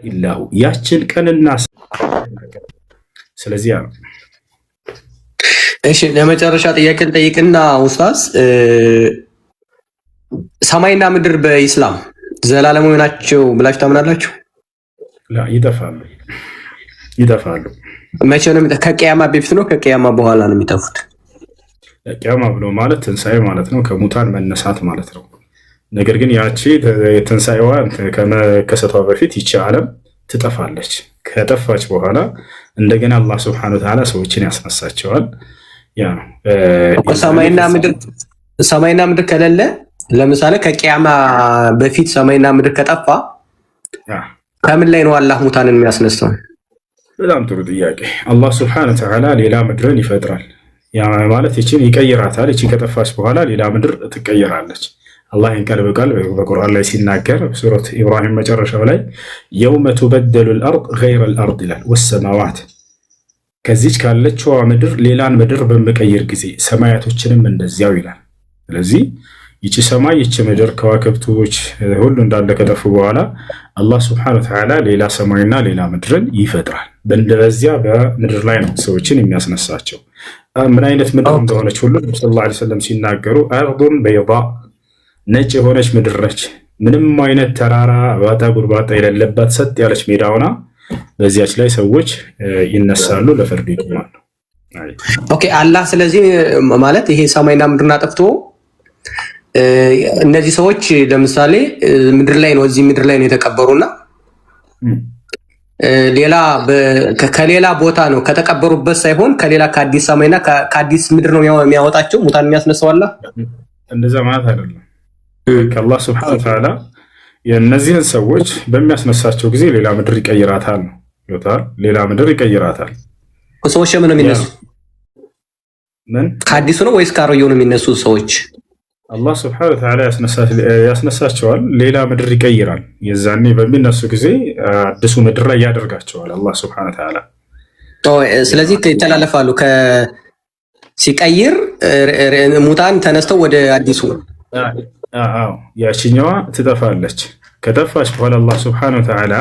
ኢላሁ ያችን ቀንና ስለዚህ ያ እሺ ለመጨረሻ ጥያቄ ልጠይቅና ኡስታዝ ሰማይና ምድር በኢስላም ዘላለማዊ ናቸው ብላችሁ ታምናላችሁ? ላ ይጠፋሉ። መቼ ነው? ከቂያማ በፊት ነው ከቂያማ በኋላ ነው የሚጠፉት? ቂያማ ብሎ ማለት ትንሣኤ ማለት ነው፣ ከሙታን መነሳት ማለት ነው። ነገር ግን ያቺ ትንሣኤዋ ከመከሰቷ በፊት ይቺ ዓለም ትጠፋለች። ከጠፋች በኋላ እንደገና አላህ ሱብሓነሁ ወተዓላ ሰዎችን ያስነሳቸዋል። ያ ነው ሰማይና ምድር ከሌለ ለምሳሌ ከቂያማ በፊት ሰማይና ምድር ከጠፋ ከምን ላይ ነው አላህ ሙታንን የሚያስነሳው? በጣም ጥሩ ጥያቄ። አላህ ሱብሓነሁ ወተዓላ ሌላ ምድርን ይፈጥራል። ያ ማለት ይችን ይቀይራታል። ይችን ከጠፋች በኋላ ሌላ ምድር ትቀየራለች። አላህ ቃል በቃል በቁርአን ላይ ሲናገር ሱረት ኢብራሂም መጨረሻው ላይ የውመ ቱበደሉ አልአርድ ገይረል አርድ ይላል ወሰማዋት፣ ከዚች ካለችዋ ምድር ሌላን ምድር በመቀየር ጊዜ ሰማያቶችንም እንደዚያው ይላል። ስለዚህ ይቺ ሰማይ ይቺ ምድር ከዋክብቶች ሁሉ እንዳለ ከጠፉ በኋላ አላህ ሱብሓነሁ ወተዓላ ሌላ ሰማይና ሌላ ምድርን ይፈጥራል። በዚያ በምድር ላይ ነው ሰዎችን የሚያስነሳቸው። ምን አይነት ምድር እንደሆነች ሁሉ ነብዩ ሰለላሁ ዐለይሂ ወሰለም ሲናገሩ አርዱን በይዳ ነጭ የሆነች ምድር ነች። ምንም አይነት ተራራ ባጣ ጉርባጣ የሌለባት ሰጥ ያለች ሜዳ ሆና በዚያች ላይ ሰዎች ይነሳሉ፣ ለፍርድ ይቆማሉ። ኦኬ አላህ ስለዚህ ማለት ይሄ ሰማይና ምድርን አጥፍቶ እነዚህ ሰዎች ለምሳሌ ምድር ላይ ነው እዚህ ምድር ላይ ነው የተቀበሩና ሌላ ከሌላ ቦታ ነው ከተቀበሩበት ሳይሆን ከሌላ ከአዲስ ሰማይና ከአዲስ ምድር ነው የሚያወጣቸው ሙታን የሚያስነሳው አላህ። እንደዛ ማለት አይደለም። ከአላህ ሱብሓነሁ ወተዓላ የእነዚህን ሰዎች በሚያስነሳቸው ጊዜ ሌላ ምድር ይቀይራታል ነው ይወጣል። ሌላ ምድር ይቀይራታል። ሰዎች ምን ነው የሚነሱ? ምን ከአዲሱ ነው ወይስ ከአሮጌው ነው የሚነሱ ሰዎች? አላህ ሱብሓነሁ ወተዓላ ያስነሳቸዋል፣ ሌላ ምድር ይቀይራል። የዛኔ በሚነሱ ጊዜ አዲሱ ምድር ላይ ያደርጋቸዋል አላህ ሱብሓነሁ ወተዓላ። ስለዚህ ይተላለፋሉ። ሲቀይር ሙታን ተነስተው ወደ አዲሱ ያችኛዋ ትጠፋለች። ከጠፋች በኋላ አላህ ሱብሓነሁ ወተዓላ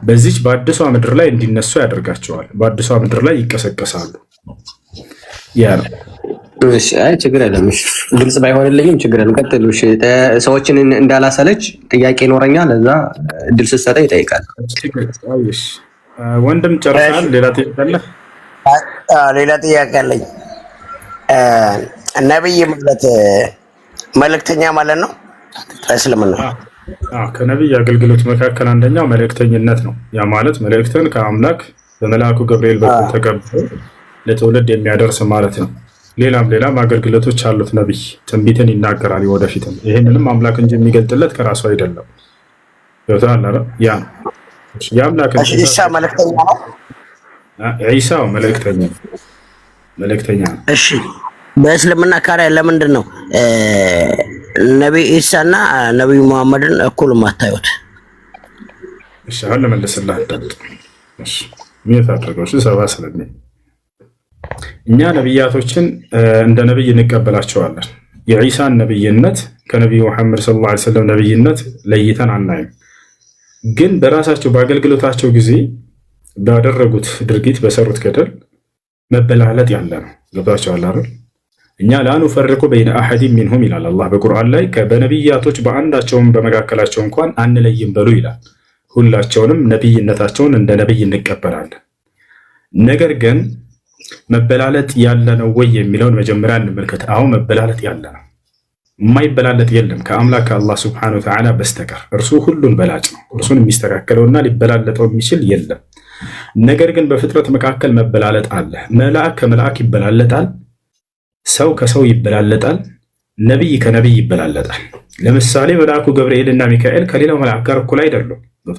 በዚች በአዲሷ ምድር ላይ እንዲነሱ ያደርጋቸዋል። በአዲሷ ምድር ላይ ይቀሰቀሳሉ። ያ ነው። እሺ አይ ችግር የለም። ግልጽ ባይሆንልኝም ችግር የለም። ቀጥሉ። እሺ ሰዎችን እንዳላሰለች ጥያቄ ይኖረኛል። እዛ እድል ስትሰጠኝ ይጠይቃል። እሺ ወንድም ጨርሳል? ሌላ ጥያቄ አለ? ሌላ ጥያቄ አለኝ። ነብይ ማለት መልእክተኛ ማለት ነው እስልምና? ከነብይ አገልግሎት መካከል አንደኛው መልእክተኝነት ነው። ያ ማለት መልእክትን ከአምላክ በመልአኩ ገብርኤል በኩል ተቀብሎ ለትውልድ የሚያደርስ ማለት ነው። ሌላም አገልግሎቶች አሉት። ነብይ ትንቢትን ይናገራል ወደፊትም። ይሄንንም አምላክ እንጂ የሚገልጥለት ከራሱ አይደለም። ይወታል አይደል? ያ የአምላክ ኢሳ መልእክተኛ ነው። ኢሳ መልእክተኛ ነው። እሺ በእስልምና ካሪያ ለምንድን ነው ነብይ ኢሳና ነብይ መሐመድን እኩል ማታዩት? እሺ አሁን ለመለስልህ አዳምጥ። እሺ ምን ታደርገው? እሺ ሰባ ስለሚ እኛ ነብያቶችን እንደ ነብይ እንቀበላቸዋለን። የኢሳን ነብይነት ከነብዩ መሐመድ ሰለላሁ ዐለይሂ ወሰለም ነብይነት ለይተን አናይም። ግን በራሳቸው በአገልግሎታቸው ጊዜ ባደረጉት ድርጊት በሰሩት ገደል መበላለጥ ያለ ነው። ገብቷቸዋል አይደል? እኛ ላኑ ፈርቁ በይነ አሐድ ሚንሁም ይላል አላህ በቁርአን ላይ። በነብያቶች በአንዳቸውም በመካከላቸው እንኳን አንለይም በሉ ይላል። ሁላቸውንም ነብይነታቸውን እንደ ነብይ እንቀበላለን። ነገር ግን መበላለጥ ያለ ነው ወይ የሚለውን መጀመሪያ እንመልከት። አሁን መበላለጥ ያለ ነው። የማይበላለጥ የለም ከአምላክ ከአላህ ሱብሓነሁ ወተዓላ በስተቀር። እርሱ ሁሉን በላጭ ነው። እርሱን የሚስተካከለውና ሊበላለጠው የሚችል የለም። ነገር ግን በፍጥረት መካከል መበላለጥ አለ። መልአክ ከመልአክ ይበላለጣል። ሰው ከሰው ይበላለጣል። ነብይ ከነብይ ይበላለጣል። ለምሳሌ መልአኩ ገብርኤል እና ሚካኤል ከሌላው መልአክ ጋር እኩል አይደሉም። ነው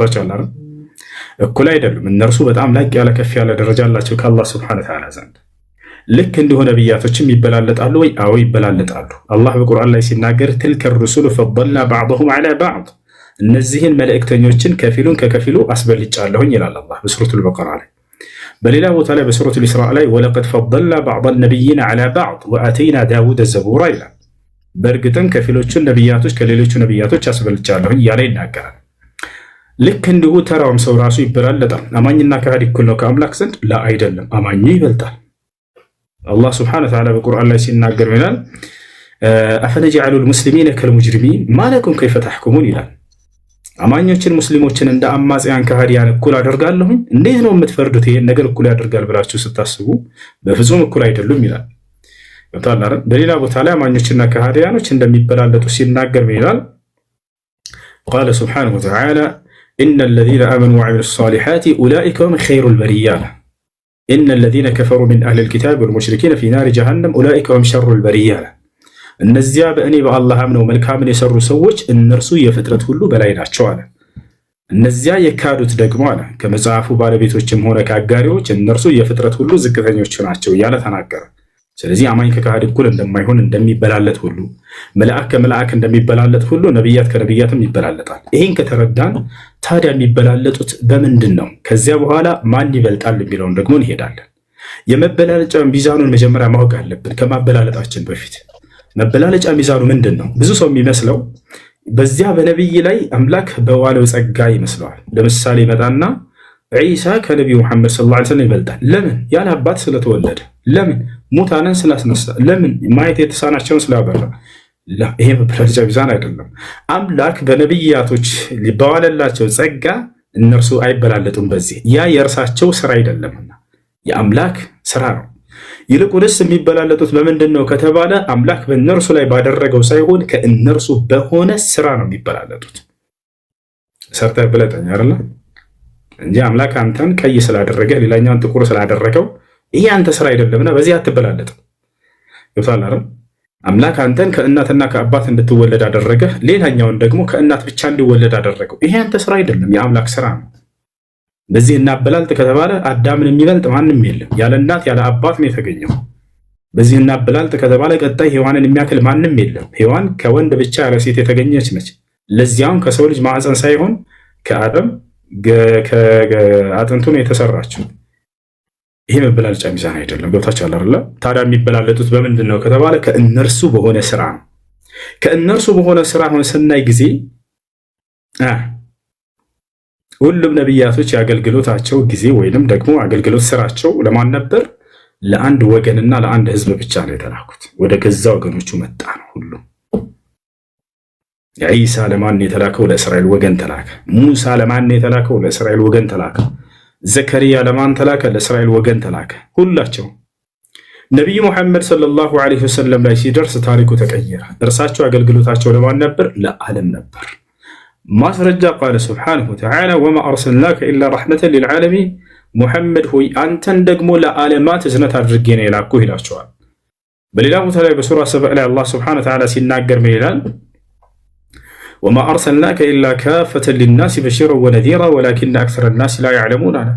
እኩል አይደሉም። እነርሱ በጣም ላቅ ያለ ከፍ ያለ ደረጃ አላቸው ከአላህ ሱብሓነሁ ወተዓላ ዘንድ። ልክ እንዲሁ ነብያቶችም ይበላለጣሉ ወይ? አዎ ይበላለጣሉ። አላህ በቁርአን ላይ ሲናገር ትልከ ሩሱሉ ፈضልና ባዕضሁም ዐላ ባዕድ፣ እነዚህን መልእክተኞችን ከፊሉን ከከፊሉ አስበልጫለሁኝ ይላል አላህ በሱረቱል በቀራ ላይ። በሌላ ቦታ ላይ በሱረቱል ኢስራእ ላይ ወለቀድ ፈضልና ባዕض ነቢይና ዐላ ባዕድ ወአተይና ዳውደ ዘቡራ ይላል። በእርግጥም ከፊሎቹን ነብያቶች ከሌሎቹ ነብያቶች አስበልጫለሁኝ እያለ ይናገራል። ልክ እንዲሁ ተራውም ሰው ራሱ ይበላለጣል። አማኝና ከሃዲ እኩል ነው ከአምላክ ዘንድ? ላ አይደለም፣ አማኙ ይበልጣል። አላህ ስብሐነሁ ወተዓላ በቁርአን ላይ ሲናገር ይላል አፈነጅዐሉል ሙስሊሚነ ከልሙጅሪሚን ማለኩም ከይፈ ተሕኩሙን ይላል። አማኞችን ሙስሊሞችን እንደ አማጽያን ከሃዲያን እኩል አደርጋለሁኝ? እንዴት ነው የምትፈርዱት? ይሄን ነገር እኩል ያደርጋል ብላችሁ ስታስቡ በፍጹም እኩል አይደሉም ይላል። በሌላ ቦታ ላይ አማኞችና ከሃዲያኖች እንደሚበላለጡ ሲናገር ይላል ቃለ ስብሐነሁ ወተዓላ ኢነ ለዚነ አመኑ ወዐሚሉ ሷሊሓቲ ኡላኢከ ሁም ኸይሩል በሪያ ኢነ ለዚነ ከፈሩ ሚን አህሊል ኪታቢ ወልሙሽሪኪነ ፊ ናሪ ጀሃነም ኡላኢከ ሁም ሸሩል በሪያ። እነዚያ በእኔ በአላህ አምነው መልካምን የሰሩ ሰዎች እነርሱ የፍጥረት ሁሉ በላይ ናቸው አለ። እነዚያ የካዱት ደግሞ አለ ከመጽሐፉ ባለቤቶችም ሆነ ከአጋሪዎች እነርሱ የፍጥረት ሁሉ ዝቅተኞች ናቸው እያለ ተናገረ። ስለዚህ አማኝ ከካህድ እኩል እንደማይሆን እንደሚበላለጥ ሁሉ መልአክ ከመልአክ እንደሚበላለጥ ሁሉ ነቢያት ከነቢያትም ይበላለጣል። ይህን ከተረዳን ታዲያ የሚበላለጡት በምንድን ነው? ከዚያ በኋላ ማን ይበልጣል የሚለውን ደግሞ እንሄዳለን። የመበላለጫ ሚዛኑን መጀመሪያ ማወቅ አለብን ከማበላለጣችን በፊት። መበላለጫ ሚዛኑ ምንድን ነው? ብዙ ሰው የሚመስለው በዚያ በነቢይ ላይ አምላክ በዋለው ጸጋ ይመስለዋል። ለምሳሌ ይመጣና ዒሳ ከነቢዩ ሙሐመድ ሰለላሁ ዐለይሂ ወሰለም ይበልጣል። ለምን? ያለ አባት ስለተወለደ። ለምን? ሙታንን ስላስነሳ። ለምን? ማየት የተሳናቸውን ስላበራ። ይሄ መበላለጫ ሚዛን አይደለም። አምላክ በነቢያቶች በዋለላቸው ጸጋ እነርሱ አይበላለጡም። በዚህ ያ የእርሳቸው ስራ አይደለምና የአምላክ ስራ ነው። ይልቁንስ የሚበላለጡት በምንድን ነው ከተባለ አምላክ በእነርሱ ላይ ባደረገው ሳይሆን ከእነርሱ በሆነ ስራ ነው የሚበላለጡት። ሰርተህ ብለጠኝ አይደለ እንጂ አምላክ አንተን ቀይ ስላደረገ ሌላኛውን ጥቁር ስላደረገው ይሄ አንተ ስራ አይደለምና በዚህ አትበላለጥም። ይፈታል አይደል? አምላክ አንተን ከእናትና ከአባት እንድትወለድ አደረገ፣ ሌላኛውን ደግሞ ከእናት ብቻ እንዲወለድ አደረገው። ይሄ አንተ ስራ አይደለም፣ የአምላክ ስራ ነው። በዚህ እናበላልጥ ከተባለ አዳምን የሚበልጥ ማንም የለም። ያለ እናት ያለ አባት ነው የተገኘው። በዚህ እናበላልጥ ከተባለ ቀጣይ ሔዋንን የሚያክል ማንም የለም። ሔዋን ከወንድ ብቻ ያለ ሴት የተገኘች ነች። ለዚያም ከሰው ልጅ ማዕፀን ሳይሆን ከአደም ከአጥንቱ ነው የተሰራችው። ይሄ መበላለጫ ሚዛን አይደለም። ገብታችኋል አይደለ? ታዲያ የሚበላለጡት በምንድን ነው ከተባለ ከእነርሱ በሆነ ስራ ነው። ከእነርሱ በሆነ ስራ አሁን ስናይ ጊዜ ሁሉም ነቢያቶች የአገልግሎታቸው ጊዜ ወይንም ደግሞ አገልግሎት ስራቸው ለማን ነበር? ለአንድ ወገንና ለአንድ ህዝብ ብቻ ነው የተላኩት። ወደ ገዛ ወገኖቹ መጣ ነው ሁሉም። ዒሳ ለማን የተላከው? ለእስራኤል ወገን ተላከ። ሙሳ ለማን የተላከው? ለእስራኤል ወገን ተላከ። ዘከርያ ለማን ተላከ? ለእስራኤል ወገን ተላከ። ሁላቸው ነቢዩ ሙሐመድ ሰለላሁ ዐለይሂ ወሰለም ላይ ሲደርስ ታሪኩ ተቀየረ። እርሳቸው አገልግሎታቸው ለማን ነበር? ለዓለም ነበር። ማስረጃ ቃለ ስብሓነሁ ወተዓላ ወማ አርሰልናከ ኢላ ረሕመተን ሊልዓለሚን፣ ሙሐመድ ሆይ አንተን ደግሞ ለዓለማት እዝነት አድርጌ ነው የላኩህ ይላቸዋል። በሌላ ቦታ ላይ በሱራ 7 ላይ አላህ ስብሓነሁ ወተዓላ ሲናገር ምን ይላል? ወማ አርሰልናከ ኢላ ካፈተን ሊናሲ በሺረን ወነዚራ ወላኪነ አክሰረ ናሲ ላ ያዕለሙን አለ።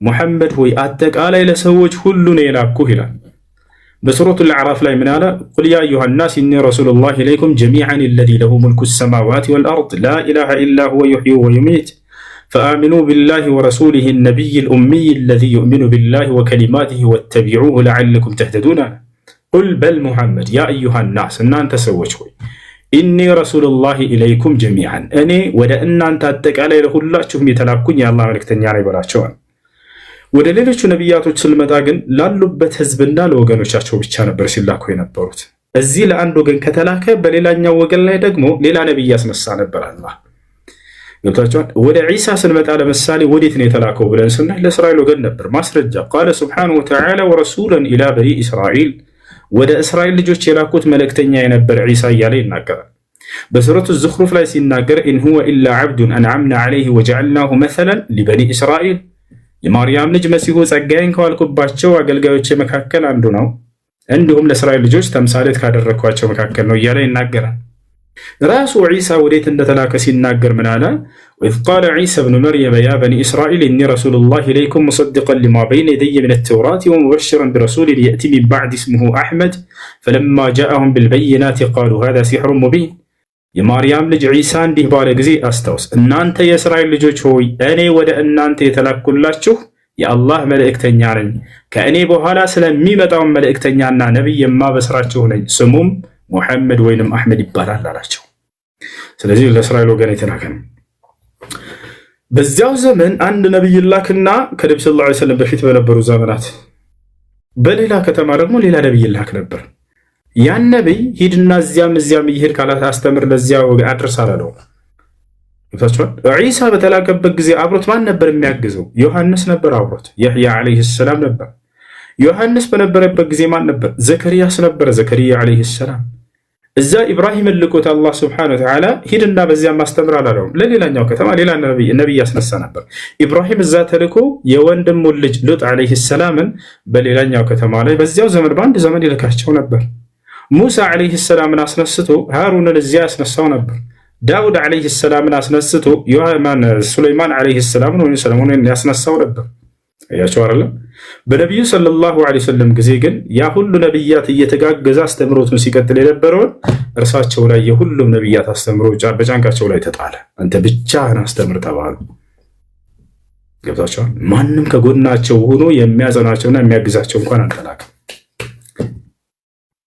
ሙሐመድ ሆይ አጠቃላይ ለሰዎች ሁሉ ነው የላኩህ ይላል። በሱረቱል አዕራፍ ላይ ምን አለ? ቁል ያ አዩሃ ናስ ኢኒ ረሱሉላሂ ኢለይኩም ጀሚዐን አለዚ ለሁ ሙልኩ ሰማዋቲ ወልአርድ ላ ኢላሃ ኢላ ሁወ ዩሕዪ ወዩሚት ፈአሚኑ ቢላሂ ወረሱሊሂ ነቢይል ኡሚይ አለዚ ዩእሚኑ ቢላሂ ወከሊማቲሂ ወተቢዑሁ ለዐለኩም ተህተዱን አለ። ቁል በል ሙሐመድ ያ አዩሃ ናስ እናንተ ሰዎች ሆይ ኢኒ ረሱሉላሂ ኢለይኩም ጀሚዐን እኔ ወደ እናንተ አጠቃላይ ለሁላችሁም የተላኩኝ የአላህ መልእክተኛ ነኝ በላቸዋል። ወደ ሌሎቹ ነቢያቶች ስንመጣ ግን ላሉበት ህዝብና ለወገኖቻቸው ብቻ ነበር ሲላኩ የነበሩት። እዚህ ለአንድ ወገን ከተላከ በሌላኛው ወገን ላይ ደግሞ ሌላ ነቢይ ያስነሳ ነበር አላህ። ገብታችኋል? ወደ ዒሳ ስንመጣ ለምሳሌ ወዴት ነው የተላከው ብለን ስናይ ለእስራኤል ወገን ነበር። ማስረጃ ቃለ ስብሓነሁ ወተዓላ ወረሱለን ኢላ በኒ እስራኤል፣ ወደ እስራኤል ልጆች የላኩት መልእክተኛ የነበር ዒሳ እያለ ይናገራል። በሱረቱ ዙኽሩፍ ላይ ሲናገር ኢን ሁወ ኢላ ዐብዱን አንዐምና ዐለይሂ ወጀዐልናሁ መሰለን ሊበኒ እስራኤል፣ የማርያም ልጅ መሲሁ ጸጋዬን ከዋልኩባቸው አገልጋዮች መካከል አንዱ ነው፣ እንዲሁም ለእስራኤል ልጆች ተምሳሌት ካደረግኳቸው መካከል ነው እያለ ይናገራል። ራሱ ዒሳ ወዴት እንደተላከ ሲናገር ምን አለ? ወኢዝ ቃለ ዒሳ ብኑ መርየም ያ በኒ እስራኤል ኢኒ ረሱሉላሂ ኢለይኩም ሙሰድቀን ሊማ በይነ የደየ ሚነ ተውራት ወሙበሽረን ቢረሱሊን የእቲ ሚን ባዕድ እስሙሁ አሕመድ ፈለማ ጃአሁም ቢልበይናት ቃሉ ሃዛ ሲሕሩን ሙቢን። የማርያም ልጅ ዒሳ እንዲህ ባለ ጊዜ አስታውስ፣ እናንተ የእስራኤል ልጆች ሆይ እኔ ወደ እናንተ የተላኩላችሁ የአላህ መልእክተኛ ነኝ፣ ከእኔ በኋላ ስለሚመጣውን መልእክተኛና ነቢይ የማበስራችሁ ነኝ፣ ስሙም ሙሐመድ ወይንም አሕመድ ይባላል አላቸው። ስለዚህ ለእስራኤል ወገን የተላከ ነው። በዚያው ዘመን አንድ ነብይ ላክና ከነብዩ ሰለላሁ ዐለይሂ ወሰለም በፊት በነበሩ ዘመናት በሌላ ከተማ ደግሞ ሌላ ነብይ ላክ ነበር። ያን ነብይ ሂድና እዚያም ይሄድ ካላት አስተምር ለዚያው አድርስ አላለው። ዒሳ በተላከበት ጊዜ አብሮት ማን ነበር የሚያግዘው? ዮሐንስ ነበር አብሮት። የሕያ ዐለይሂ ሰላም ነበር። ዮሐንስ በነበረበት ጊዜ ማን ነበር? ዘከርያስ ነበረ። ዘከርያ ዐለይሂ ሰላም እዛ ኢብራሂም ልኮት አላህ ሱብሓነሁ ወተዓላ ሂድና በዚያ ማስተምር አላለውም። ለሌላኛው ከተማ ሌላ ነብይ ያስነሳ ነበር። ኢብራሂም እዛ ተልኮ የወንድሙን ልጅ ሉጥ ዐለይሂ ሰላምን በሌላኛው ከተማ ላይ በዚያው ዘመን በአንድ ዘመን ይልካቸው ነበር። ሙሳ ዐለይሂ ሰላምን አስነስቶ ሃሩንን እዚያ ያስነሳው ነበር። ዳውድ ዐለይሂ ሰላምን አስነስቶ ሱለይማን ዐለይሂ ሰላምን ወይ ሰለሞንን ያስነሳው ነበር። አያቸው አይደለም። በነቢዩ ሰለላሁ ዐለይሂ ወሰለም ጊዜ ግን ያ ሁሉ ነብያት እየተጋገዘ አስተምሮቱን ሲቀጥል የነበረውን እርሳቸው ላይ የሁሉም ነብያት አስተምሮ በጫንቃቸው ላይ ተጣለ። አንተ ብቻህን አስተምር ተባሉ። ገብታችኋል? ማንም ከጎናቸው ሆኖ የሚያጸናቸውና የሚያግዛቸው እንኳን አልተላከም።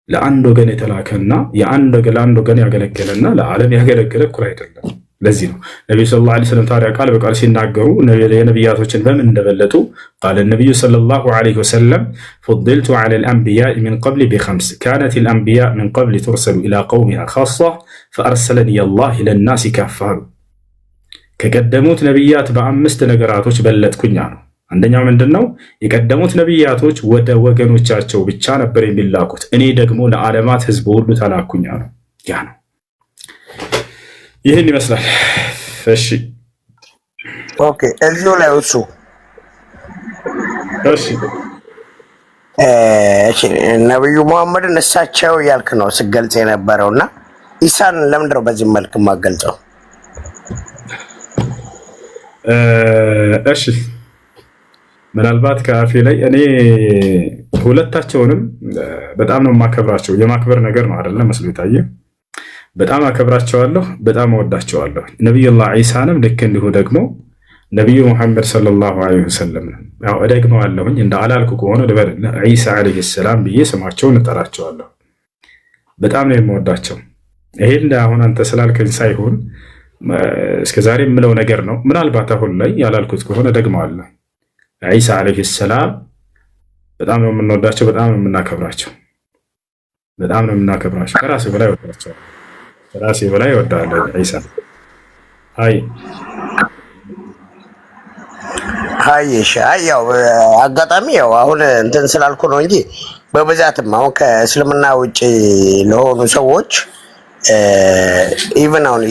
ለአንድ ወገን የተላከና ለአንድ ወገን ያገለገለና ለዓለም ያገለገለ እኩል አይደለም። ለዚህ ነው ነብዩ ሰለላሁ ዐለይሂ ወሰለም ታዲያ ቃል በቃል ሲናገሩ የነብያቶችን በምን እንደበለጡ ቃል ነብዩ ሰለላሁ ዐለይሂ ወሰለም فضلت على الأنبياء من قبل بخمس كانت الأنبياء من قبل ترسل إلى قومها خاصة فأرسلني الله إلى الناس كافة ከቀደሙት ነብያት በአምስት ነገራቶች በለጥኩኝ ነው። አንደኛው ምንድነው? የቀደሙት ነብያቶች ወደ ወገኖቻቸው ብቻ ነበር የሚላኩት፣ እኔ ደግሞ ለዓለማት ህዝብ ሁሉ ተላኩኝ ነው። ያ ነው። ይህን ይመስላል። እሺ ኦኬ። እዚሁ ላይ እሱ እሺ ነብዩ መሐመድን እሳቸው ያልክ ነው ስገልጽ የነበረውና ኢሳን ለምንድን ነው በዚህ መልክ ማገልጸው? እሺ ምናልባት ከአፌ ላይ እኔ ሁለታቸውንም በጣም ነው የማከብራቸው። የማክበር ነገር ነው አይደለም መስሎ ይታየ። በጣም አከብራቸዋለሁ፣ በጣም እወዳቸዋለሁ። ነብዩላህ ዒሳንም ልክ እንዲሁ ደግሞ ነብዩ መሐመድ ሰለላሁ ዐለይሂ ወሰለም ያው እደግመዋለሁኝ እንደ አላልኩ ከሆነ ዒሳ ዐለይሂ ሰላም ብዬ ስማቸውን እጠራቸዋለሁ። በጣም ነው የምወዳቸው። ይሄን አሁን አንተ ስላልከኝ ሳይሆን እስከዛሬ የምለው ነገር ነው። ምናልባት አሁን ላይ ያላልኩት ከሆነ እደግመዋለሁ። ዒሳ ዐለይሂ ሰላም በጣም ነው የምንወዳቸው፣ በጣም ነው የምናከብራቸው፣ በጣም ነው የምናከብራቸው። ከራሴ በላይ ወዳቸው፣ ከራሴ በላይ ወዳለሁ ዒሳ። ያው አጋጣሚ ያው አሁን እንትን ስላልኩ ነው እንጂ በብዛትም አሁን ከእስልምና ውጪ ለሆኑ ሰዎች ኢቭን አሁን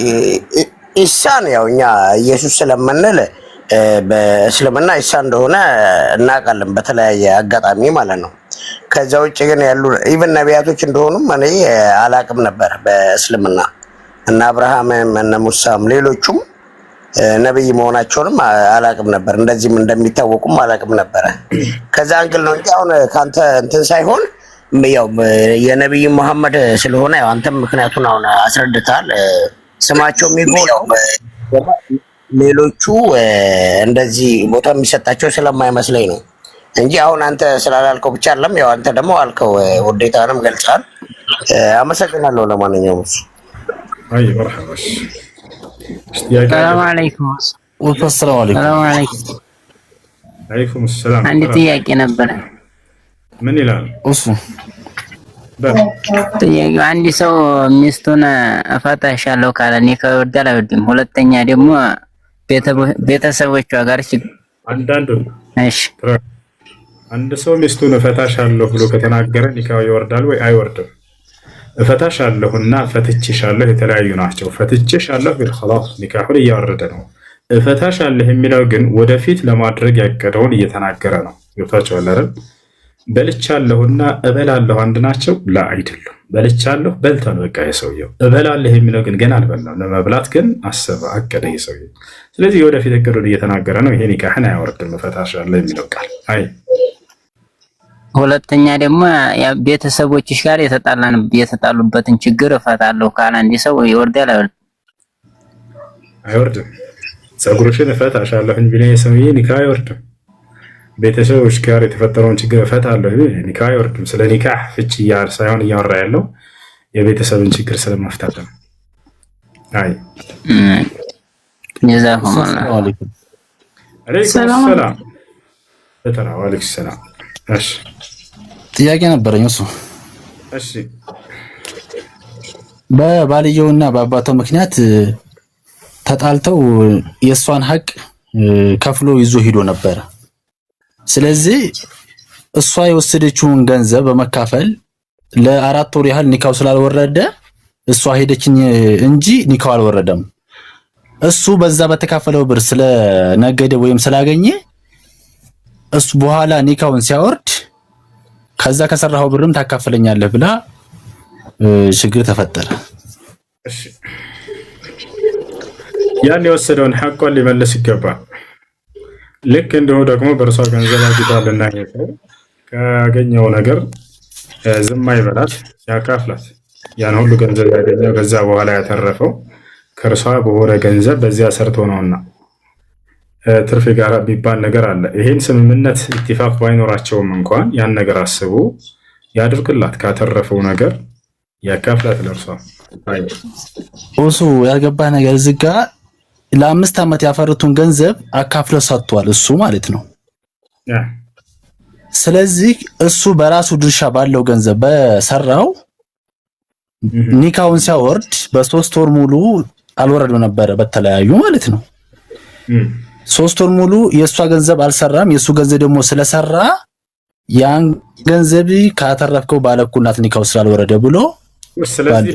ኢሳን ያው እኛ ኢየሱስ ስለምንል በእስልምና ኢሳ እንደሆነ እናውቃለን በተለያየ አጋጣሚ ማለት ነው። ከዛ ውጭ ግን ያሉ ኢቭን ነቢያቶች እንደሆኑም እኔ አላቅም ነበር በእስልምና እና አብርሃምም እነ ሙሳም ሌሎቹም ነብይ መሆናቸውንም አላቅም ነበር። እንደዚህም እንደሚታወቁም አላቅም ነበር። ከዛ አንግል ነው እንጂ አሁን ካንተ እንትን ሳይሆን ያው የነብይ መሐመድ ስለሆነ ያው አንተም ምክንያቱን አሁን አስረድታል። ስማቸው የሚጎላው ሌሎቹ እንደዚህ ቦታ የሚሰጣቸው ስለማይመስለኝ ነው እንጂ አሁን አንተ ስላላልከው ብቻ አይደለም። ያው አንተ ደግሞ አልከው ውዴታንም ገልጻል። አመሰግናለሁ። ለማንኛውም አይ መርሐባሽ ሰላም አለይኩም። ወሰላም አለይኩም። አለይኩም ሰላም። አንድ ጥያቄ ነበረ። ምን ይላል እሱ? ጥያቄው አንድ ሰው ሚስቱን እፈታሻለሁ ካለ እኔ ከወዳል አይወድም። ሁለተኛ ደግሞ ቤተሰቦቿ ጋር አንድ ሰው ሚስቱን እፈታሻለሁ ብሎ ከተናገረ ኒካው ይወርዳል ወይ አይወርድም? እፈታሻለሁና ፈትቼሻለሁ የተለያዩ ናቸው። ፈትቼሻለሁ ግን خلاص ኒካሁን እያወረደ ነው። እፈታሻለሁ የሚለው ግን ወደፊት ለማድረግ ያቀደውን እየተናገረ ነው። ገብታችኋል አይደል? በልቻለሁና እበላለሁ አንድ ናቸው? ላ አይደለም። በልቻለሁ በልቷል በቃ የሰውየው። እበላለሁ የሚለው ግን ገና አልበላም። ለመብላት ግን አሰበ አቀደ የሰውየው። ስለዚህ ወደፊት እቅዱን እየተናገረ ነው። ይሄ ኒካህን አያወርድም እፈታሻለሁ የሚለው ቃል። አይ ሁለተኛ ደግሞ ቤተሰቦችሽ ጋር የተጣሉበትን ችግር እፈታለሁ ካለ አንድ ሰው ይወርዳል አይወርድም? አይወርድም። ፀጉርሽን እፈታሻለሁ ቢለኝ የሰውዬ ኒካህ አይወርድም። ቤተሰቦች ጋር የተፈጠረውን ችግር እፈታለሁ ኒካህ አይወርድም። ስለ ኒካህ ፍቺ ሳይሆን እያወራ ያለው የቤተሰብን ችግር ስለመፍታት ነው። አይ ጀዛኩም አላህ። አለይኩም ሰላም በተራ ወአለይኩም ሰላም። እሺ ጥያቄ ነበረኝ። እሱ እሺ በባልየውና በአባቷ ምክንያት ተጣልተው የእሷን ሀቅ ከፍሎ ይዞ ሂዶ ነበር። ስለዚህ እሷ የወሰደችውን ገንዘብ በመካፈል ለ4 ወር ያህል ኒካው ስላልወረደ እሷ ሄደችኝ እንጂ ኒካው አልወረደም። እሱ በዛ በተካፈለው ብር ስለነገደ ወይም ስላገኘ እሱ በኋላ ኒካውን ሲያወርድ ከዛ ከሰራው ብርም ታካፍለኛለህ ብላ ችግር ተፈጠረ። እሺ ያን የወሰደውን ሐቋን ሊመልስ ይገባል። ልክ እንደው ደግሞ በእርሷ ገንዘብ አግኝቷልና ካገኘው ነገር ዝም አይበላት፣ ያካፍላት። ያን ሁሉ ገንዘብ ያገኘው ከዛ በኋላ ያተረፈው ከእርሷ በሆነ ገንዘብ በዚያ ሰርቶ ነውና ትርፍ ጋራ የሚባል ነገር አለ። ይሄን ስምምነት ኢትፋቅ ባይኖራቸውም እንኳን ያን ነገር አስቡ ያድርግላት። ካተረፈው ነገር ያካፍላት ለእርሷ። እሱ ያልገባ ነገር ዝጋ ለ5 ዓመት ያፈሩትን ገንዘብ አካፍሎ ሰጥቷል እሱ ማለት ነው። ስለዚህ እሱ በራሱ ድርሻ ባለው ገንዘብ በሰራው ኒካውን ሲያወርድ በ3 ወር ሙሉ አልወረደም ነበር በተለያዩ ማለት ነው። 3 ወር ሙሉ የእሷ ገንዘብ አልሰራም። የእሱ ገንዘብ ደግሞ ስለሰራ ያን ገንዘብ ካተረፍከው ባለኩናት ኒካው ስላልወረደ ብሎ ስለዚህ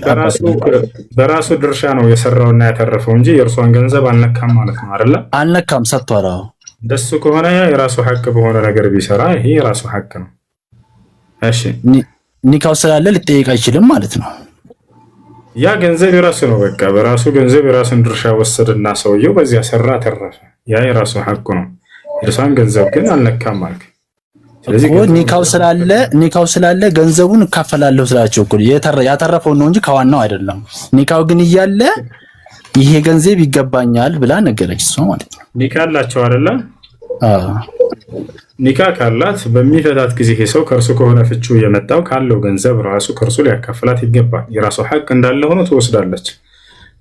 በራሱ ድርሻ ነው የሰራውና ያተረፈው እንጂ የእርሷን ገንዘብ አልነካም ማለት ነው አይደለ? አልነካም፣ ሰጥቷል። እንደሱ ከሆነ የራሱ ሐቅ በሆነ ነገር ቢሰራ ይሄ የራሱ ሐቅ ነው። እሺ ኒካው ስላለ ሊጠየቅ አይችልም ማለት ነው። ያ ገንዘብ የራሱ ነው። በቃ በራሱ ገንዘብ የራሱን ድርሻ ወሰደና ሰውየው በዚያ ሰራ ተረፈ። ያ የራሱ ሐቅ ነው። የእርሷን ገንዘብ ግን አልነካም ማለት። ስለዚህ ኒካው ስላለ ገንዘቡን እካፈላለሁ ስላቸው እኮ ያተረፈው ነው እንጂ ከዋናው አይደለም። ኒካው ግን እያለ ይሄ ገንዘብ ይገባኛል ብላ ነገረች እሷ ማለት ነው። ኒካ አላቸው አይደለ? ኒካ ካላት በሚፈታት ጊዜ ሰው ከእርሱ ከሆነ ፍቹ የመጣው ካለው ገንዘብ ራሱ ከእርሱ ሊያካፍላት ይገባል። የራሱ ሐቅ እንዳለ ሆኖ ትወስዳለች።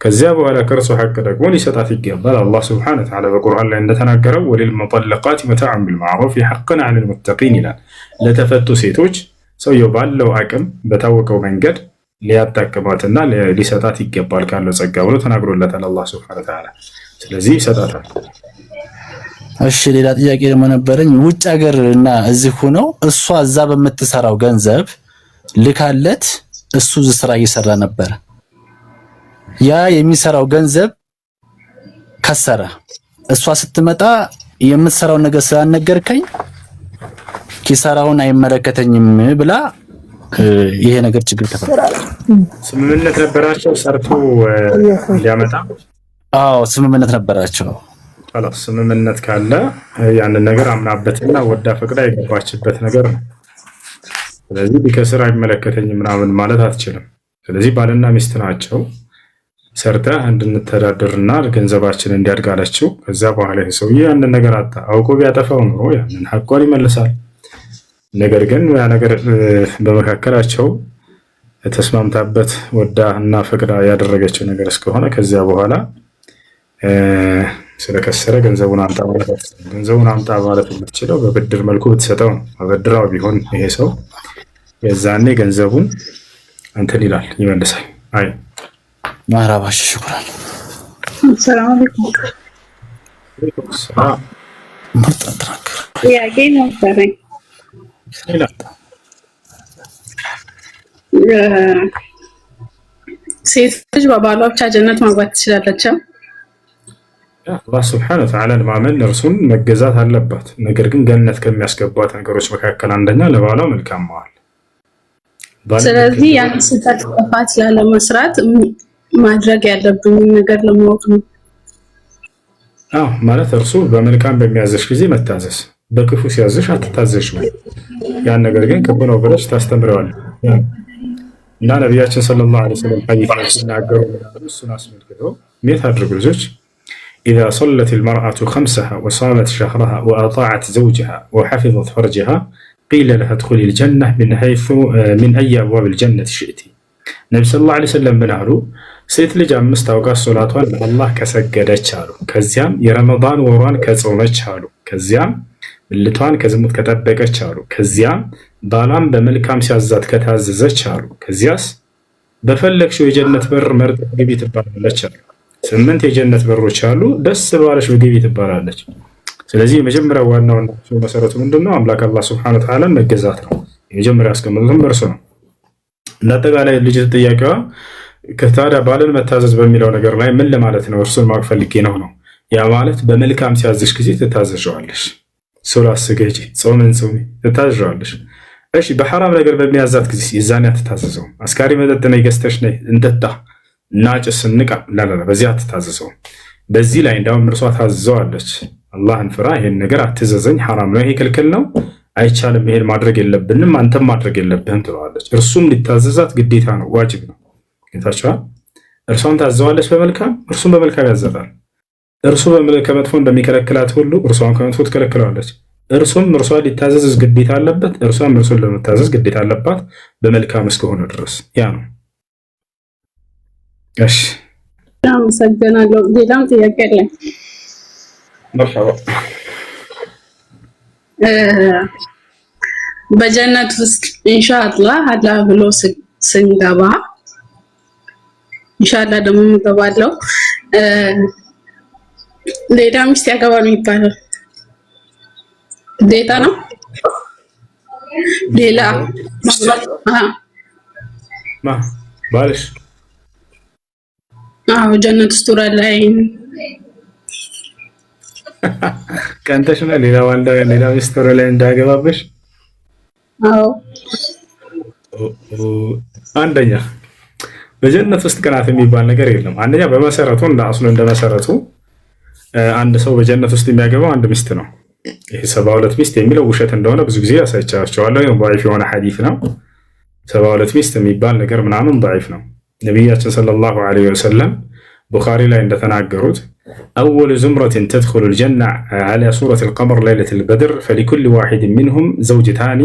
ከዚያ በኋላ ከእርሱ ሐቅ ደግሞ ሊሰጣት ይገባል። አላህ ሱብሓነሁ ወተዓላ በቁርአን ላይ እንደተናገረው ወሊልሙጠለቃት መታዑን ቢልማዕሩፍ ሐቀን ዐለል ሙተቂን ይላል። ለተፈቱ ሴቶች ሰውየው ባለው አቅም በታወቀው መንገድ ሊያጣቅማትና ሊሰጣት ይገባል ካለው ጸጋ ብሎ ተናግሮለታል አላህ ሱብሓነሁ ወተዓላ። ስለዚህ ይሰጣታል። እሺ ሌላ ጥያቄ ደግሞ ነበረኝ። ውጭ ሀገር እና እዚህ ሆነው እሷ እዛ በምትሰራው ገንዘብ ልካለት እሱ ስራ እየሰራ ነበር። ያ የሚሰራው ገንዘብ ከሰረ። እሷ ስትመጣ የምትሰራው ነገር ስላልነገርከኝ ኪሳራውን አይመለከተኝም ብላ ይሄ ነገር ችግር ተፈጠረ። ስምምነት ነበራቸው ሰርቶ ሊያመጣ? አዎ ስምምነት ነበራቸው። خلاص ስምምነት ካለ ያንን ነገር አምናበትና ወዳ ፈቅዳ የገባችበት ነገር ነው። ስለዚህ ቢከስር አይመለከተኝም ምናምን ማለት አትችልም። ስለዚህ ባልና ሚስት ናቸው። ሰርታ እንድንተዳደርና ገንዘባችን እንዲያድግ አለችው። ከዛ በኋላ ሰውዬ ያንን ነገር አውቆ ቢያጠፋው ኖሮ ያንን ሐቋን ይመልሳል። ነገር ግን ያ ነገር በመካከላቸው ተስማምታበት ወዳ እና ፈቅዳ ያደረገችው ነገር እስከሆነ ከዚያ በኋላ ስለከሰረ ገንዘቡን አምጣ ማለት የምትችለው በብድር መልኩ ብትሰጠው ነው። አበድራው ቢሆን ይሄ ሰው የዛኔ ገንዘቡን እንትን ይላል ይመልሳል። አይ ማራባሽ ሽኩራን ሰላም አለይኩም ሰላም መጣጥራክ ጥያቄ ነበረኝ። ሴት ልጅ በባሏ ብቻ ጀነት መግባት ትችላለች? አላህ ሱብሓነሁ ወተዓላ ማመን እርሱን መገዛት አለባት። ነገር ግን ገነት ከሚያስገባት ነገሮች መካከል አንደኛ ለባሏ መልካም መዋል። ስለዚህ ያን ስህተት ጥፋት ያለ መስራት ማድረግ ያለብኝ ነገር ለማወቅ ነው። ማለት እርሱ በመልካም በሚያዘሽ ጊዜ መታዘዝ፣ በክፉ ሲያዘሽ አትታዘሽ ወይ ያን ነገር ግን ክፉ ነው ብለሽ ታስተምረዋለሽ። እና ነቢያችን ሰለላሁ ዐለይሂ ወሰለም ሐዲስ ሲናገሩ እሱን አስመልክተው ሜት አድርጉ ልጆች إذا صلت المرأة خمسها وصامت شهرها وأطاعت زوجها وحفظت فرجها قيل لها ادخلي الجنة من أي أبواب الجنة شئت. النبي صلى الله عليه وسلم بنالو ሴት ልጅ 5 አውቃት ሶላቷን ለአላህ ከሰገደች አሉ። ከዚያም የረመዳን ወሯን ከጾመች አሉ። ከዚያም ብልቷን ከዝሙት ከጠበቀች አሉ። ከዚያም ባሏን በመልካም ሲያዛት ከታዘዘች አሉ። ከዚያስ በፈለግሽው የጀነት በር መርጠሽ ግቢ ትባላለች አሉ። 8 የጀነት በሮች አሉ። ደስ ባለሽ ግቢ ትባላለች። ስለዚህ የመጀመሪያው ዋናው መሰረቱ ምንድነው? አምላክ አላህ Subhanahu Wa Ta'ala መገዛት ነው። የመጀመሪያው ያስቀመጡትም በርሱ ነው። እንዳጠቃላይ ልጅ ጥያቄዋ ከታዲያ ባልን መታዘዝ በሚለው ነገር ላይ ምን ለማለት ነው? እርሱን ማወቅ ፈልጌ ነው። ያ ማለት በመልካም ሲያዝሽ ጊዜ ትታዘዣለሽ። ሶላት ስገጂ፣ ጾምን ጾሚ፣ ትታዘዣለሽ። እሺ በሐራም ነገር በሚያዛት ጊዜ የዛኔ አትታዘዘው። አስካሪ መጠጥ ነይ ገዝተሽ ነይ እንጠጣ እናጭስ እንቃ ላላላ በዚህ አትታዘዘው። በዚህ ላይ እንዳውም እርሷ ታዘዋለች። አላህን ፍራ፣ ይሄን ነገር አትዘዘኝ፣ ሐራም ነው፣ ይሄ ክልክል ነው፣ አይቻልም፣ ይሄን ማድረግ የለብንም፣ አንተም ማድረግ የለብህም ትለዋለች። እርሱም ሊታዘዛት ግዴታ ነው፣ ዋጅብ ነው። ጌታቸዋል እርሷን ታዘዋለች በመልካም እርሱም በመልካም ያዘታል። እርሱ ከመጥፎ እንደሚከለክላት ሁሉ እርሷን ከመጥፎ ትከለክለዋለች። እርሱም እርሷን ሊታዘዝ ግዴታ አለበት፣ እርሷም እርሱን ለመታዘዝ ግዴታ አለባት በመልካም እስከሆነ ድረስ። ያ ነው። እሺ አመሰግናለሁ። ሌላም ጥያቄ አለ? መርሐባ። በጀነት ውስጥ ኢንሻአላህ አላህ ብሎ ስንገባ ኢንሻአላህ ደግሞ እንገባለው ሌላ ሚስት ያገባ ነው ይባላል። ግዴታ ነው? ሌላ ባልሽ ጀነት ውስጥ ላይ ቀንተሽ ነው ሌላ ወንድ ሌላ ሚስት ላይ እንዳገባብሽ? አዎ። አንደኛ በጀነት ውስጥ ቅናት የሚባል ነገር የለም። አንደኛ በመሰረቱ እንደመሰረቱ አንድ ሰው በጀነት ውስጥ የሚያገባው አንድ ሚስት ነው። ይሄ 72 ሚስት የሚለው ውሸት እንደሆነ ብዙ ጊዜ ያሳይቻቸዋለሁ። ضعيف የሆነ ሐዲስ ነው። 72 ሚስት የሚባል ነገር ምናምን ضعيف ነው። ነብያችን ሰለላሁ ዐለይሂ ወሰለም ቡኻሪ ላይ እንደተናገሩት أول زمرة تدخل الجنة على صورة القمر ليلة البدر فلكل واحد منهم زوجتان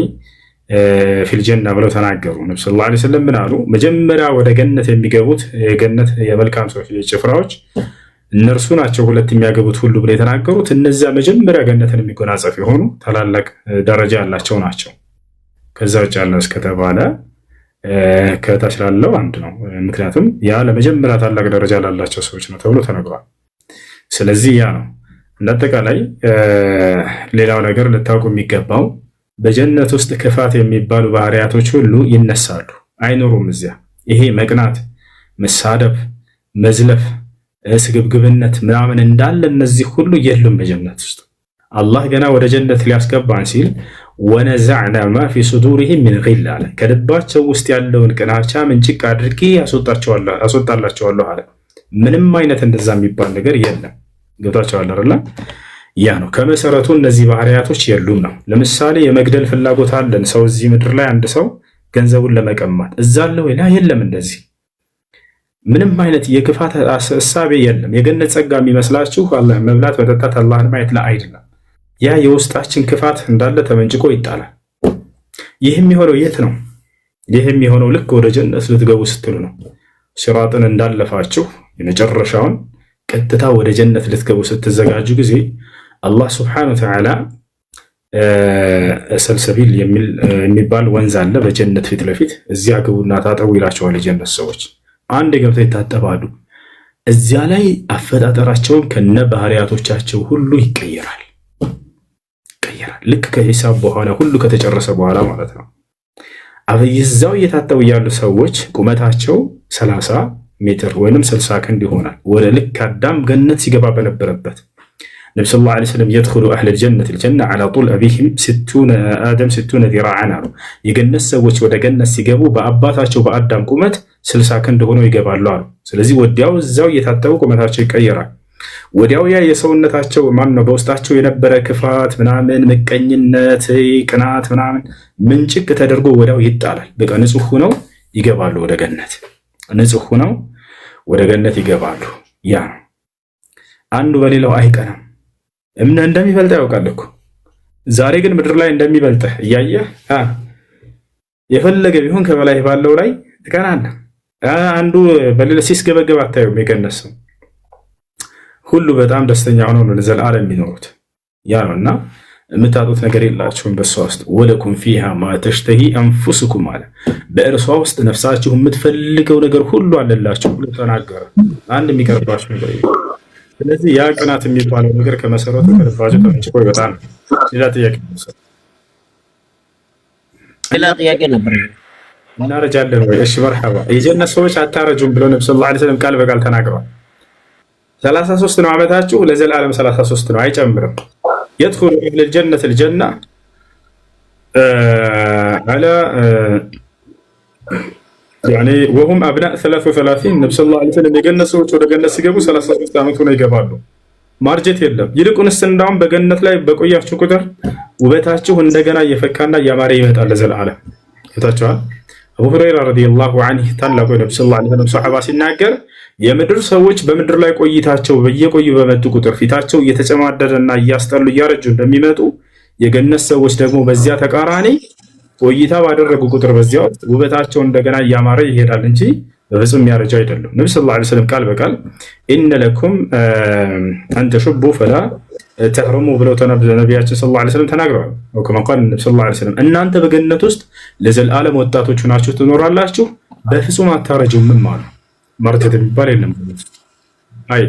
في الجنة ብለው ተናገሩ። ነብዩ ሰለላሁ ዐለይሂ ወሰለም ምን አሉ? መጀመሪያ ወደ ገነት የሚገቡት የገነት የመልካም ሰዎች ጭፍራዎች እነርሱ ናቸው ሁለት የሚያገቡት ሁሉ ብለው የተናገሩት። እነዚያ መጀመሪያ ገነትን የሚጎናጸፍ የሆኑ ታላላቅ ደረጃ ያላቸው ናቸው። ከዛ ውጭ ያለው እስከተባለ ከታች ላለው አንድ ነው። ምክንያቱም ያ ለመጀመሪያ ታላቅ ደረጃ ላላቸው ሰዎች ነው ተብሎ ተነግሯል። ስለዚህ ያ ነው እንደአጠቃላይ። ሌላው ነገር ልታውቁ የሚገባው በጀነት ውስጥ ክፋት የሚባሉ ባህሪያቶች ሁሉ ይነሳሉ፣ አይኖሩም እዚያ። ይሄ መቅናት፣ መሳደብ፣ መዝለፍ፣ ስግብግብነት ምናምን እንዳለ እነዚህ ሁሉ የሉም በጀነት ውስጥ። አላህ ገና ወደ ጀነት ሊያስገባን ሲል ወነዘዕና ማ ፊ ሱዱሪሂም ሚን ጊል አለ። ከልባቸው ውስጥ ያለውን ቅናቻ ምንጭቅ አድርጌ ያስወጣላቸዋለሁ አለ። ምንም አይነት እንደዛ የሚባል ነገር የለም። ገብታችኋል አይደል? ያ ነው ከመሰረቱ እነዚህ ባህሪያቶች የሉም ነው። ለምሳሌ የመግደል ፍላጎት አለን ሰው እዚህ ምድር ላይ አንድ ሰው ገንዘቡን ለመቀማት እዛ አለ ወይ? የለም። እንደዚህ ምንም አይነት የክፋት ሐሳብ የለም። የገነት ጸጋ የሚመስላችሁ አላህ መብላት መጠጣት አላህን ማየት ላይ አይደለም። ያ የውስጣችን ክፋት እንዳለ ተመንጭቆ ይጣላል። ይህ የሚሆነው የት ነው? ይህ የሚሆነው ልክ ወደ ጀነት ልትገቡ ስትሉ ነው። ሲራጥን እንዳለፋችሁ የመጨረሻውን ቀጥታ ወደ ጀነት ልትገቡ ስትዘጋጁ ጊዜ አላህ Subhanahu Wa Ta'ala ሰልሰቢል የሚባል ወንዝ አለ በጀነት ፊት ለፊት። እዚያ ግቡና ታጠቡ ይላቸዋል የጀነት ሰዎች። አንድ ገብተው ይታጠባሉ። እዚያ ላይ አፈጣጠራቸውን ከነ ባህሪያቶቻቸው ሁሉ ይቀየራል። ልክ ከሂሳብ በኋላ ሁሉ ከተጨረሰ በኋላ ማለት ነው። እዛው እየታጠቡ ያሉ ሰዎች ቁመታቸው 30 ሜትር ወይንም 60 ክንድ ይሆናል። ወደ ልክ አዳም ገነት ሲገባ በነበረበት ነብዩ ሰለላሁ ዐለይሂ ወሰለም يدخل اهل الجنه الجنه على طول ابيهم 60 ذراعا አሉ። የገነት ሰዎች ወደ ገነት ሲገቡ በአባታቸው በአዳም ቁመት 60 ክንድ ሆነው ይገባሉ አሉ። ስለዚህ ወዲያው እዛው እየታጠቡ ቁመታቸው ይቀየራል። ወዲያው ያ የሰውነታቸው ነው በውስጣቸው የነበረ ክፋት ምናምን ምቀኝነት፣ ቅናት ምናምን ምንጭቅ ተደርጎ ወዲያው ይጣላል። በቃ ንጹህ ሆነው ይገባሉ ወደ ገነት። ንጹህ ሆነው ወደ ገነት ይገባሉ። ያ አንዱ በሌላው አይቀናም። እንደሚበልጥ ያውቃል እኮ። ዛሬ ግን ምድር ላይ እንደሚበልጥህ እያየህ የፈለገ ቢሆን ከበላይ ባለው ላይ ትቀናለህ። አንዱ በሌላ ሲስገበገብ አታዩም። የገነት ሰው ሁሉ በጣም ደስተኛ ሆነው ነው ለዘላለም የሚኖሩት። ያ ነውና የምታጡት ነገር የላችሁም በእሷ ውስጥ። ወለኩም ፊሃ ማ ተሽተሂ አንፉሱኩም አለ። በእርሷ ውስጥ ነፍሳችሁ የምትፈልገው ነገር ሁሉ አለላችሁ ብሎ ተናገረ። አንድ የሚቀርባችሁ ነገር የለም። ስለዚህ ያ ቅናት የሚባለው ነገር ከመሰረቱ ከልባችሁ ተመንጭቆ ይወጣል። ሌላ ጥያቄ ነበር። እናረጃለን ወይ? እሺ መርሐባ። የጀነት ሰዎች አታረጁም ብለው ነብዩ ሰለላሁ ዐለይሂ ወሰለም ቃል በቃል ተናግረዋል። 33 ነው ዓመታችሁ፣ ለዘላለም 33 ነው፣ አይጨምርም። يدخل أهل الجنة الجنة على يعني وهم أبناء 33 النبي صلى الله عليه وسلم የገነት ሰዎች ወደ ገነት ሲገቡ 33 ዓመት ሆነው ይገባሉ። ማርጀት የለም። ይልቁንስ እንዳውም በገነት ላይ በቆያችሁ ቁጥር ውበታችሁ እንደገና እየፈካና እያማረ ይመጣል ለዘላለም። ይታችኋል። አቡ ሁረይራ ረዲየላሁ ዐንሁ ታላቁ ነብዩ ሰለላሁ ዐለይሂ ወሰለም ሱሐባ ሲናገር የምድር ሰዎች በምድር ላይ ቆይታቸው በየቆዩ በመጡ ቁጥር ፊታቸው እየተጨማደደና እያስጠሉ እያረጁ እንደሚመጡ የገነት ሰዎች ደግሞ በዚያ ተቃራኒ ቆይታ ባደረጉ ቁጥር በዚያ ወቅት ውበታቸው እንደገና እያማረ ይሄዳል እንጂ በፍጹም የሚያረጁ አይደሉም። ነብዩ ሰለላሁ ዐለይሂ ወሰለም ቃል በቃል ኢነ ለኩም አን ተሹቡ ፈላ ተህረሙ ብለው ነቢያችን ሰለላሁ ዐለይሂ ወሰለም ተናግረዋል። ወከማ ቃል ነብዩ ሰለላሁ ዐለይሂ ወሰለም እናንተ በገነት ውስጥ ለዘላለም ወጣቶች ሆናችሁ ትኖራላችሁ፣ በፍጹም አታረጁም ማለት ማርጀት የሚባል የለም። አይ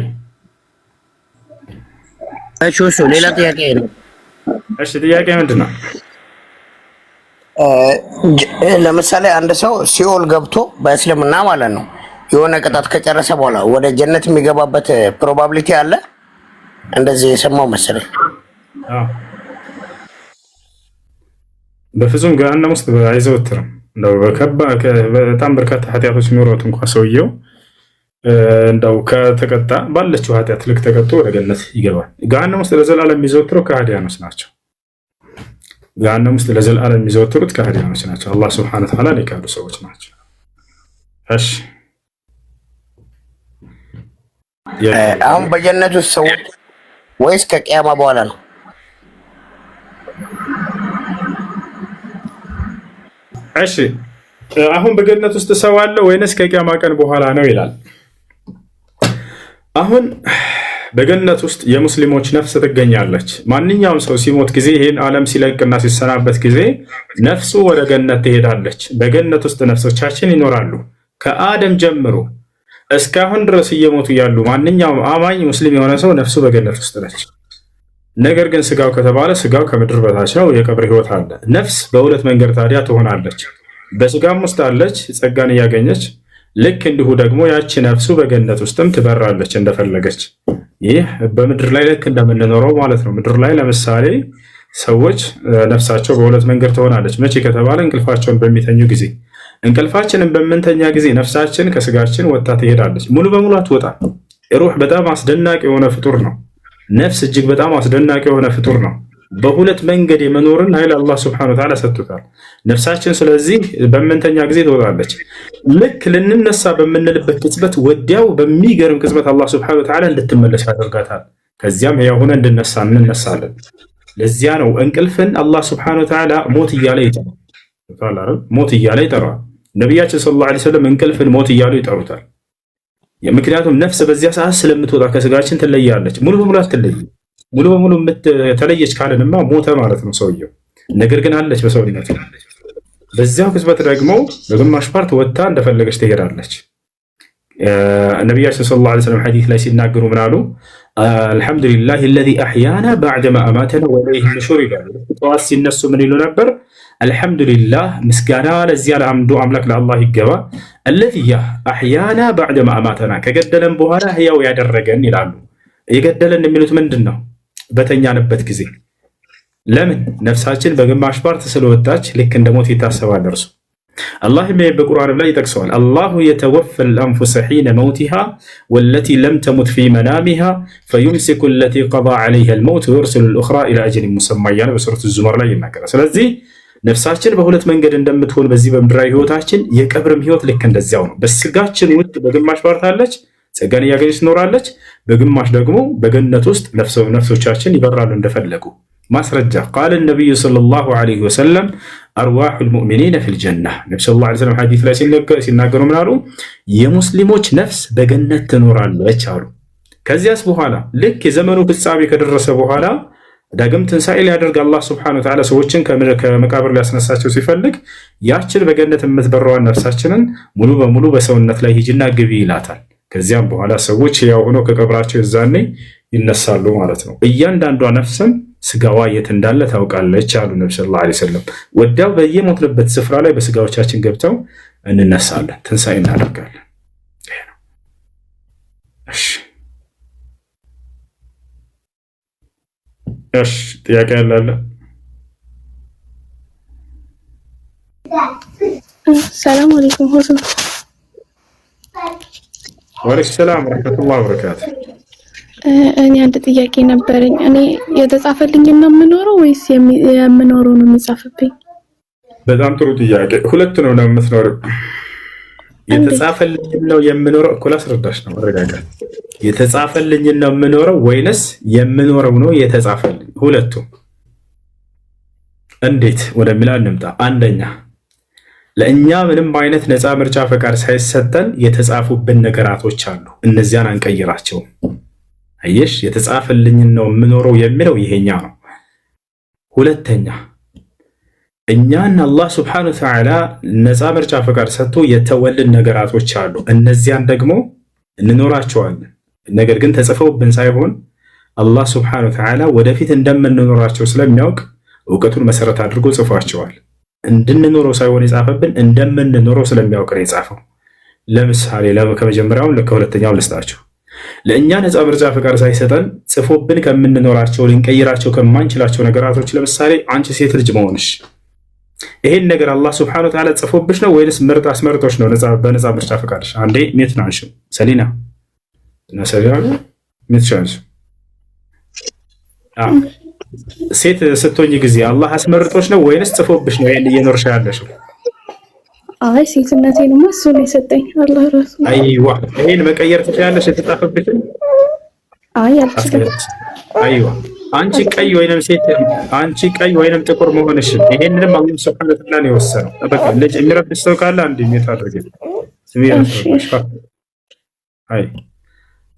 እሺ፣ ሌላ ጥያቄ ነው። እሺ፣ ጥያቄ ምንድነው? ለምሳሌ አንድ ሰው ሲኦል ገብቶ በእስልምና ማለት ነው የሆነ ቅጣት ከጨረሰ በኋላ ወደ ጀነት የሚገባበት ፕሮባቢሊቲ አለ? እንደዚህ የሰማው መሰለኝ። በፍጹም ገሃነም ውስጥ አይዘወትርም። እንደው በጣም በርካታ ኃጢአቶች የሚኖሩት እንኳን ሰውየው እንደው ከተቀጣ ባለችው ኃጢአት ልክ ተቀጥቶ ወደ ገነት ይገባል። ገሃነም ውስጥ ለዘላለም የሚዘወትረው ከሃዲያኖች ናቸው። ገሃነም ውስጥ ለዘላለም የሚዘወትሩት ከሃዲያኖች ናቸው። አላህ ሱብሓነሁ ወተዓላ የካዱ ሰዎች ናቸው። እሺ፣ አሁን በጀነት ውስጥ ሰዎች ወይስ ከቂያማ በኋላ ነው? እሺ፣ አሁን በገነት ውስጥ ሰው አለ ወይንስ ከቂያማ ቀን በኋላ ነው ይላል። አሁን በገነት ውስጥ የሙስሊሞች ነፍስ ትገኛለች። ማንኛውም ሰው ሲሞት ጊዜ ይህን ዓለም ሲለቅና ሲሰናበት ጊዜ ነፍሱ ወደ ገነት ትሄዳለች። በገነት ውስጥ ነፍሶቻችን ይኖራሉ። ከአደም ጀምሮ እስካሁን ድረስ እየሞቱ ያሉ ማንኛውም አማኝ ሙስሊም የሆነ ሰው ነፍሱ በገነት ውስጥ ነች። ነገር ግን ስጋው ከተባለ ስጋው ከምድር በታች ነው፣ የቀብር ህይወት አለ። ነፍስ በሁለት መንገድ ታዲያ ትሆናለች። በስጋም ውስጥ አለች ጸጋን እያገኘች፣ ልክ እንዲሁ ደግሞ ያቺ ነፍሱ በገነት ውስጥም ትበራለች እንደፈለገች። ይህ በምድር ላይ ልክ እንደምንኖረው ማለት ነው። ምድር ላይ ለምሳሌ ሰዎች ነፍሳቸው በሁለት መንገድ ትሆናለች። መቼ ከተባለ እንቅልፋቸውን በሚተኙ ጊዜ። እንቅልፋችንን በምንተኛ ጊዜ ነፍሳችን ከስጋችን ወጥታ ትሄዳለች። ሙሉ በሙሉ አትወጣም። ሩህ በጣም አስደናቂ የሆነ ፍጡር ነው። ነፍስ እጅግ በጣም አስደናቂ የሆነ ፍጡር ነው። በሁለት መንገድ የመኖርን ኃይል አላህ ሱብሓነሁ ወተዓላ ሰጥቶታል ነፍሳችን። ስለዚህ በምንተኛ ጊዜ ትወጣለች። ልክ ልንነሳ በምንልበት ቅጽበት ወዲያው በሚገርም ቅጽበት አላህ ሱብሓነሁ ወተዓላ እንድትመለስ ያደርጋታል። ከዚያም ሕያው ሆነን እንነሳለን። ለዚያ ነው እንቅልፍን አላህ ሱብሓነሁ ወተዓላ ሞት እያለ ይጠራል። ሞት እያለ ይጠራል። ነቢያችን ሰለላሁ ዐለይሂ ወሰለም እንቅልፍን ሞት እያሉ ይጠሩታል። ምክንያቱም ነፍስ በዚያ ሰዓት ስለምትወጣ ከስጋችን ትለያለች። ሙሉ በሙሉ አትለይም። ሙሉ በሙሉ ተለየች ካለንማ ሞተ ማለት ነው ሰውየው። ነገር ግን አለች በሰውነት። በዚያው ቅጽበት ደግሞ በግማሽ ፓርት ወጥታ እንደፈለገች ትሄዳለች። ነቢያችን ሰለላሁ ዐለይሂ ወሰለም ሐዲስ ላይ ሲናገሩ ምን አሉ? አልሐምዱሊላህ አለዚ አሕያና በዕደማ አማተና ወኢለይሂ ኑሹር ይላሉ። ጠዋት ሲነሱ ምን ይሉ ነበር? አልሐምዱሊላህ ምስጋና ለዚያ ለአምዱ አምላክ ለአላህ ይገባ፣ አለዚ አሕያና በዕደማ አማተና ከገደለን በኋላ ህያው ያደረገን ይላሉ። የገደለን የሚሉት ምንድን ነው? በተኛንበት ጊዜ። ለምን? ነፍሳችን በግማሽ ፓርት ስለወጣች ልክ እንደ ሞት ይታሰባል እርሱ። አላህም በቁርአን ላይ ይጠቅሰዋል። አላሁ የተወፈል አንፉሰ ሒነ መውቲሃ ወለቲ ለም ተሙት ፊ መናሚሃ ፈዩምሲኩ ለቲ ቀዳ ዐለይሃ አልመውት ወዩርሲሉ ልኡኽራ ኢላ አጀሊን ሙሰማ እያለ በሱረቱ ዙመር ላይ ይናገራል። ስለዚህ ነፍሳችን በሁለት መንገድ እንደምትሆን በዚህ በምድራዊ ህይወታችን የቀብርም ህይወት ልክ እንደዚያው ነው። በስጋችን ውስጥ በግማሽ ፓርት አለች፣ ጸጋን እያገኘች ትኖራለች። በግማሽ ደግሞ በገነት ውስጥ ነፍሶቻችን ይበራሉ እንደፈለጉ። ማስረጃ ቃለ ነቢዩ ሰለላሁ ዐለይሂ ወሰለም አርዋሑል ሙእሚኒነ ፊል ጀና። ነብዩ ሰለላሁ ዐለይሂ ወሰለም ሐዲስ ላይ ሲናገሩ ምን አሉ? የሙስሊሞች ነፍስ በገነት ትኖራለች አሉ። ከዚያስ በኋላ ልክ የዘመኑ ፍጻሜ ከደረሰ በኋላ ዳግም ትንሣኤ ሊያደርግ አላህ ሱብሓነሁ ወተዓላ ሰዎችን ከመቃብር ሊያስነሳቸው ሲፈልግ ያችን በገነት የምትበረዋን ነፍሳችንን ሙሉ በሙሉ በሰውነት ላይ ሂጂና ግቢ ይላታል። ከዚያም በኋላ ሰዎች ያው ሆነው ከቀብራቸው የዛኔ ይነሳሉ ማለት ነው። እያንዳንዷ ነፍስም ስጋዋ የት እንዳለ ታውቃለች አሉ ነብዩ ሰለላሁ ዐለይሂ ወሰለም። ወዲያው በየሞትንበት ስፍራ ላይ በስጋዎቻችን ገብተው እንነሳለን፣ ትንሣኤ እናደርጋለን። እሺ ጥያቄ ያለ? ሰላም አለይኩም ሁሴን። ወአለይኩም ሰላም ወራህመቱላሂ ወበረካቱ። እኔ አንድ ጥያቄ ነበረኝ። እኔ የተጻፈልኝ ነው የምኖረው ወይስ የምኖረው ነው የሚጻፍብኝ? በጣም ጥሩ ጥያቄ። ሁለት ነው የምትኖረው። የተጻፈልኝ ነው የምኖረው እኮ ላስረዳሽ ነው። አረጋጋት። የተጻፈልኝ ነው የምኖረው ወይንስ የምኖረው ነው የተጻፈልኝ? ሁለቱም። እንዴት ወደሚለው እንምጣ። አንደኛ ለእኛ ምንም አይነት ነፃ ምርጫ ፈቃድ ሳይሰጠን የተጻፉብን ነገራቶች አሉ። እነዚያን አንቀይራቸውም። አየሽ፣ የተጻፈልኝን ነው የምኖረው የሚለው ይሄኛ ነው። ሁለተኛ እኛን አላህ ስብሐነሁ ወተዓላ ነፃ ምርጫ ፈቃድ ሰጥቶ የተወልን ነገራቶች አሉ። እነዚያን ደግሞ እንኖራቸዋለን። ነገር ግን ተጽፈውብን ሳይሆን አላህ ስብሐነሁ ወተዓላ ወደፊት እንደምንኖራቸው ስለሚያውቅ እውቀቱን መሰረት አድርጎ ጽፏቸዋል። እንድንኖረው ሳይሆን የጻፈብን እንደምንኖረው ስለሚያውቅ ነው የጻፈው። ለምሳሌ ከመጀመሪያው ከሁለተኛው ልስጣችሁ። ለእኛ ነፃ ምርጫ ፈቃድ ሳይሰጠን ጽፎብን ከምንኖራቸው ልንቀይራቸው ከማንችላቸው ነገራቶች ለምሳሌ አንቺ ሴት ልጅ መሆንሽ፣ ይሄን ነገር አላህ ስብሐነሁ ወተዓላ ጽፎብሽ ነው ወይንስ ምርጥ አስመርጦሽ ነው? በነፃ ምርጫ ፈቃድሽ አንዴ ሜት ናንሽ ሰሊና እና ሰሊና ሜት ቻንስ ሴት ስትሆኝ ጊዜ አላህ አስመርጦሽ ነው ወይንስ ጽፎብሽ ነው ይሄን እየኖርሽ ያለሽው? አይ ሴትነቴንማ እሱ ነው የሰጠኝ አላህ ራሱ። አይዋ ይሄን መቀየር ትችላለሽ የተጻፈብሽን? አይ አልችልም። አይዋ አንቺ ቀይ ወይንም ሴት፣ አንቺ ቀይ ወይንም ጥቁር መሆንሽ ይሄንንም አላህ ሱብሓነሁ ወተዓላ ነው የወሰነው። በቃ ልጅ የሚረብሽ ሰው ካለ አንድ ሜት አድርገ አይ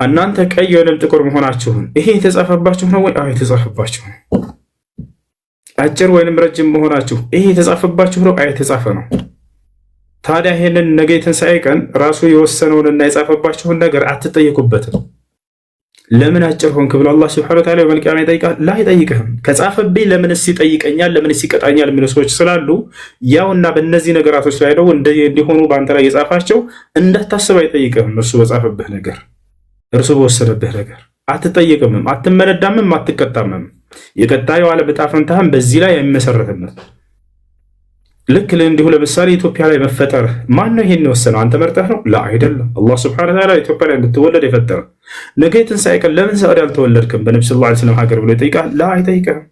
እናንተ ቀይ ወይንም ጥቁር መሆናችሁን ይሄ የተጻፈባችሁ ነው ወይ? አይ የተጻፈባችሁ ነው። አጭር ወይንም ረጅም መሆናችሁ ይሄ የተጻፈባችሁ ነው? አይ የተጻፈ ነው። ታዲያ ይሄንን ነገ የትንሣኤ ቀን ራሱ የወሰነውንና የጻፈባችሁን ነገር አትጠየቁበትም። ለምን አጭር ሆንክ ብሎ አላህ ሱብሓነሁ ወተዓላ በመልቂያም ይጠይቃል? ላ አይጠይቅህም። ከጻፈብኝ ለምንስ ይጠይቀኛል? ለምንስ ይቀጣኛል? የሚሉ ሰዎች ስላሉ ያውና በእነዚህ ነገራቶች ላይ ነው እንዲሆኑ በአንተ ላይ የጻፋቸው እንዳታስብ አይጠይቅህም። እርሱ በጻፈብህ ነገር፣ እርሱ በወሰነብህ ነገር አትጠይቅምም፣ አትመነዳምም፣ አትቀጣምም። የቀጣዩ ዓለም ዕጣ ፈንታህም በዚህ ላይ አይመሰረትም። ልክ እንዲሁ ለምሳሌ ኢትዮጵያ ላይ መፈጠር ማን ነው ይሄን የወሰነው? አንተ መርጠህ ነው? ላ አይደለም። አላህ ሱብሓነሁ ወተዓላ ኢትዮጵያ ላይ እንድትወለድ የፈጠረ። ነገ የትንሣኤ ቀን ለምን ሳዑዲ አልተወለድክም በነብዩ ሰለላሁ ዐለይሂ ወሰለም ሀገር ብሎ ይጠይቃል? ላ አይጠይቅህም።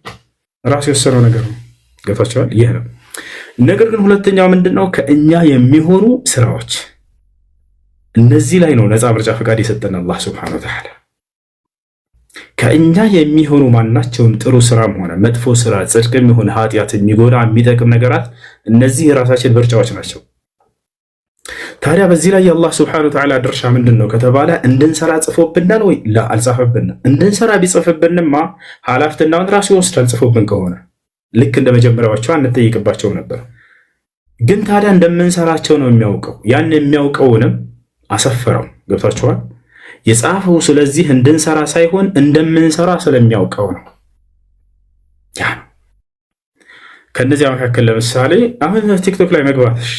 ራሱ የወሰነው ነገር ነው። ገብታችኋል? ይህ ነው። ነገር ግን ሁለተኛው ምንድነው? ከእኛ የሚሆኑ ስራዎች፣ እነዚህ ላይ ነው ነፃ ምርጫ ፈቃድ የሰጠን አላህ ሱብሓነሁ ወተዓላ። ከእኛ የሚሆኑ ማናቸውም ጥሩ ስራም ሆነ መጥፎ ስራ፣ ጽድቅም ይሁን ኃጢአት፣ የሚጎዳ የሚጠቅም ነገራት እነዚህ የራሳችን ምርጫዎች ናቸው። ታዲያ በዚህ ላይ የአላህ ስብሐነሁ ወተዓላ ድርሻ ምንድን ነው ከተባለ እንድንሰራ ጽፎብናል ወይ? ላ አልጻፈብንም። እንድንሰራ ቢጽፍብንማ ኃላፊነቱን ራሱ ይወስዳል። ጽፎብን ከሆነ ልክ እንደ መጀመሪያዎቹ አንጠይቅባቸውም ነበር። ግን ታዲያ እንደምንሰራቸው ነው የሚያውቀው። ያን የሚያውቀውንም አሰፈረው። ገብታችኋል? የጻፈው ስለዚህ እንድንሰራ ሳይሆን እንደምንሰራ ስለሚያውቀው ነው። ያ ነው። ከነዚያ መካከል ለምሳሌ አሁን ቲክቶክ ላይ መግባትሽ፣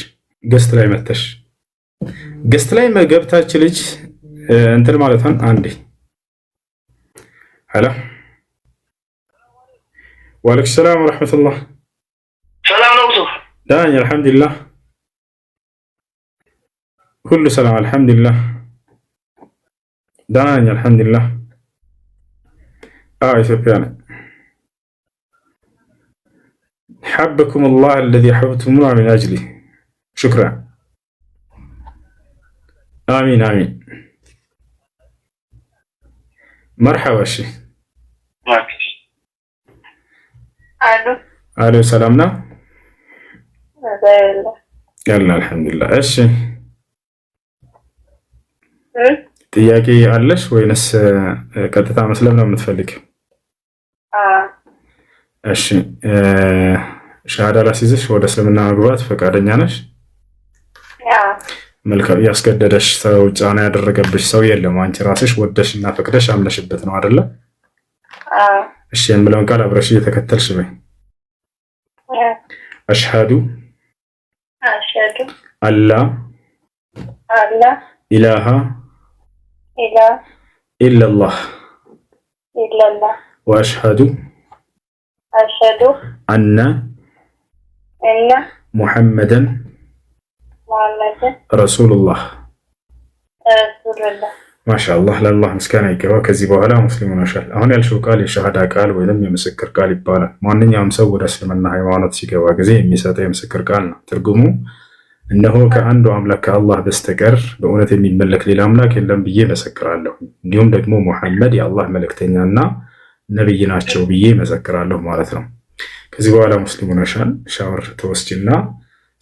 ገስት ላይ መተሽ ገስት ላይ መገብታች ልጅ እንትን ማለቷን አንዴ ሄሎ ወአለይኩም ሰላም ወራህመቱላህ። ሰላም ነው። ዳኝ አልሐምዱሊላህ፣ ሁሉ ሰላም አልሐምዱሊላህ። ዳኝ አልሐምዱሊላህ። ኢትዮጵያ ነኝ። حبكم الله الذي حببتمونا من أجله. شكرا. آمين آمين. مرحبا شي. الو الو سلامنا. ያላ አልሐምዱሊላህ። እሺ ጥያቄ አለሽ ወይንስ ቀጥታ መስለም ነው የምትፈልጊው? እሺ ሻሃዳ ላስይዝሽ ወደ እስልምና መግባት ፈቃደኛ ነሽ? መልካም። ያስገደደሽ ሰው ጫና ያደረገብሽ ሰው የለም? አንቺ ራስሽ ወደሽና ፈቅደሽ አምነሽበት ነው አይደለ? እሺ የምለውን ቃል አብረሽ እየተከተልሽ በይ። አሽሃዱ አላ ኢላሃ ኢላላህ ወአሽሃዱ አነ ሙሐመደን ረሱሉላህ። ማሻአላህ ለአላህ ምስጋና ይገባ። ከዚህ በኋላ ሙስሊም ሆነሻል። አሁን ያልሽው ቃል የሸሃዳ ቃል ወይም የምስክር ቃል ይባላል። ማንኛውም ሰው ወደ እስልምና ሃይማኖት ሲገባ ጊዜ የሚሰጠው የምስክር ቃል ነው። ትርጉሙ እነሆ ከአንዱ አምላክ ከአላህ በስተቀር በእውነት የሚመለክ ሌላ አምላክ የለም ብዬ መሰክራለሁ፣ እንዲሁም ደግሞ ሙሐመድ የአላህ መልእክተኛና ነብይ ናቸው ብዬ መሰክራለሁ ማለት ነው። ከዚህ በኋላ ሙስሊም ሆነሻል። ሻወር ተወስጂና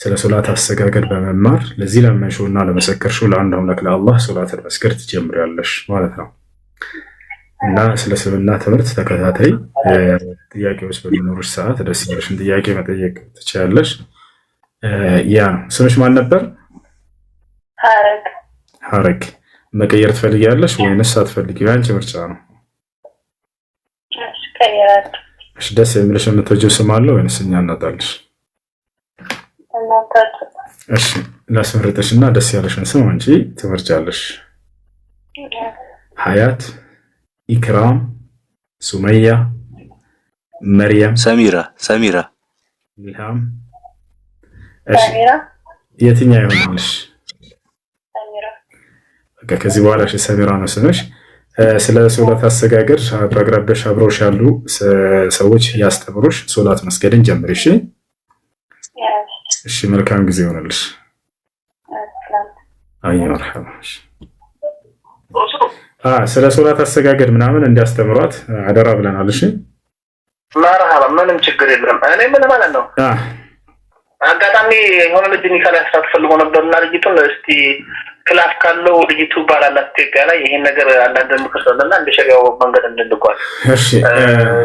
ስለ ሶላት አሰጋገድ በመማር ለዚህ ለመንሹና ለመሰከርሽው ለአንድ አምላክ ለአላህ ሶላትን መስገድ ትጀምሪያለሽ ማለት ነው። እና ስለ እስልምና ትምህርት ተከታታይ ጥያቄዎች በሚኖሩሽ ሰዓት ደስ ይበልሽን ጥያቄ መጠየቅ ትችያለሽ። ያ ስምሽ ማን ነበር? ሀረግ። መቀየር ትፈልጊያለሽ ወይንስ አትፈልጊም? ያንቺ ምርጫ ነው። እሺ ደስ የሚልሽ የምትወጂው ስም አለ ወይንስ እኛ እናጣልሽ? እሺ ላስመርጥሽና ደስ ያለሽን ስም አንቺ ትመርጫለሽ። ሀያት፣ ኢክራም፣ ሱመያ፣ መርያም፣ ሰሚራ፣ ኢልሃም። እሺ የትኛው ይሆንልሽ? በቃ ከዚህ በኋላ እሺ ሰሚራ ነው ስምሽ። ስለ ሶላት አሰጋገድ በአቅራቢያሽ አብረውሽ ያሉ ሰዎች ያስተምሩሽ ሶላት መስገድን ጀምሪ። እሺ እሺ መልካም ጊዜ ይሆንልሽ። አይ መርሐባ። ስለ ሶላት አሰጋገድ ምናምን እንዲያስተምሯት አደራ ብለናል። እሺ መርሐባ። ምንም ችግር የለም። እኔ ምን ማለት ነው አጋጣሚ የሆነ ልጅ ኒካል ያስራት ፈልጎ ነበርና ልጅቱን እስቲ ክላስ ካለው ልጅቱ ባላላት ኢትዮጵያ ላይ ይሄን ነገር አንዳንድ ምክርሰልና እንደ ሸሪዓው መንገድ እንድንጓዝ እሺ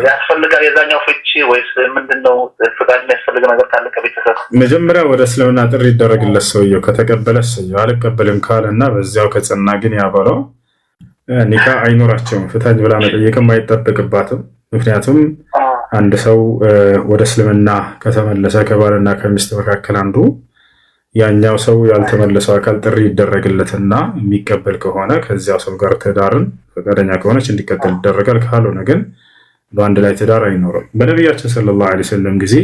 ያስፈልጋል። የዛኛው ፍቺ ወይስ ምንድነው? ፍቃድ የሚያስፈልግ ነገር ካለ ከቤተሰብ መጀመሪያ ወደ እስልምና ጥሪ ይደረግለት። ሰውየው ከተቀበለ ሰውየው አልቀበልም ካለና በዚያው ከጸና ግን ያበለው ኒካ አይኖራቸውም። ፍታኝ ብላ መጠየቅም አይጠበቅባትም። ምክንያቱም አንድ ሰው ወደ እስልምና ከተመለሰ ከባልና ከሚስት መካከል አንዱ ያኛው ሰው ያልተመለሰው አካል ጥሪ ይደረግለትና የሚቀበል ከሆነ ከዚያው ሰው ጋር ትዳርን ፈቃደኛ ከሆነች እንዲቀጥል ይደረጋል። ካልሆነ ግን በአንድ ላይ ትዳር አይኖርም። በነቢያችን ሰለላሁ ዐለይሂ ወሰለም ጊዜ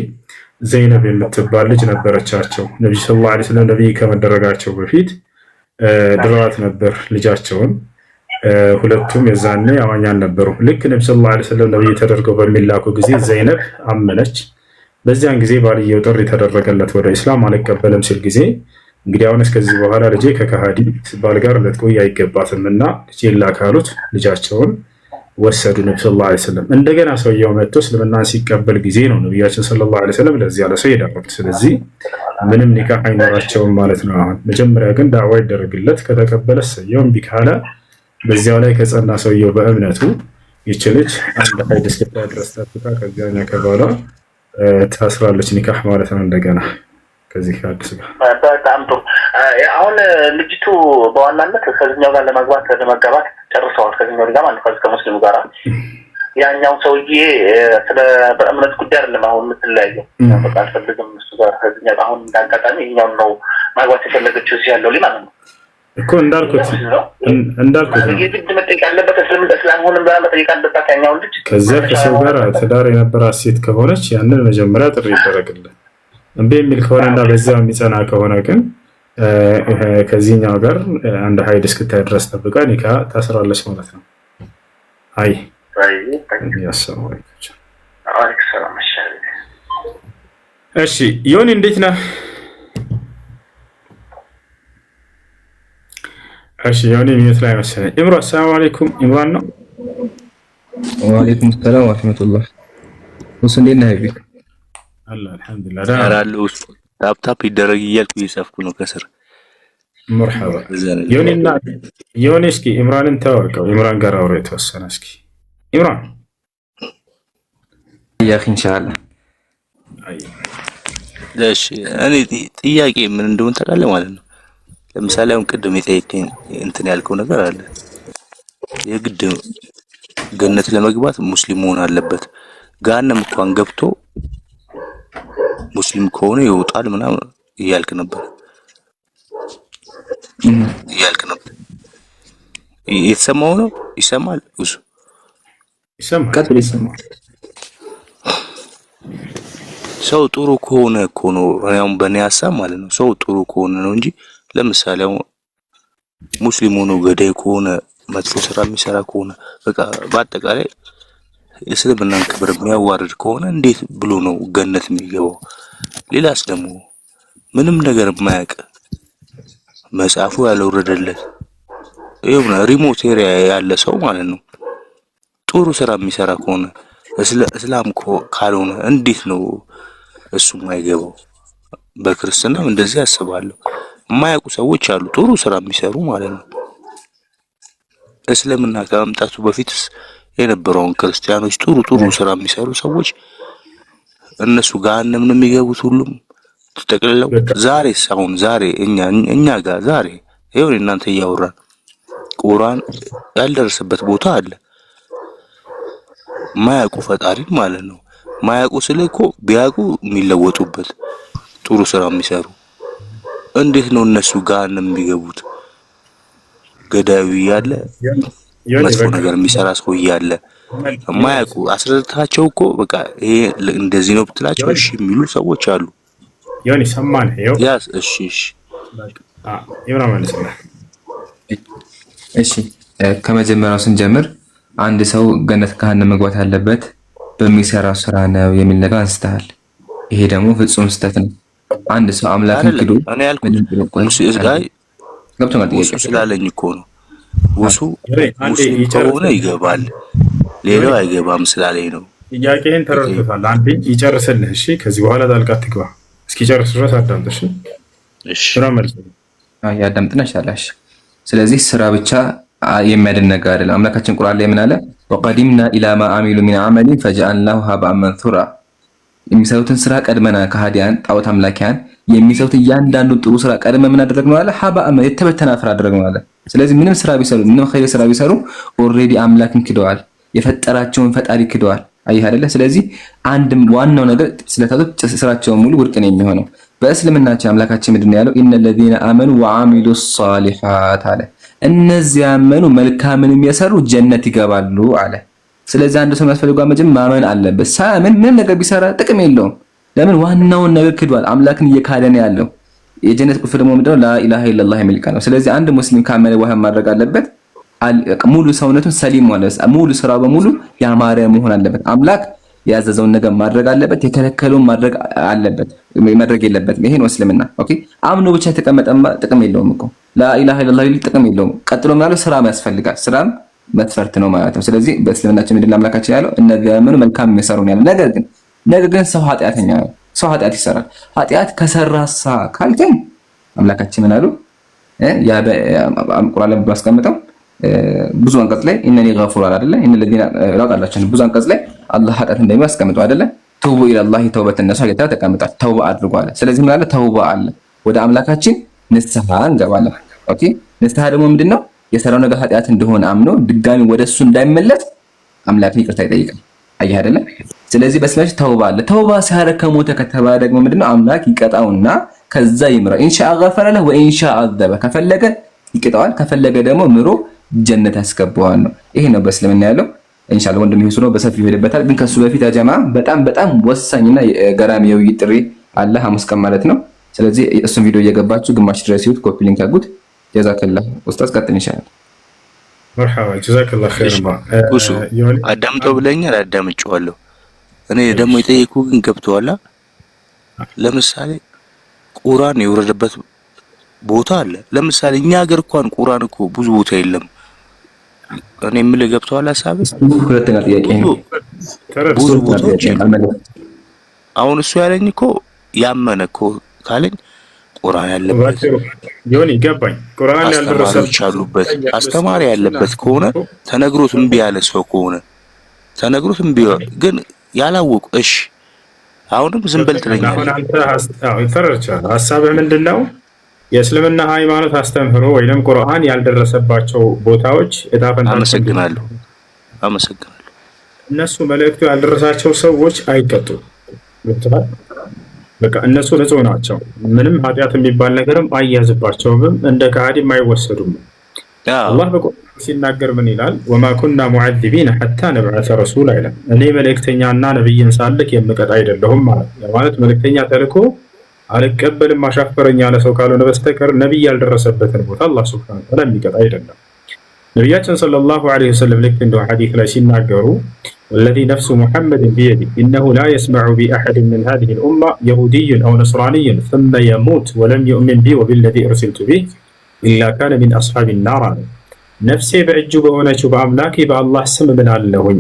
ዘይነብ የምትባል ልጅ ነበረቻቸው። ነብዩ ሰለላሁ ዐለይሂ ወሰለም ነብይ ከመደረጋቸው በፊት ድረዋት ነበር ልጃቸውን። ሁለቱም የዛኔ አማኛን ነበሩ። ልክ ነብዩ ሰለላሁ ዐለይሂ ወሰለም ነብይ ተደርገው በሚላኩ ጊዜ ዘይነብ አመነች። በዚያን ጊዜ ባልየው ጥሪ ተደረገለት ወደ ኢስላም። አልቀበልም ሲል ጊዜ እንግዲህ አሁን እስከዚህ በኋላ ልጄ ከከሃዲ ባል ጋር ልትቆይ አይገባትም እና ልጄ ላካሉት ልጃቸውን ወሰዱ ነብዩ ሰለላሁ ዐለይሂ ወሰለም። እንደገና ሰውየው መጥቶ እስልምናን ሲቀበል ጊዜ ነው ነብያችን ሰለላሁ ዐለይሂ ወሰለም ለዚህ ያለ ሰው ይደረግ። ስለዚህ ምንም ኒካህ አይኖራቸውም ማለት ነው። አሁን መጀመሪያ ግን ዳዕዋ ይደረግለት። ከተቀበለ ሰውየው እምቢ ካለ በዚያው ላይ ከጸና ሰውየው በእምነቱ ይችልች አንድ ሀይድ እስከታ ድረስ ተፍታ ከዚያኛ ከባሏ ታስራለች ኒካህ ማለት ነው። እንደገና ከዚህ አዲስ ጋር በጣም ጥሩ። አሁን ልጅቱ በዋናነት ከዚህኛው ጋር ለመጋባት ጨርሰዋል። ከዚህኛው ጋር ማለት ነው ከሙስሊሙ ጋር ያኛው ሰውዬ ስለ በእምነት ጉዳይ አይደለም አሁን የምትለያየው። በቃ አልፈልግም እሱ ጋር ከዚህኛው አሁን እንዳጋጣሚ ይኛው ነው ማግባት የፈለገችው ሲያለው ማለት ነው እኮ እንዳልኩት ነው የግድ መጠየቅ ያለበት እስላም ሆነም በላ መጠየቅ አለበት ያኛው ልጅ። ከዚያ ከሰው ጋር ትዳር የነበራት ሴት ከሆነች ያንን መጀመሪያ ጥሪ ይደረግልን። እምቢ የሚል ከሆነና በዚያ የሚጸና ከሆነ ግን ከዚህኛው ጋር አንድ ሀይድ እስክታይ ድረስ ጠብቃ ኒካ ታስራለች ማለት ነው። አይ ያሰማው እሺ ዮኒ እንዴት ነህ? እሺ ዮኒ ሚዩት ላይ መሰለኝ። ኢምሮ አሰላሙ አለይኩም። ኢምራን ነው። ወአለይኩም ሰላም ወራህመቱላህ። እንዴት ነህ? ቢክ አላህ አልሐምዱሊላህ። ታፕታፕ ይደረግ እያልኩ እየጻፍኩ ነው ከስር። መርሐባ ዮኒ እስኪ ኢምራንን ተዋወቀው። ኢምራን ጋር አውራ የተወሰነ እስኪ ኢምራን ያኺ ኢንሻአላህ። እሺ እኔ ጥያቄ ምን እንደሆነ ታውቃለህ ማለት ነው። ለምሳሌ አሁን ቅድም የጠየቀኝ እንትን ያልከው ነገር አለ። የግድ ገነት ለመግባት ሙስሊም መሆን አለበት። ገሃነም እንኳን ገብቶ ሙስሊም ከሆነ ይወጣል ምናምን እያልክ ነበር። የተሰማው ነው ይሰማል እሱ ይሰማል ቀጥል ይሰማል። ሰው ጥሩ ከሆነ እኮ ነው አሁን በእኔ ሀሳብ ማለት ነው። ሰው ጥሩ ከሆነ ነው እንጂ ለምሳሌ አሁን ሙስሊም ሆኖ ገዳይ ከሆነ መጥፎ ስራ የሚሰራ ከሆነ በቃ በአጠቃላይ የእስልምናን ክብር የሚያዋርድ ከሆነ እንዴት ብሎ ነው ገነት የሚገባው? ሌላስ ደግሞ ምንም ነገር የማያውቅ መጽሐፉ ያልወረደለት የሆነ ሪሞት ኤሪያ ያለ ሰው ማለት ነው ጥሩ ስራ የሚሰራ ከሆነ እስላም ካልሆነ እንዴት ነው እሱ የማይገባው? በክርስትናም እንደዚህ ያስባለሁ። የማያውቁ ሰዎች አሉ ጥሩ ስራ የሚሰሩ ማለት ነው። እስልምና ከመምጣቱ በፊትስ የነበረውን ክርስቲያኖች ጥሩ ስራ የሚሰሩ ሰዎች እነሱ ገሃነም ነው የሚገቡት ሁሉም ተጠቅልለው። ዛሬስ አሁን ዛሬ እኛ ጋር ዛሬ ይሁን እናንተ እያወራን ቁርአን ያልደረሰበት ቦታ አለ። ማያውቁ ፈጣሪ ማለት ነው። ማያውቁ ስለኮ ቢያውቁ የሚለወጡበት ጥሩ ስራ የሚሰሩ እንዴት ነው እነሱ ገሃነም የሚገቡት? ገዳዩ ያለ መጥፎ ነገር የሚሰራ ሰው ያለ ማያውቁ አስረድታቸው እኮ በቃ ይሄ እንደዚህ ነው ብትላቸው እሺ የሚሉ ሰዎች አሉ። ዮኒ ሰማን ይሄው ያስ እሺ ኢብራሂም አለሰላ እሺ ከመጀመሪያው ስንጀምር አንድ ሰው ገነት ገሃነም መግባት ያለበት በሚሰራው ስራ ነው የሚል ነገር አንስተሃል። ይሄ ደግሞ ፍጹም ስህተት ነው። አንድ ሰው አምላክን ክዶ እኔ ያልኩት ገብቶኛል። ጥያቄ ስላለኝ እኮ ነው። ወሱ ሙስሊም ከሆነ ይገባል ሌላው አይገባም ስላለኝ ነው። ጥያቄህን ተረድተሃል። አንዴ ይጨርስልህ እሺ። ከዚህ በኋላ ጣልቃ ትግባ። እስኪ ጨርስ ድረስ አዳምጥ እሺ። ስራ መልስ ያዳምጥና ይሻላል። ስለዚህ ስራ ብቻ የሚያድን ነገር አይደለም። አምላካችን ቁርአን ላይ ምን አለ? ወቀዲምና ኢላ ማ አሚሉ ሚን አመሊን ፈጀዐልናሁ ሀበአን መንሱራ። የሚሰሩትን ስራ ቀድመና ከሃዲያን ጣዖት አምላኪያን የሚሰሩት እያንዳንዱ ጥሩ ስራ ቀድመ ምን አደረግነው አለ? ሀበአን የተበተነ አፈር አደረግነው አለ። ስለዚህ ምንም ስራ ቢሰሩ ምንም ኸይር ስራ ቢሰሩ ኦልሬዲ አምላክን ክደዋል፣ የፈጠራቸውን ፈጣሪ ክደዋል። አየህ አይደለ? ስለዚህ አንድም ዋናው ነገር ስለታጡት ስራቸውን ሙሉ ውድቅ ነው የሚሆነው። በእስልምናችን አምላካችን ምንድን ነው ያለው? ኢነለዚነ አመኑ ወዐሚሉ ሷሊሓት አለ። እነዚያ ያመኑ መልካምንም የሰሩ ጀነት ይገባሉ አለ። ስለዚህ አንድ ሰው የሚያስፈልገው መጀመሪያ ማመን አለበት። ሳያምን ምንም ነገር ቢሰራ ጥቅም የለውም። ለምን? ዋናውን ነገር ክዷል። አምላክን እየካደ ነው ያለው። የጀነት ቁልፍ ደግሞ ምንድነው? ላኢላሃ ኢለላህ የሚል ቃል ነው። ስለዚህ አንድ ሙስሊም ካመነ በኋላ ማድረግ አለበት ሙሉ ሰውነቱን ሰሊም ማለት ሙሉ ስራው በሙሉ ያማረ መሆን አለበት። አምላክ ያዘዘውን ነገር ማድረግ አለበት፣ የከለከለውን ማድረግ አለበት ማድረግ የለበትም። ይሄ ነው እስልምና። ኦኬ አምኖ ብቻ የተቀመጠማ ጥቅም የለውም እኮ ላኢላሃ ኢለላህ ሊል ጥቅም የለውም። ቀጥሎ ማለት ስራም ያስፈልጋል። ስራም መስፈርት ነው ማለት ነው። ስለዚህ በእስልምናችን ምንድነው አምላካችን ያለው? እነዚያ ያመኑ መልካም የሚሰሩ ነው ያለው። ነገር ግን ሰው ኃጢአተኛ ነው። ሰው ኃጢአት ይሰራል። ኃጢአት ከሰራሳ ካልከኝ አምላካችን ምን አሉ? ያ ቁርአን ላይ ባስቀምጠው ብዙ አንቀጽ ላይ እነኒ ገፉር አይደለ? እነ ለዲና ራቃላችን ብዙ አንቀጽ ላይ አላህ ኃጢአት እንደሚያስቀምጠው አይደለ? ተውቡ ኢላላህ ተውበተን ነሱ ጌታ ተቀምጣ ተውባ አድርጉ አለ። ስለዚህ ምን አለ? ተውባ አለ። ወደ አምላካችን ንስሐ እንገባለን። ኦኬ ንስሐ ደግሞ ምንድነው? የሰራው ነገር ኃጢአት እንደሆነ አምኖ ድጋሚ ወደሱ እንዳይመለስ አምላክን ይቅርታ ይጠይቃል። አየህ አይደለ? ስለዚህ በስላሽ ተውባ አለ። ተውባ ሲያረግ ከሞተ ከተባለ ደግሞ ምንድነው? አምላክ ይቀጣውና ከዛ ይምራ። ኢንሻአ ገፈረ ለህ ወኢንሻአ አዘበ። ከፈለገ ይቅጣዋል፣ ከፈለገ ደግሞ ምሮ ጀነት ያስገባዋል ነው። ይሄ ነው በእስልምና ያለው። ኢንሻአላህ ወንድም ይሁን ነው በሰፊው ይሄድበታል። ግን ከሱ በፊት አጀማ በጣም ወሳኝና ገራሚ የውይይት ጥሪ አለ ሐሙስ ቀን ማለት ነው። ስለዚህ እሱን ቪዲዮ እየገባችሁ ግማሽ ድረስ ይሁት ኮፒ ሊንክ አድርጉት። ጀዛከላህ ኡስታዝ ቀጥል ኢንሻአላህ። መርሐባ ጀዛከላህ ኸይር። አዳምጠው ብለኛል፣ አዳምጬዋለሁ። እኔ ደግሞ የጠየኩ ግን ገብቶሃል። ለምሳሌ ቁርአን የወረደበት ቦታ አለ። ለምሳሌ እኛ ሀገር እንኳን ቁርአን እኮ ብዙ ቦታ የለም። እኔ የምልህ ገብቶሃል ሐሳብ? ሁለተኛ ጥያቄ ነው። ብዙ ቦታዎች አሁን እሱ ያለኝ እኮ ያመነ እኮ ካለኝ ቁርአን ያለበት ይሁን ይገባኝ። ቁርአን አስተማሪዎች ያሉበት አስተማሪ ያለበት ከሆነ ተነግሮት እምቢ ያለ ሰው ከሆነ ተነግሮት እምቢ ግን ያላወቁ እሺ አሁንም ዝም በል ትለኛለህ። አሁን አንተ ተረድቻለሁ። ሐሳብህ ምንድነው? የእስልምና ሃይማኖት አስተምህሮ ወይንም ቁርአን ያልደረሰባቸው ቦታዎች አመሰግናለሁ። እነሱ መልእክቱ ያልደረሳቸው ሰዎች አይቀጡም። በቃ እነሱ ንጹህ ናቸው። ምንም ኃጢአት የሚባል ነገርም አይያዝባቸውም፣ እንደ ከሃዲም አይወሰዱም። አላህ በቁርአን ሲናገር ምን ይላል? ወማ ኩና ሙዐዚቢነ ሐታ ነብዐሰ ረሱላ ይላል። እኔ መልእክተኛና ነብይን ሳልክ የምቀጣ አይደለሁም ማለት መልእክተኛ ተልኮ አልቀበልም አሻፈረኝ ያለ ሰው ካልሆነ በስተቀር ነብይ ያልደረሰበትን ቦታ አላህ ሱብሓነሁ ወተዓላ የሚቀጣ አይደለም። ነቢያችን ሰለላሁ ዐለይሂ ወሰለም ልክ እንደ ሐዲስ ላይ ሲናገሩ ወለዚ ነፍሱ ሙሐመድን ቢየዲህ ኢነሁ ላ የስመዑ ቢአሐድን ሚን ሃዚሂል ኡማ የሁዲይን አው ነስራንይን ሱመ የሙት ወለም ዩእሚን ቢ ወቢለዚ ኡርሲልቱ ቢህ ኢላ ካነ ሚን አስሓቢን ናር አለ። ነፍሴ በእጁ በሆነችው በአምላኬ በአላህ ስም እምላለሁኝ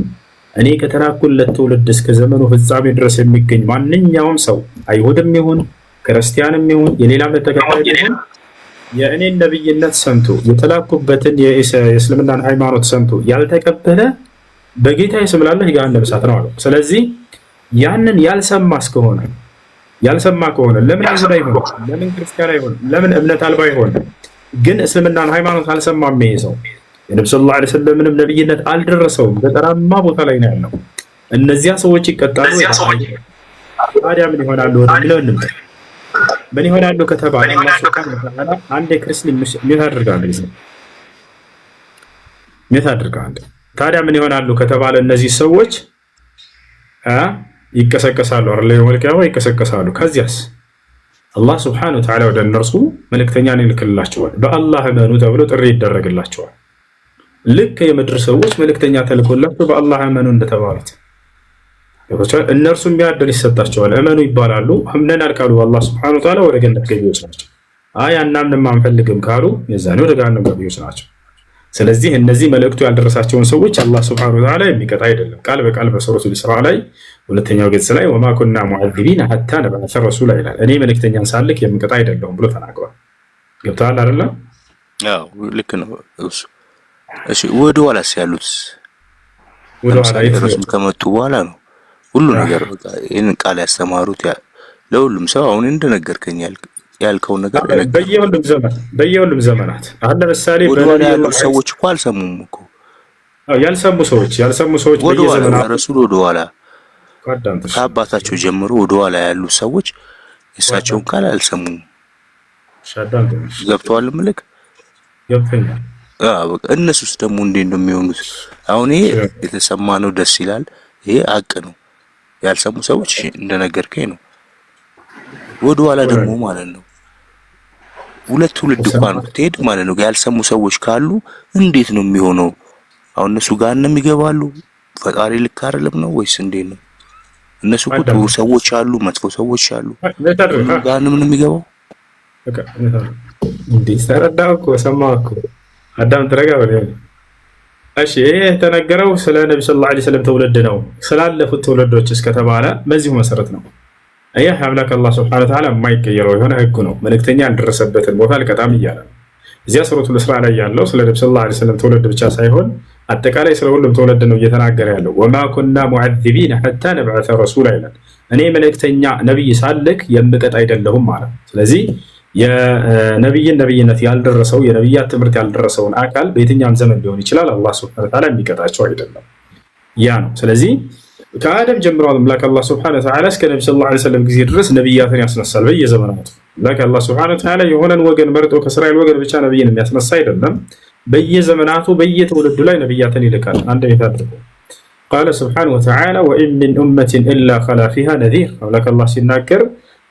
እኔ ከተላኩለት ትውልድ እስከ ዘመኑ ፍጻሜ ድረስ የሚገኝ ማንኛውም ሰው አይሁድም ይሁን ክርስቲያንም ይሁን የሌላ እምነት ተከታይ ይሁን የእኔን ነብይነት ሰምቶ የተላኩበትን የእስልምናን ሃይማኖት ሰምቶ ያልተቀበለ በጌታ ይስምላል የገሃነም እሳት ነው አለው። ስለዚህ ያንን ያልሰማ ከሆነ ለምን አይሁድ አይሆን? ለምን ክርስቲያን አይሆን? ለምን እምነት አልባ አይሆን? ግን እስልምናን ሃይማኖት አልሰማም። ይሄ ሰው የነብዩ ሰለላሁ ዐለይሂ ወሰለም ምንም ነብይነት አልደረሰውም። ገጠራማ ቦታ ላይ ነው ያለው። እነዚያ ሰዎች ይቀጣሉ። ታዲያ ምን ይሆናሉ? ወደሚለው እንምጣ። ምን ይሆናሉ ከተባለ አላህ ሱብሓነሁ ወተዓላ አንድ ክርስቲያን ምን ያደርጋል? ታዲያ ምን ይሆናሉ ከተባለ እነዚህ ሰዎች ይቀሰቀሳሉ አይደል? የመልቂያው ይቀሰቀሳሉ። ከዚያስ አላህ ሱብሓነሁ ወተዓላ ወደ እነርሱ መልእክተኛን ይልክላቸዋል። በአላህ እመኑ ተብሎ ጥሪ ይደረግላቸዋል። ልክ የምድር ሰዎች መልእክተኛ ተልኮላቸው በአላህ እመኑ እንደተባሉት እነርሱም ያድል ይሰጣቸዋል። እመኑ ይባላሉ። አምነናል ካሉ አላህ ሱብሓነሁ ወተዓላ ወደ ገነት ገቢዎች ናቸው። አይ አናምንም አንፈልግም ካሉ የዛኔ ወደ ገሃነም ገቢዎች ናቸው። ስለዚህ እነዚህ መልእክቱ ያልደረሳቸውን ሰዎች አላህ ሱብሓነሁ ወተዓላ የሚቀጣ አይደለም። ቃል በቃል በሱረቱል ኢስራ ላይ ሁለተኛው ገጽ ላይ ወማ ኩና ሙዐዚቢነ ሐታ ነብዐሰ ረሱላ ይላል። እኔ መልእክተኛን ሳልክ የምቀጣ አይደለሁም ብሎ ተናግሯል። ገብቶሃል አይደለ? አዎ ልክ ነው። እሺ ወደ ኋላስ ያሉት ወደ ኋላ ረሱል ከመጡ በኋላ ነው ሁሉ ነገር በቃ ይሄንን ቃል ያስተማሩት ለሁሉም ሰው አሁን እንደነገርከኝ ያልከው ነገር በየሁሉም ዘመናት አሁን ለምሳሌ ሰዎች እኮ አልሰሙም እኮ ያልሰሙ ሰዎች በየዘመናቱ ረሱል ወደ ኋላ ከአባታቸው ጀምሮ ወደ ኋላ ያሉ ሰዎች የእሳቸውን ቃል አልሰሙም። ገብተዋል ምልክ ገብተኛል። በቃ እነሱስ ደግሞ እንዴት ነው የሚሆኑት? አሁን ይሄ የተሰማ ነው፣ ደስ ይላል። ይሄ ሀቅ ነው። ያልሰሙ ሰዎች እንደነገርከኝ ነው። ወደ ኋላ ደግሞ ማለት ነው ሁለት ትውልድ እንኳን ብትሄድ ማለት ነው ያልሰሙ ሰዎች ካሉ እንዴት ነው የሚሆነው? አሁን እነሱ ገሃነም ይገባሉ? ፈጣሪ ልክ አይደለም ነው ወይስ እንዴት ነው? እነሱ እኮ ጥሩ ሰዎች አሉ፣ መጥፎ ሰዎች አሉ። ገሃነም ነው የሚገባው? በቃ እንዴ ተረዳህ እኮ ሰማህ እኮ አዳም ተረጋ በለው። እሺ ይሄ የተነገረው ስለ ነብዩ ሰለላሁ ዐለይሂ ወሰለም ትውልድ ነው። ስላለፉት ትውልዶች እስከተባለ በዚሁ መሰረት ነው። ይህ አምላክ አላህ ሱብሓነሁ ወተዓላ የማይቀየረው የሆነ ህጉ ነው። መልእክተኛ ያልደረሰበትን ቦታ አልቀጣም እያለ ነው። እዚያ ሱረቱል ኢስራ ላይ ያለው ስለ ነብዩ ሰለላሁ ዐለይሂ ወሰለም ትውልድ ብቻ ሳይሆን አጠቃላይ ስለ ሁሉም ትውልድ ነው እየተናገረ ያለው። ወማ ኩና ሙዐዚቢነ ሐታ ነብዐሰ ረሱላ ይላል። እኔ መልእክተኛ ነብይ ሳልክ የምቀጣ አይደለሁም ማለት ነው። ስለዚህ ነብይነት ያልደረሰው የነብያት ትምህርት ያልደረሰውን አካል በየትኛውም ዘመን ሊሆን ይችላል አላህ ሱብሓነሁ ወተዓላ የሚቀጣቸው አይደለም። ያ ነው። ስለዚህ ከአደም ጀምሮ አምላክ አላህ ሱብሓነሁ ወተዓላ እስከ ነብዩ ሰለላሁ ዐለይሂ ወሰለም ጊዜ ድረስ ነብያትን ያስነሳል በየዘመናቱ። አምላክ አላህ ሱብሓነሁ ወተዓላ የሆነን ወገን መርጦ ከእስራኤል ወገን ብቻ ነብይን የሚያስነሳ አይደለም። በየዘመናቱ በየትውልዱ ላይ ነብያትን ይልካል። አንድ አድርጎ ቃለ ሱብሓነሁ ወተዓላ ወኢን ሚን ኡመቲን ኢላ ኸላ ፊሃ ነዚር። አምላክ አላህ ሲናገር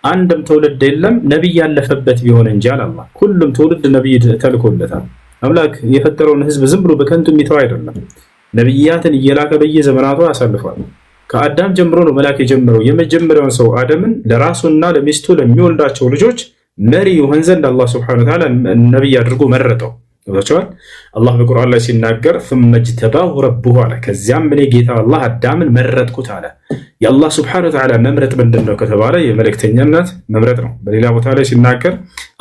አንድም ትውልድ የለም ነብይ ያለፈበት ቢሆን እንጂ አላህ ሁሉም ትውልድ ነብይ ተልኮለታል። አምላክ የፈጠረውን ህዝብ ዝም ብሎ በከንቱ የሚተው አይደለም። ነብያትን እየላከ በየዘመናቱ አሳልፏል። ከአዳም ጀምሮ ነው መላክ የጀመረው። የመጀመሪያውን ሰው አደምን ለራሱና ለሚስቱ ለሚወልዳቸው ልጆች መሪ ይሆን ዘንድ አላህ ሱብሓነሁ ወተዓላ ነብይ አድርጎ መረጠው። ገብቷችኋል? አላህ በቁርአን ላይ ሲናገር ثم اجتباه ربه አለ። ከዚያም እኔ ጌታ አላህ አዳምን መረጥኩት አለ። የአላህ ሱብሓነሁ ወተዓላ መምረጥ ምንድነው ከተባለ የመልእክተኛነት መምረጥ ነው። በሌላ ቦታ ላይ ሲናገር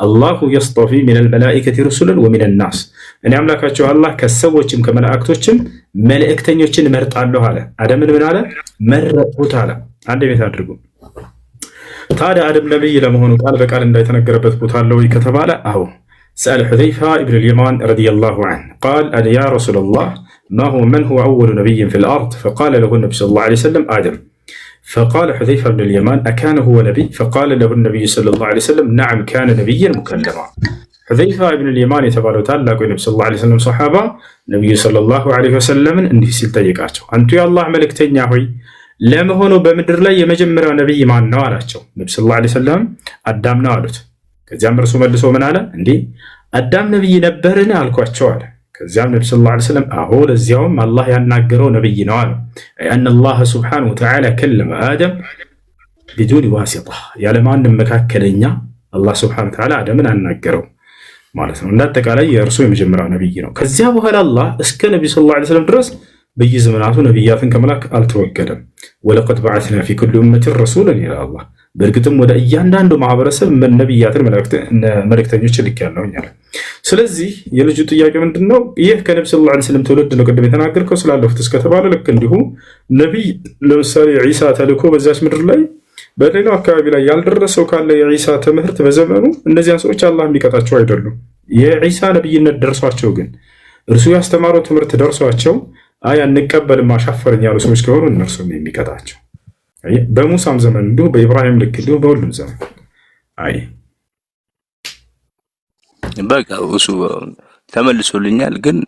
አላሁ የስጠፊ ሚነል መላኢከቲ ሩሱለን ወሚነን ናስ፣ እኔ አምላካቸው አላህ ከሰዎችም ከመላእክቶችም መልእክተኞችን እመርጣለሁ አለ። አደምን ምን አለ? መረጥኩት አለ። አንድ ቤት አድርጉ። ታዲያ አደም ነብይ ለመሆኑ ቃል በቃል እንዳይተነገረበት ቦታ አለ ወይ ከተባለ አዎ። سأل حذيفة ابن اليمان رضي الله عنه قال يا رسول الله من هو أول نبي في الأرض؟ فقال له النبي صلى الله عليه وسلم آدم. فقال حذيفة بن اليمان أكان هو نبي؟ فقال له النبي صلى الله عليه وسلم نعم كان نبيا مكلما. حذيفة بن اليمان يتبارك تعالى النبي صلى الله عليه وسلم صحابة النبي صلى الله عليه وسلم እንዲህ ሲል ጠይቃቸው አንቱ የአላህ መልእክተኛ ሆይ ለመሆኑ በምድር ላይ የመጀመሪያው ነብይ ማን ነው አላቸው። ነብዩ ሰለላሁ ዐለይሂ ወሰለም አዳም ነው አሉት። ከዚያም እርሱ መልሶ ምን አለ? እንዴ አዳም ነብይ ነበርን አልኳቸው አለ። ከዚያም ነብዩ ሰለላሁ ዐለይሂ ወሰለም አዎ ለዚያውም አላህ ያናገረው ነብይ ነው አለ። አን አላህ ሱብሓነሁ ወተዓላ ከለመ አደም ቢዱን ዋሲጣ፣ ያለ ማንም መካከለኛ አላህ ሱብሓነሁ ወተዓላ አደምን አናገረው ማለት ነው። እንዳጠቃላይ የእርሱ የመጀመሪያው ነብይ ነው። ከዚያ በኋላ አላህ እስከ ነብዩ ሰለላሁ ዐለይሂ ወሰለም ድረስ በየዘመናቱ ነብያትን ከመላክ አልተወገደም። ወለቀድ በዐስና ፊ ኩሊ ኡመቲን ረሱለን ይላል አላህ። በእርግጥም ወደ እያንዳንዱ ማህበረሰብ ነብያትን መልእክተኞች ልኬያለሁ አለ። ስለዚህ የልጁ ጥያቄ ምንድነው? ይህ ከነብዩ ሰለላሁ ዐለይሂ ወሰለም ትውልድ ነው ቅድም የተናገርከው ስላለፉት እስከተባለ ልክ እንዲሁ ነብይ ለምሳሌ ዒሳ ተልኮ በዛች ምድር ላይ በሌላው አካባቢ ላይ ያልደረሰው ካለ የዒሳ ትምህርት በዘመኑ እነዚያን ሰዎች አላህ የሚቀጣቸው አይደሉም። የዒሳ ነብይነት ደርሷቸው ግን እርሱ ያስተማረው ትምህርት ደርሷቸው አይ አንቀበልም አሻፈረኝ ያሉ ሰዎች ከሆኑ እነርሱም የሚቀጣቸው በሙሳም ዘመን እንዲሁ በኢብራሂም ልክ እንዲሁ በሁሉም ዘመን አይ በቃ እሱ ተመልሶልኛል። ግን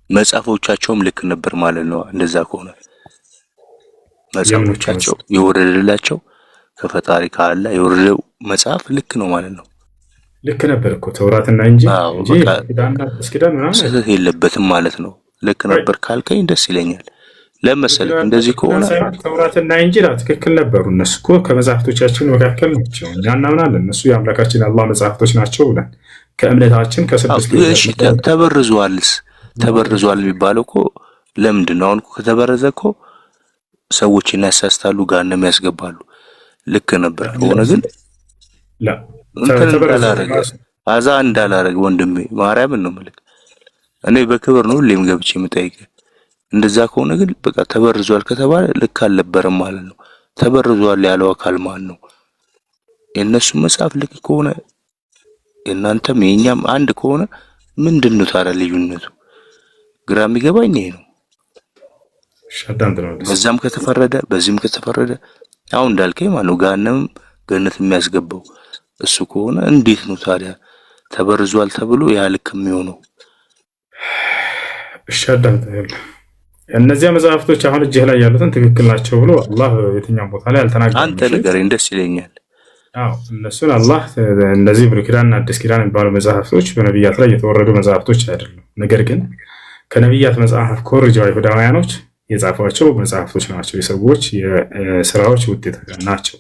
መጽሐፎቻቸውም ልክ ነበር ማለት ነው። እንደዛ ከሆነ መጽሐፎቻቸው የወረደላቸው ከፈጣሪ ካለ የወረደው መጽሐፍ ልክ ነው ማለት ነው። ልክ ነበር እኮ ተውራትና እንጂ ኪዳን ምናምን ስህተት የለበትም ማለት ነው። ልክ ነበር ካልከኝ ደስ ይለኛል። ለመሰለህ እንደዚህ ከሆነ ተውራትና ኢንጂል ትክክል ነበሩ። እነሱ እኮ ከመጽሐፍቶቻችን መካከል ናቸው። እኛ እናምናለን እነሱ የአምላካችን የአላህ መጽሐፍቶች ናቸው ብለን ከእምነታችን ከስድስት ተበርዟል የሚባለው እኮ ለምንድን ነው? አሁን ከተበረዘ እኮ ሰዎችን ያሳስታሉ፣ ጋንም ያስገባሉ። ልክ ነበር ከሆነ ግን አዛ እንዳላረግ ወንድሜ ማርያምን ነው መልክ እኔ በክብር ነው ሁሌም ገብቼ የምጠይቀው። እንደዛ ከሆነ ግን በቃ ተበርዟል ከተባለ ልክ አልነበረም ማለት ነው። ተበርዟል ያለው አካል ማን ነው? የእነሱ መጽሐፍ ልክ ከሆነ እናንተም የኛም አንድ ከሆነ ምንድነው ታዲያ ልዩነቱ? ግራ የሚገባኝ ይሄ ነው። በዛም ከተፈረደ በዚህም ከተፈረደ አሁን እንዳልከኝ ማለት ነው ጋነም ገነት የሚያስገባው እሱ ከሆነ እንዴት ነው ታዲያ ተበርዟል ተብሎ ያ ልክ የሚሆነው? እነዚያ መጽሐፍቶች አሁን እጅህ ላይ ያሉትን ትክክል ናቸው ብሎ አላህ የትኛው ቦታ ላይ አልተናገረም። አንተ ንገረኝ ደስ ይለኛል። አዎ እነሱን አላህ እንደዚህ ብሉይ ኪዳንና አዲስ ኪዳን የሚባሉ መጽሐፍቶች በነቢያት ላይ የተወረዱ መጽሐፍቶች አይደሉም። ነገር ግን ከነቢያት መጽሐፍ ኮርጀው አይሁዳውያኖች የጻፏቸው መጽሐፍቶች ናቸው። የሰዎች የስራዎች ውጤት ናቸው።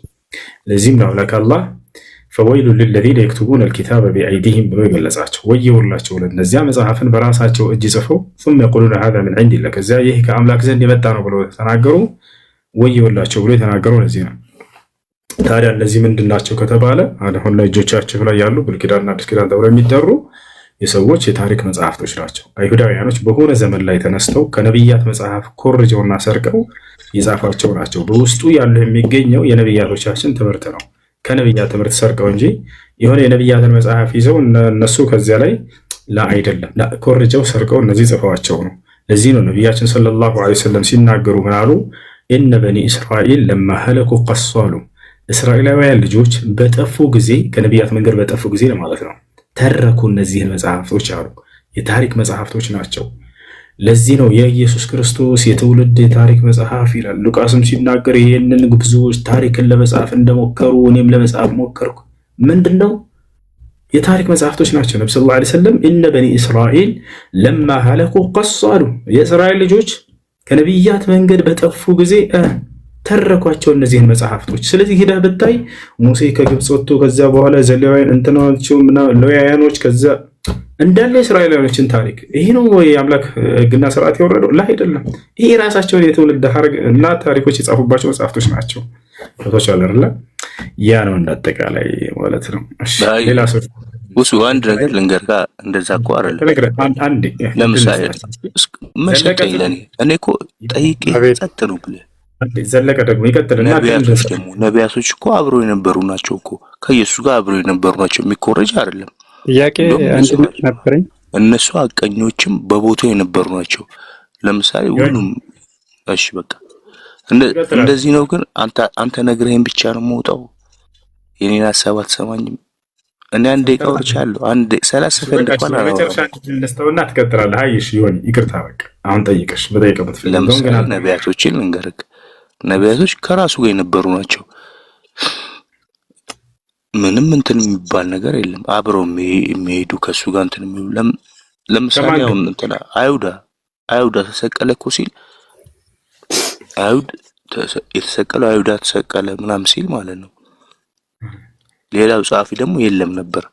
ለዚህም ነው አላህ ፈወይሉ ለለዚነ የክቱቡነ አልኪታበ ቢአይዲሂም ብሎ የገለጻቸው። ወየውላቸው ለእነዚያ መጽሐፍን በራሳቸው እጅ ጽፈው ثم يقولون هذا من عند الله ከዚያ ይህ ከአምላክ ዘንድ የመጣ ነው ብሎ ተናገሩ። ወየውላቸው ብሎ የተናገረው ለዚህ ነው። ታዲያ እነዚህ ምንድን ናቸው ከተባለ አሁን ላይ እጆቻቸው ላይ ያሉ ብሉይ ኪዳንና አዲስ ኪዳን ተብለው የሚጠሩ የሰዎች የታሪክ መጽሐፍቶች ናቸው። አይሁዳውያኖች በሆነ ዘመን ላይ ተነስተው ከነቢያት መጽሐፍ ኮርጀውና ሰርቀው የጻፏቸው ናቸው። በውስጡ ያለው የሚገኘው የነቢያቶቻችን ትምህርት ነው። ከነቢያት ትምህርት ሰርቀው እንጂ የሆነ የነቢያትን መጽሐፍ ይዘው እነሱ ከዚያ ላይ አይደለም ኮርጀው ሰርቀው እነዚህ ጽፈዋቸው ነው። ለዚህ ነው ነቢያችን ሰለላሁ ዐለይሂ ወሰለም ሲናገሩ ምን አሉ? ኢነ በኒ እስራኤል ለማ ሀለኩ ቀሷሉ፣ እስራኤላውያን ልጆች በጠፉ ጊዜ ከነቢያት መንገድ በጠፉ ጊዜ ለማለት ነው ተረኩ እነዚህን መጽሐፍቶች አሉ። የታሪክ መጽሐፍቶች ናቸው። ለዚህ ነው የኢየሱስ ክርስቶስ የትውልድ የታሪክ መጽሐፍ ይላል። ሉቃስም ሲናገር ይህንን ብዙዎች ታሪክን ለመጻፍ እንደሞከሩ እኔም ለመጻፍ ሞከርኩ። ምንድነው? የታሪክ መጽሐፍቶች ናቸው። ነብዩ ሰለላሁ ዐለይሂ ወሰለም ኢነ በኒ እስራኤል ለማ ሀለኩ ቀሷሉ፣ የእስራኤል ልጆች ከነቢያት መንገድ በጠፉ ጊዜ ተረኳቸው እነዚህን መጽሐፍቶች። ስለዚህ ሄዳ ብታይ ሙሴ ከግብፅ ወጥቶ ከዛ በኋላ ዘሌዋውያን እንትናቸው ሌዋውያኖች ከዛ እንዳለ እስራኤላውያኖችን ታሪክ ይሄ ነው ወይ አምላክ ሕግና ስርዓት የወረደው? ላ አይደለም። ይሄ ራሳቸውን የትውልድ ሐረግ እና ታሪኮች የጻፉባቸው መጽሐፍቶች ናቸው። ፎቶች አለ አይደል? ያ ነው እንዳጠቃላይ ማለት ነው። እሺ ሌላ ሰው ውሱ አንድ ነገር ልንገርካ፣ እንደዛ እኮ አይደለም። አንዴ ለምሳሌ መሸከኝ ለኔ እኔ እኮ ጠይቄ ጸጥ ነው ብለህ ዘለቀ ደግሞ ይቀጥልና ነቢያቶች እኮ አብረው የነበሩ ናቸው እኮ ከኢየሱስ ጋር አብረው የነበሩ ናቸው። የሚኮረጅ አይደለም። ጥያቄ አንድ ነበረኝ። እነሱ አቀኞችም በቦታው የነበሩ ናቸው። ለምሳሌ ሁሉም እሺ በቃ እንደዚህ ነው። ግን አንተ ነግረኸኝ ብቻ ነው የምወጣው። የኔን ሐሳብ አትሰማኝም። እኔ አንድ ደቂቃ ወርቻለሁ። አንድ 30 ሰከንድ እንኳን ልስተውና ትቀጥላለህ። አይሽ ይሆን ይቅርታ በቃ አሁን ጠይቀሽ በጠይቀበት ለምሳሌ ነቢያቶችን ልንገርህ። ነቢያቶች ከራሱ ጋር የነበሩ ናቸው። ምንም እንትን የሚባል ነገር የለም። አብረው የሚሄዱ ከሱ ጋር እንትን የሚሉ ለምሳሌ አሁን እንትን አይሁዳ ተሰቀለ እኮ ሲል አይሁድ የተሰቀለው አይሁዳ ተሰቀለ ምናምን ሲል ማለት ነው። ሌላው ጸሐፊ ደግሞ የለም ነበር።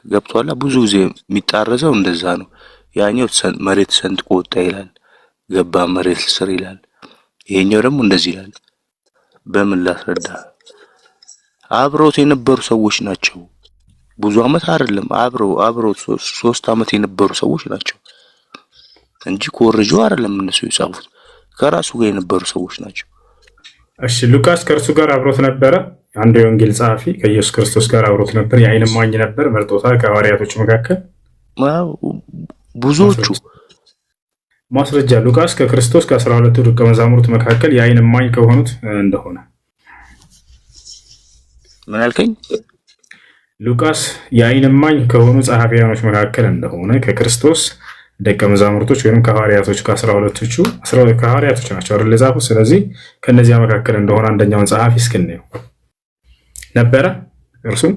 ገብቷላ። ብዙ ጊዜ የሚጣረዘው እንደዛ ነው። ያኛው መሬት ሰንጥቆ ወጣ ይላል፣ ገባ መሬት ስር ይላል። ይሄኛው ደግሞ እንደዚህ ይላል። በምን ላስረዳ? አብረውት የነበሩ ሰዎች ናቸው። ብዙ አመት አይደለም፣ አብረው 3 አመት የነበሩ ሰዎች ናቸው እንጂ ኮርጆ አይደለም እነሱ የጻፉት። ከራሱ ጋር የነበሩ ሰዎች ናቸው። እሺ ሉቃስ ከእርሱ ጋር አብሮት ነበረ። አንድ የወንጌል ጸሐፊ ከኢየሱስ ክርስቶስ ጋር አብሮት ነበር። የዓይን እማኝ ነበር። መርጦታል ከሐዋርያቶች መካከል ብዙዎቹ። ማስረጃ ሉቃስ ከክርስቶስ ከ12ቱ ደቀ መዛሙርት መካከል የዓይን እማኝ ከሆኑት እንደሆነ ምን አልከኝ? ሉቃስ የዓይን እማኝ ከሆኑ ጸሐፊያኖች መካከል እንደሆነ ከክርስቶስ ደቀ መዛሙርቶች ወይም ከሐዋርያቶች ከ12ቶቹ ከሐዋርያቶች ናቸው አይደል የጻፉት። ስለዚህ ከነዚያ መካከል እንደሆነ አንደኛውን ጸሐፊ እስክንየው ነበረ። እርሱም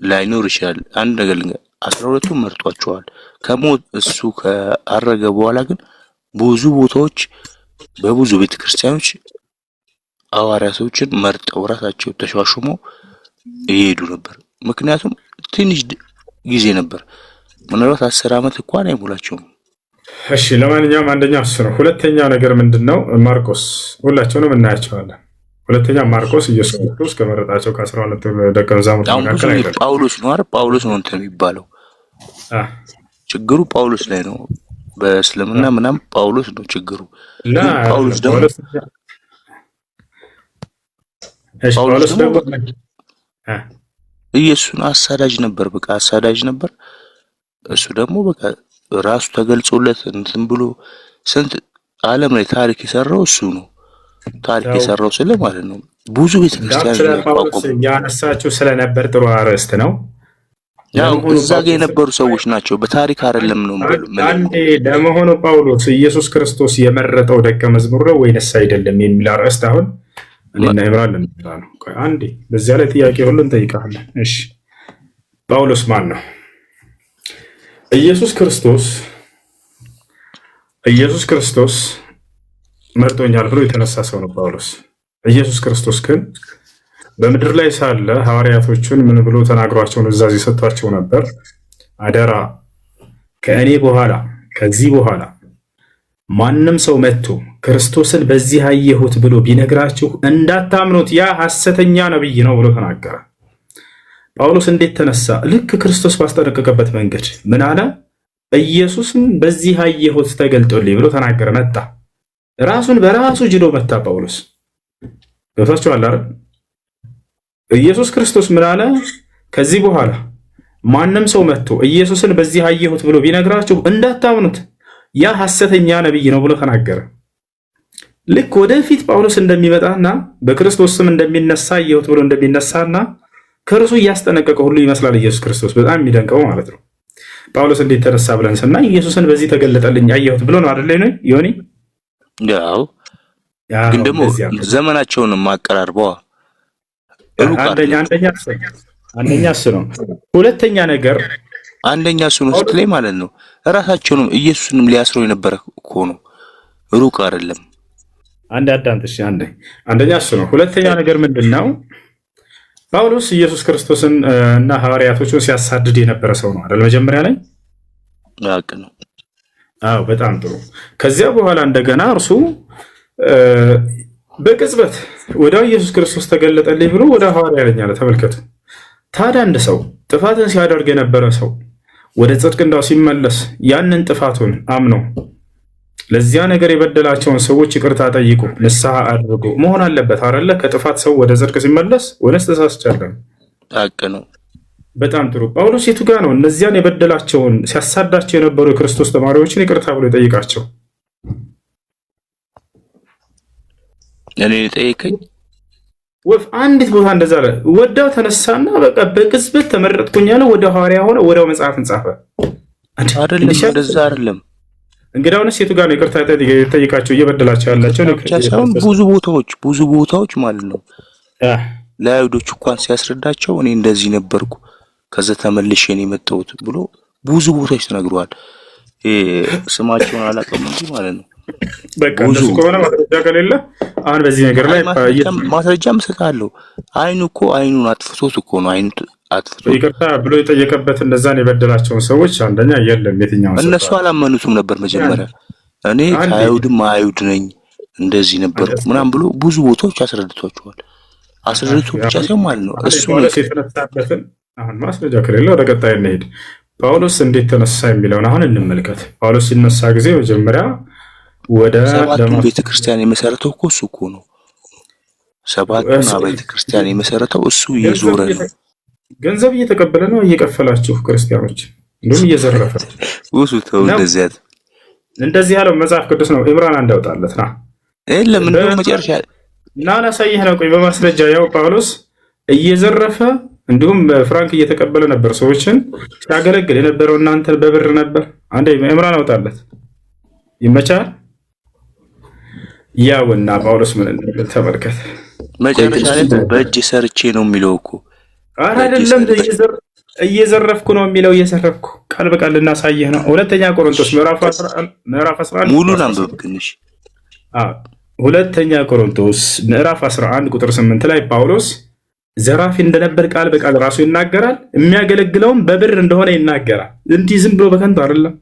ላይኖር ይችላል። አንድ ነገር ልንገር፣ 12ቱ መርጧቸዋል። ከሞት እሱ ከአረገ በኋላ ግን ብዙ ቦታዎች በብዙ ቤተክርስቲያኖች ሐዋርያቶችን መርጠው ራሳቸው ተሿሹመው ይሄዱ ነበር። ምክንያቱም ትንሽ ጊዜ ነበር። ምናልባት 10 አመት እንኳን አይሞላቸውም። እሺ ለማንኛውም አንደኛው እሱ ነው። ሁለተኛው ነገር ምንድነው? ማርቆስ ሁላቸውንም እናያቸዋለን። ሁለተኛ ማርቆስ ኢየሱስ ክርስቶስ ከመረጣቸው ከ12 ደቀ መዛሙርት መካከል አይደለም። ጳውሎስ ነው አይደል? ጳውሎስ ነው እንትን የሚባለው። ችግሩ ጳውሎስ ላይ ነው። በእስልምና ምናምን ጳውሎስ ነው ችግሩ። ጳውሎስ ደግሞ ኢየሱስን አሳዳጅ ነበር። በቃ አሳዳጅ ነበር። እሱ ደግሞ በቃ ራሱ ተገልጾለት እንትን ብሎ ስንት ዓለም ላይ ታሪክ የሰራው እሱ ነው። ታሪክ የሰራው ስለ ማለት ነው ብዙ ቤተክርስቲያን ያነሳቸው ስለነበር ጥሩ አርዕስት ነው። ያው እዛ ጋር የነበሩ ሰዎች ናቸው። በታሪክ አይደለም ነው አንዴ ለመሆኑ ጳውሎስ ኢየሱስ ክርስቶስ የመረጠው ደቀ መዝሙር ነው ወይንስ አይደለም የሚል አርዕስት አሁን እኔና ኢብራሂም ለምንድነው? አንዴ በዚያ ላይ ጥያቄ ሁሉ እንጠይቃለን። እሺ ጳውሎስ ማን ነው? ኢየሱስ ክርስቶስ መርጦኛል ብሎ የተነሳ ሰው ነው ጳውሎስ። ኢየሱስ ክርስቶስ ግን በምድር ላይ ሳለ ሐዋርያቶቹን ምን ብሎ ተናግሯቸው ኑዛዜ ሰጥቷቸው ነበር? አደራ ከእኔ በኋላ ከዚህ በኋላ ማንም ሰው መጥቶ ክርስቶስን በዚህ አየሁት ብሎ ቢነግራችሁ እንዳታምኑት፣ ያ ሐሰተኛ ነብይ ነው ብሎ ተናገረ። ጳውሎስ እንዴት ተነሳ? ልክ ክርስቶስ ባስጠነቀቀበት መንገድ ምን አለ? ኢየሱስን በዚህ አየሁት ተገልጦልኝ ብሎ ተናገረ። መጣ፣ ራሱን በራሱ ጅሎ መታ ጳውሎስ። ገብታችኋል አይደል? ኢየሱስ ክርስቶስ ምን አለ? ከዚህ በኋላ ማንም ሰው መጥቶ ኢየሱስን በዚህ አየሁት ብሎ ቢነግራችሁ እንዳታምኑት፣ ያ ሐሰተኛ ነብይ ነው ብሎ ተናገረ። ልክ ወደፊት ጳውሎስ እንደሚመጣና በክርስቶስ ስም እንደሚነሳ አየሁት ብሎ እንደሚነሳና ከእርሱ እያስጠነቀቀ ሁሉ ይመስላል ኢየሱስ ክርስቶስ። በጣም የሚደንቀው ማለት ነው። ጳውሎስ እንዴት ተነሳ ብለን ስናይ ኢየሱስን በዚህ ተገለጠልኝ አየሁት ብሎ ነው አይደል? ነው ዮኒ? ያው ግን ደግሞ ዘመናቸውን ማቀራርበዋ አንደኛ እሱ ነው። ሁለተኛ ነገር አንደኛ እሱ ነው ስትለኝ ማለት ነው ራሳቸውንም ኢየሱስንም ሊያስረው የነበረ እኮ ነው፣ ሩቅ አይደለም። አንደኛ እሱ ነው። ሁለተኛ ነገር ምንድነው? ጳውሎስ ኢየሱስ ክርስቶስን እና ሐዋርያቶቹን ሲያሳድድ የነበረ ሰው ነው አይደል? መጀመሪያ ላይ ያቅ ነው። አዎ በጣም ጥሩ። ከዚያ በኋላ እንደገና እርሱ በቅጽበት ወደ ኢየሱስ ክርስቶስ ተገለጠልኝ ብሎ ወደ ሐዋርያ ያለኝ አለ። ተመልከቱ። ታዲያ አንድ ሰው ጥፋትን ሲያደርግ የነበረ ሰው ወደ ጽድቅ እንዳው ሲመለስ ያንን ጥፋቱን አምኖ ለዚያ ነገር የበደላቸውን ሰዎች ይቅርታ ጠይቁ፣ ንስሐ አድርጉ መሆን አለበት አይደለ? ከጥፋት ሰው ወደ ጽድቅ ሲመለስ ወለስ ተሳስቻለሁ? ታቅ ነው። በጣም ጥሩ። ጳውሎስ የቱ ጋር ነው እነዚያን የበደላቸውን ሲያሳዳቸው የነበሩ የክርስቶስ ተማሪዎችን ይቅርታ ብሎ የጠይቃቸው? እኔ ጠይቀኝ ወፍ አንዲት ቦታ እንደዛ አለ። ወዳው ተነሳና በቃ በቅጽበት ተመረጥኩኝ ያለ ወደ ሐዋርያ ሆነ፣ ወዲያው መጽሐፍን ጻፈ። አይደለም እንደዛ አይደለም። እንግዲያውንስ የቱ ጋር ነው ይቅርታ ጠይቃቸው እየበደላቸው ያላቸው? ብዙ ቦታዎች ማለት ነው። ለአይሁዶች እንኳን ሲያስረዳቸው እኔ እንደዚህ ነበርኩ ከዛ ተመልሼ ነው የመጣሁት ብሎ ብዙ ቦታዎች ተነግሯል። ስማቸውን አላውቅም እንጂ ማለት ነው። በቃ እንደሱ ከሆነ ማስረጃ ከሌለ አሁን በዚህ ነገር ላይ ማስረጃም እሰጣለሁ። አይኑን አጥፍቶት እኮ ነው አይኑ አጥፍቶ ይቅርታ ብሎ የጠየቀበት እነዛን የበደላቸውን ሰዎች አንደኛ የለም የትኛው እነሱ አላመኑትም ነበር መጀመሪያ። እኔ አይሁድ ነኝ እንደዚህ ነበርኩ ምናምን ብሎ ብዙ ቦታዎች አስረድቷቸዋል። አስረድቶ ብቻ ሳይሆን ማለት ነው እሱ የተነሳበትን አሁን ማስረጃ ከሌለ ወደ ቀጣይ እንሄድ። ጳውሎስ እንዴት ተነሳ የሚለውን አሁን እንመልከት። ጳውሎስ ሲነሳ ጊዜ መጀመሪያ ወደ ሰባቱን ቤተክርስቲያን የመሰረተው እኮ እሱ እኮ ነው። ሰባቱን ቤተክርስቲያን የመሰረተው እሱ እየዞረ ነው። ገንዘብ እየተቀበለ ነው እየከፈላችሁ ክርስቲያኖች እንደውም እየዘረፈ ተው እንደዚህ ያለው መጽሐፍ ቅዱስ ነው። ዕብራን አንድ ያውጣለት ና የለም እንደው መጨረሻ እና ላሳይህ ነው። ቆይ በማስረጃ ያው ጳውሎስ እየዘረፈ እንዲሁም ፍራንክ እየተቀበለ ነበር ሰዎችን ሲያገለግል የነበረው። እናንተን በብር ነበር። አንዴ ዕብራን አውጣለት ይመቻል። ያውና ጳውሎስ ምን እንደሚል ተመልከት። መጨረሻ ላይ በእጅ ሰርቼ ነው የሚለው እኮ አይደለም እየዘረፍኩ ነው የሚለው። እየዘረፍኩ ቃል በቃል ልናሳየህ ነው። ሁለተኛ ቆሮንቶስ ምዕራፍ 11 ሙሉን አንብብ ትንሽ። ሁለተኛ ቆሮንቶስ ምዕራፍ 11 ቁጥር 8 ላይ ጳውሎስ ዘራፊ እንደነበር ቃል በቃል ራሱ ይናገራል። የሚያገለግለውም በብር እንደሆነ ይናገራል። እንዲህ ዝም ብሎ በከንቱ አይደለም።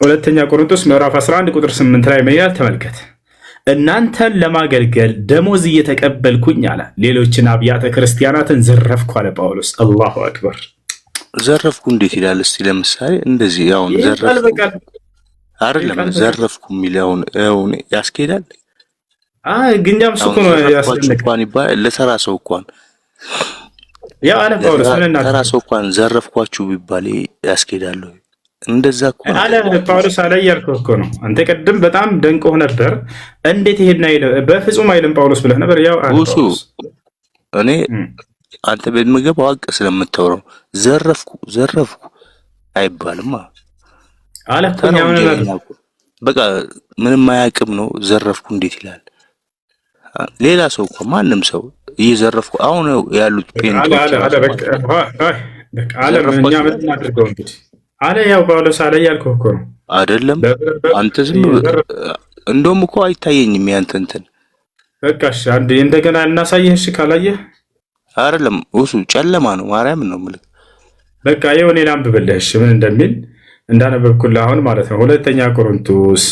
ሁለተኛ ቆሮንቶስ ምዕራፍ 11 ቁጥር 8 ላይ ምን ይላል ተመልከት። እናንተን ለማገልገል ደሞዝ እየተቀበልኩኝ አለ ሌሎችን አብያተ ክርስቲያናትን ዘረፍኩ አለ ጳውሎስ። አላሁ አክበር። ዘረፍኩ እንዴት ይላል? እስቲ ለምሳሌ እንደዚህ አሁን ዘረፍኩ አይደለም ዘረፍኩ የሚለውን ያስኬዳል? ግንጃም ሱቁ ነው ያስኬዳል ይባላል። ለተራ ሰው እንኳን ያ አለ ጳውሎስ ምንና ተራ ሰው እንኳን ዘረፍኳችሁ ቢባል ያስኬዳል? እንደዛ እኮ አለ ጳውሎስ አለ እያልኩህ እኮ ነው። አንተ ቀድም በጣም ደንቆህ ነበር። እንዴት ይሄድና በፍጹም አይልም ጳውሎስ ብለህ ነበር። ያው እሱ እኔ አንተ በምገባው አቅ ስለምታወራው ዘረፍኩ አይባልም አለ እኮ ነው። በቃ ምንም አያውቅም ነው። ዘረፍኩ እንዴት ይላል? ሌላ ሰው እኮ ማንም ሰው እየዘረፍኩ አሁን ያሉት ፔንቶች አለ እኛ ምን እናድርገው እንግዲህ አለ ያው ጳውሎስ አለ ያልከው እኮ ነው አይደለም? አንተ ዝም እንደውም እኮ አይታየኝም ያንተ እንትን። በቃ እሺ አንዴ እንደገና እናሳየህ። እሺ ካላየህ አይደለም እሱ ጨለማ ነው። ማርያም ነው የምልህ። በቃ ይኸው እኔ ላንብብልህ እሺ ምን እንደሚል እንዳነበብኩልህ አሁን ማለት ነው። ሁለተኛ ቆሮንቶስ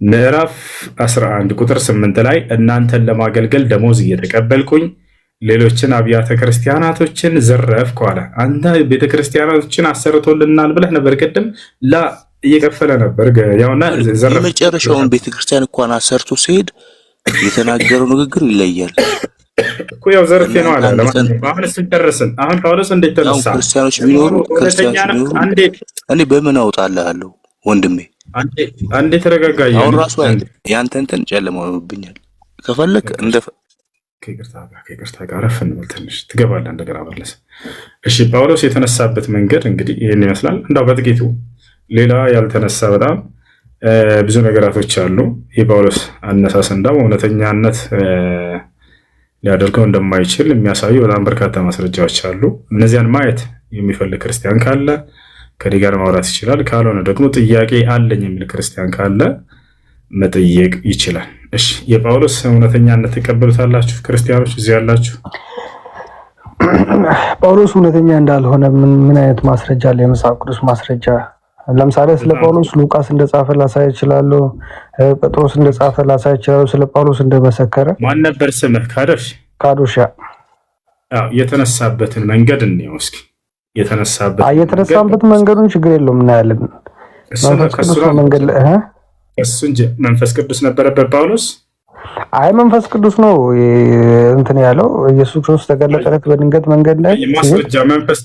ምዕራፍ 11 ቁጥር 8 ላይ እናንተን ለማገልገል ደሞዝ እየተቀበልኩኝ ሌሎችን አብያተ ክርስቲያናቶችን ዘረፍኩ አለ። አንተ ቤተ ክርስቲያናቶችን አሰርቶልናል ብለህ ነበር ቅድም። ላ እየከፈለ ነበር ያውና ዘረፍ። የመጨረሻውን ቤተ ክርስቲያን እንኳን አሰርቶ ሲሄድ የተናገረው ንግግር ይለያል እኮ። ያው ዘርፌ ነው አለ። አሁን ስንጨርስን አሁን ጳውሎስ እንዴት ተነሳ? ክርስቲያኖች ቢኖሩ እኔ በምን አውጣልሃለሁ ወንድሜ? አንዴ ተረጋጋ። አሁን ራሱ ያንተ እንትን ጨለማውብኛል። ከፈለክ እንደ ከይቅርታ ጋር ረፍ እንበል ትንሽ ትገባለህ እንደገና መለስ። እሺ ጳውሎስ የተነሳበት መንገድ እንግዲህ ይህን ይመስላል። እንዳው በጥቂቱ ሌላ ያልተነሳ በጣም ብዙ ነገራቶች አሉ። የጳውሎስ አነሳስ እንዳው እውነተኛነት ሊያደርገው እንደማይችል የሚያሳዩ በጣም በርካታ ማስረጃዎች አሉ። እነዚያን ማየት የሚፈልግ ክርስቲያን ካለ ከኔ ጋር ማውራት ይችላል። ካልሆነ ደግሞ ጥያቄ አለኝ የሚል ክርስቲያን ካለ መጠየቅ ይችላል። እሺ የጳውሎስ እውነተኛነት ተቀበሉታላችሁ ክርስቲያኖች እዚህ ያላችሁ? ጳውሎስ እውነተኛ እንዳልሆነ ምን አይነት ማስረጃ አለ? የመጽሐፍ ቅዱስ ማስረጃ ለምሳሌ ስለ ጳውሎስ ሉቃስ እንደጻፈ ላሳይ ይችላል፣ ጴጥሮስ እንደጻፈ ላሳይ ይችላል። ስለ ጳውሎስ እንደመሰከረ ማን ነበር ስምህ? ካዶሻ የተነሳበትን መንገድ እንየው እስኪ። የተነሳበት መንገዱን ችግር የለውም እናያለን። መንፈስ ቅዱስ መንገድ እሱ እንጂ መንፈስ ቅዱስ ነበረበት ጳውሎስ? መንፈስ ቅዱስ ነው እንትን ያለው። ኢየሱስ ክርስቶስ ተገለጠለት በድንገት መንገድ ላይ ማስረጃ መንፈስ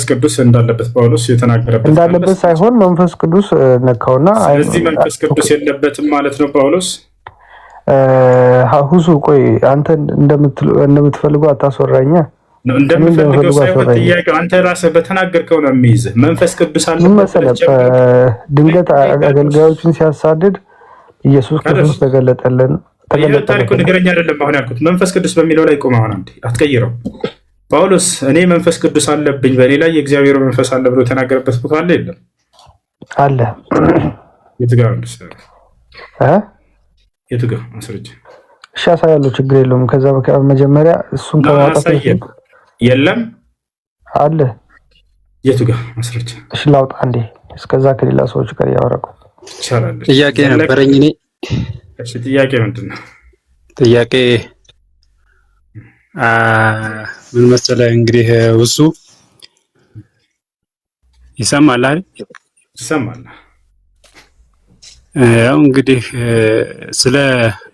ቅዱስ እንዳለበት ጳውሎስ የተናገረበት እንዳለበት ሳይሆን መንፈስ ቅዱስ ነካውና ስለዚህ መንፈስ ቅዱስ የለበትም ማለት ነው ጳውሎስ። ሁሱ ቆይ አንተ እንደምትፈልገው አታስወራኛ። እንደምፈልገው ሳይሆን ጥያቄው አንተ ራስህ በተናገርከው ነው የሚይዝህ። መንፈስ ቅዱስ አለበት ድንገት አገልጋዮችን ሲያሳድድ ኢየሱስ ክርስቶስ ተገለጠልን። ታሪኩ ንገረኛ አይደለም አሁን ያልኩት። መንፈስ ቅዱስ በሚለው ላይ ቆም። አሁን አንዴ አትቀይረው። ጳውሎስ እኔ መንፈስ ቅዱስ አለብኝ በእኔ ላይ የእግዚአብሔር መንፈስ አለ ብሎ የተናገረበት ቦታ አለ የለም? አለ። የቱ ጋር የቱ ጋር ማስረጃ? እሺ አሳያለሁ፣ ችግር የለውም። ከዛ መጀመሪያ እሱን ከማውጣት የለም አለ። የቱ ጋር ማስረጃ? እሺ ላውጣ አንዴ፣ እስከዛ ከሌላ ሰዎች ጋር ያወራኩ ይቻላል። ጥያቄ ነበረኝ እኔ። እሺ ጥያቄ ምንድን ነው? ጥያቄ ምን መሰለህ እንግዲህ እሱ ይሰማል አይደል? ይሰማል። ያው እንግዲህ ስለ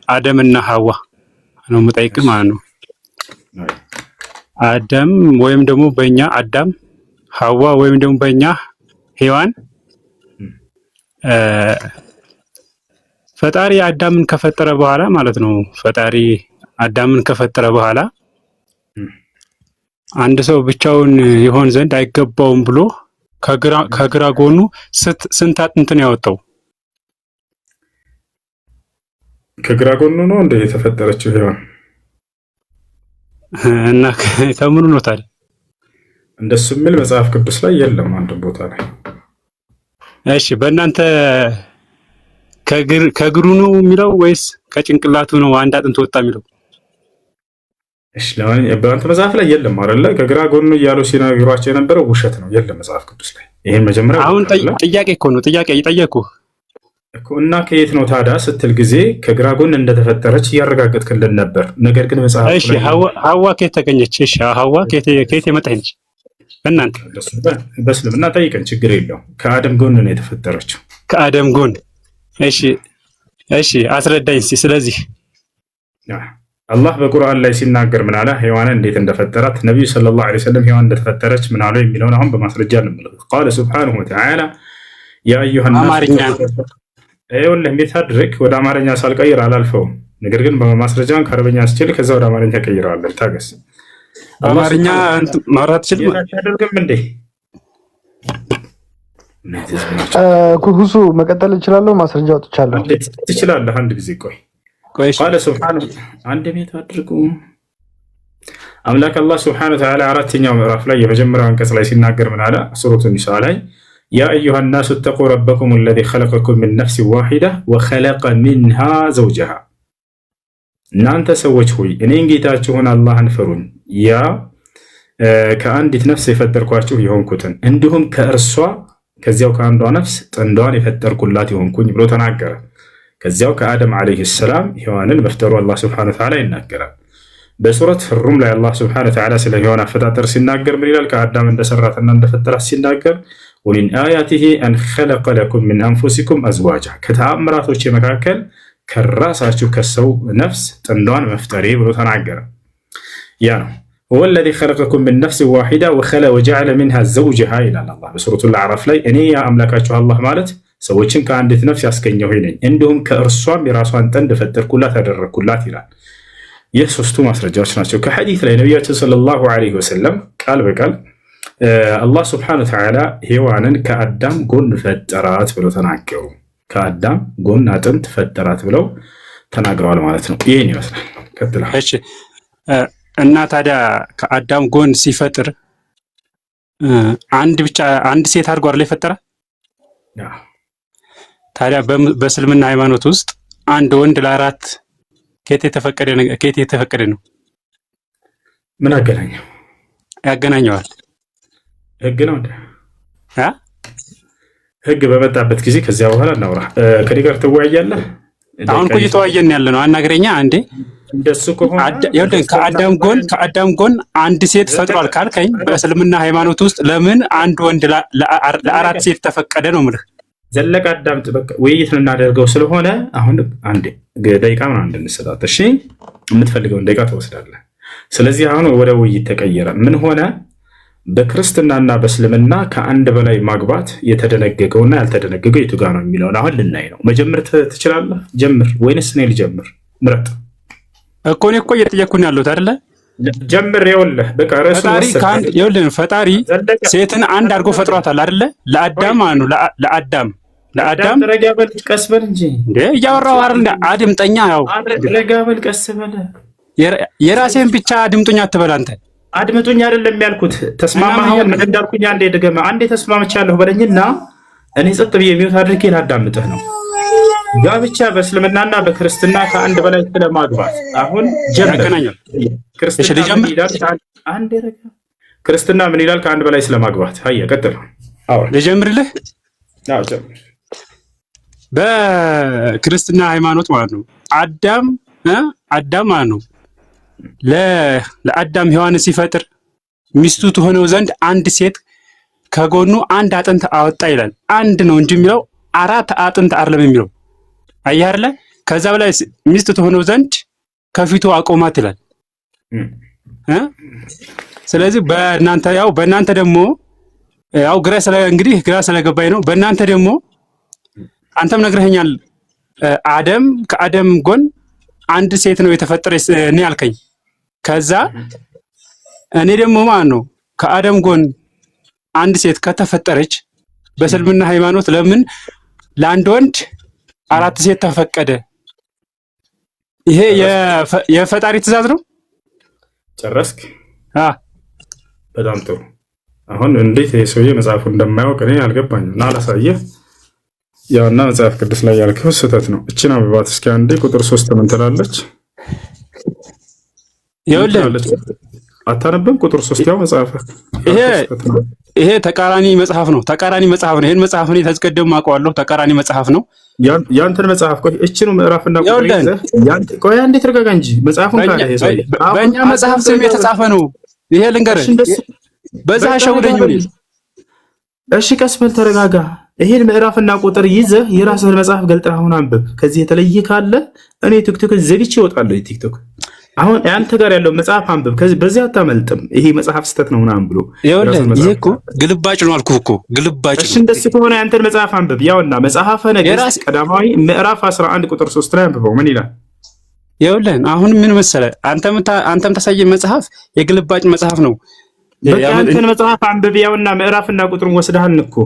አደምና ሐዋ ነው የምጠይቅህ ማለት ነው። አዳም ወይም ደግሞ በእኛ አዳም፣ ሐዋ ወይም ደግሞ በእኛ ሔዋን ፈጣሪ አዳምን ከፈጠረ በኋላ ማለት ነው። ፈጣሪ አዳምን ከፈጠረ በኋላ አንድ ሰው ብቻውን ይሆን ዘንድ አይገባውም ብሎ ከግራ ጎኑ ስንት አጥንትን ያወጣው? ከግራ ጎኑ ነው እንደ የተፈጠረችው ሔዋን እና ከምኑ ነው ታዲያ? እንደሱ የሚል መጽሐፍ ቅዱስ ላይ የለም አንድ ቦታ ላይ። እሺ በእናንተ ከግሩ ነው የሚለው ወይስ ከጭንቅላቱ ነው አንድ አጥንት ወጣ የሚለው? እሺ በአንተ መጽሐፍ ላይ የለም አይደለ? ከግራ ጎኑ እያሉ ሲነግሯቸው የነበረው ውሸት ነው፣ የለም መጽሐፍ ቅዱስ ላይ። ይሄን መጀመሪያ አሁን ጥያቄ እኮ ነው ጥያቄ እየጠየኩህ እኮ። እና ከየት ነው ታዲያ ስትል ጊዜ ከግራ ጎን እንደተፈጠረች እያረጋገጥክልን ነበር። ነገር ግን መጽሐፍ ላይ እሺ ሐዋ ከየት ተገኘች? እሺ ሐዋ ከየት የመጣች? እናንተ በእስልምና ጠይቀን ችግር የለውም። ከአደም ጎን ነው የተፈጠረችው። ከአደም ጎን። እሺ አስረዳኝ እስኪ። ስለዚህ አላህ በቁርአን ላይ ሲናገር ምን አለ? ሔዋንን እንዴት እንደፈጠራት ነብዩ ሰለላሁ ዐለይሂ ወሰለም ሔዋን እንደተፈጠረች ምን አለ የሚለውን አሁን በማስረጃ እንመለከት። ቃለ ሱብሓነሁ ወተዓላ ያ አዩሃ አማርኛ ይኸውልህ እንዴት አድርግ ወደ አማርኛ ሳልቀይር አላልፈውም። ነገር ግን በማስረጃን ከአረበኛ አስችል ከዛ ወደ አማርኛ ቀይረዋለሁ። ታገስ። አማርኛ ማውራት ትችል አደርግም እንዴ? ኩሁሱ መቀጠል እችላለሁ። ማስረጃ ወጥቻለሁ። ትችላለህ። አንድ ጊዜ ቆይ ቃለ ሱብሓነሁ አንድ ቤት አድርጉ። አምላክ አላህ ሱብሓነሁ ወተዓላ አራተኛው ምዕራፍ ላይ የመጀመሪያው አንቀጽ ላይ ሲናገር ምን አለ? ሱረቱ ኒሳ ላይ ያ አዩሃ ናሱ ተቁ ረበኩም አለዚ ኸለቀኩም ሚን ነፍሲን ዋሂዳ ወኸለቀ ሚንሃ ዘውጀሃ። እናንተ ሰዎች ሆይ እኔን ጌታችሁን አላህን ፍሩኝ፣ ያ ከአንዲት ነፍስ የፈጠርኳችሁ የሆንኩትን እንዲሁም ከእርሷ ከዚያው ከአንዷ ነፍስ ጥንዷን የፈጠርኩላት የሆንኩኝ ብሎ ተናገረ። ከዚያው ከአደም ዓለይሂ ሰላም ሔዋንን መፍጠሩ አላህ ሱብሓነሁ ወተዓላ ይናገራል። በሱረት ሩም ላይ አላህ ሱብሓነሁ ወተዓላ ስለ ሔዋን አፈጣጠር ሲናገር ምን ይላል? ከአዳም እንደሰራትና እንደፈጠራት ሲናገር ወሚን አያቲሂ አን ኸለቀ ለኩም ሚን አንፉሲኩም አዝዋጃ፣ ከተአምራቶች መካከል ከራሳችሁ ከሰው ነፍስ ጥንዷን መፍጠሬ ብሎ ተናገረ። ያ ነው هو الذي خلقكم من نفس واحدة وجعل منها زوجها ይላል አላህ በሱረቱል አዕራፍ ላይ። እኔ ያ አምላካችሁ አላህ ማለት ሰዎችን ከአንዲት ነፍስ ያስገኘሁ ነኝ፣ እንዲሁም ከእርሷም የራሷን ጥንድ ፈጠርኩላት ያደረግኩላት ይላል። ይህ ሶስቱ ማስረጃዎች ናቸው። ከሐዲስ ላይ ነቢያችን ሰለላሁ ዐለይሂ ወሰለም ቃል በቃል አላህ ሱብሓነሁ ወተዓላ ሔዋንን ከአዳም ጎን ፈጠራት ብለው ተናገሩ። ከአዳም ጎን አጥንት ፈጠራት ብለው ተናግረዋል ማለት ነው። ይህን ይመስላል። ቀጥላ እሺ። እና ታዲያ ከአዳም ጎን ሲፈጥር አንድ ሴት አድርጎ አይደል የፈጠረ? ታዲያ በእስልምና ሃይማኖት ውስጥ አንድ ወንድ ለአራት ከየት የተፈቀደ ነው? ምን አገናኘው? ያገናኘዋል። ህግ ነው እንዴ? ህግ በመጣበት ጊዜ ከዚያ በኋላ እናውራ። ከኔ ጋር ትወያያለህ? አሁን እኮ እየተወያየን ያለ ነው። አናግረኛ አንዴ። እንደሱ ከሆነ ከአዳም ጎን አንድ ሴት ፈጥሯል ካልከኝ በእስልምና ሃይማኖት ውስጥ ለምን አንድ ወንድ ለአራት ሴት ተፈቀደ ነው የምልህ። ዘለቀ አዳምጥ። በቃ ውይይት እናደርገው ስለሆነ አሁን አንዴ ደቂቃ ምናምን እንድንሰጣት። እሺ የምትፈልገውን ደቂቃ ትወስዳለህ። ስለዚህ አሁን ወደ ውይይት ተቀየረ። ምን ሆነ? በክርስትናና በእስልምና ከአንድ በላይ ማግባት የተደነገገውና ያልተደነገገው የቱ ጋር ነው የሚለውን አሁን ልናይ ነው። መጀመር ትችላለህ? ጀምር ወይንስ እኔ ልጀምር? ምረጥ። እኮ እኔ እኮ እየጠየኩኝ ያለሁት አይደለ? ጀምር። ይኸውልህ በቃ ራሱ ፈጣሪ ሴትን አንድ አድርጎ ፈጥሯታል አይደለ? ለአዳም አኑ ለአዳም ረጋ በል፣ ቀስ በል እንጂ እንዴ እያወራሁ አይደል? አድምጠኛ። ያው ረጋ በል፣ ቀስ በል። የራሴን ብቻ አድምጡኝ አትበል አንተ። አድምጡኝ አይደለም ያልኩት። ተስማማህ? አሁን ምን እንዳልኩኝ አንዴ ድገማ። አንዴ ተስማምቻለሁ በለኝና እኔ ጸጥ ብዬ ሚውት አድርጌ ላዳምጥህ ነው። ጋብቻ በእስልምናና በክርስትና ከአንድ በላይ ስለማግባት አሁን ጀምር። ክርስትና ምን ይላል? ከአንድ በላይ ስለማግባት። አየ ቀጥል። ልጀምርልህ? አዎ ጀምር። በክርስትና ሃይማኖት ማለት ነው አዳም ማለት ነው ለአዳም ሔዋን ሲፈጥር ሚስቱ ትሆነው ዘንድ አንድ ሴት ከጎኑ አንድ አጥንት አወጣ ይላል። አንድ ነው እንጂ የሚለው አራት አጥንት አይደለም የሚለው። አየህ አይደለ? ከዛ በላይ ሚስት ትሆነው ዘንድ ከፊቱ አቆማት ይላል። ስለዚህ በእናንተ ደግሞ ያው ግራ ስለገባኝ ነው። በእናንተ ደግሞ አንተም ነግረኸኛል። ከአደም ጎን አንድ ሴት ነው የተፈጠረች እኔ ያልከኝ። ከዛ እኔ ደግሞ ማለት ነው ከአደም ጎን አንድ ሴት ከተፈጠረች በእስልምና ሃይማኖት ለምን ለአንድ ወንድ አራት ሴት ተፈቀደ? ይሄ የፈጣሪ ትእዛዝ ነው። ጨረስክ? በጣም ጥሩ። አሁን እንዴት ይሄ ሰውዬ መጽሐፉ እንደማያውቅ እኔ አልገባኝም። እና አላሳየህ ያውና መጽሐፍ ቅዱስ ላይ ያልከው ስህተት ነው። እቺን አብባት እስኪ አንዴ ቁጥር 3 ምን ትላለች? አታነብም? ቁጥር 3 ያው መጽሐፍ ይሄ ተቃራኒ መጽሐፍ ነው። ይሄን መጽሐፍ ነው ተዝቀደም አውቀዋለሁ። ተቃራኒ መጽሐፍ ነው። ያንተን መጽሐፍ ቆይ እቺኑ ምዕራፍና ቁጥር ይዘህ ቆይ አንዴ ተረጋጋ እንጂ መጽሐፉን ካለ ይሄ ሰውዬ በእኛ መጽሐፍ ስም የተጻፈ ነው። ይሄ ልንገርህ፣ በዛ ሸውደኝ ምን? እሺ ቀስ በል ተረጋጋ። ይሄን ምዕራፍና ቁጥር ይዘህ የራስህን መጽሐፍ ገልጠህ አሁን አንብብ። ከዚህ የተለየ ካለ እኔ ቲክቶክ ዘግቼ እወጣለሁ። ቲክቶክ አሁን አንተ ጋር ያለው መጽሐፍ አንብብ። ከዚህ በዚህ አታመልጥም። ይሄ መጽሐፍ ስተት ነው ምናምን ብሎ ይሄ እኮ ግልባጭ ነው አልኩህ እኮ ግልባጭ። እሺ እንደሱ ከሆነ ያንተን መጽሐፍ አንብብ። ያውና መጽሐፈ ነገሥት ቀዳማዊ ምዕራፍ 11 ቁጥር 3 ላይ አንብበው። ምን ይላል? ይኸውልህ አሁን ምን መሰለህ፣ አንተም ታሳየኝ መጽሐፍ የግልባጭ መጽሐፍ ነው። በቃ አንተን መጽሐፍ አንብብ። ያውና ምዕራፍና ቁጥሩን ወስደሃል እኮ።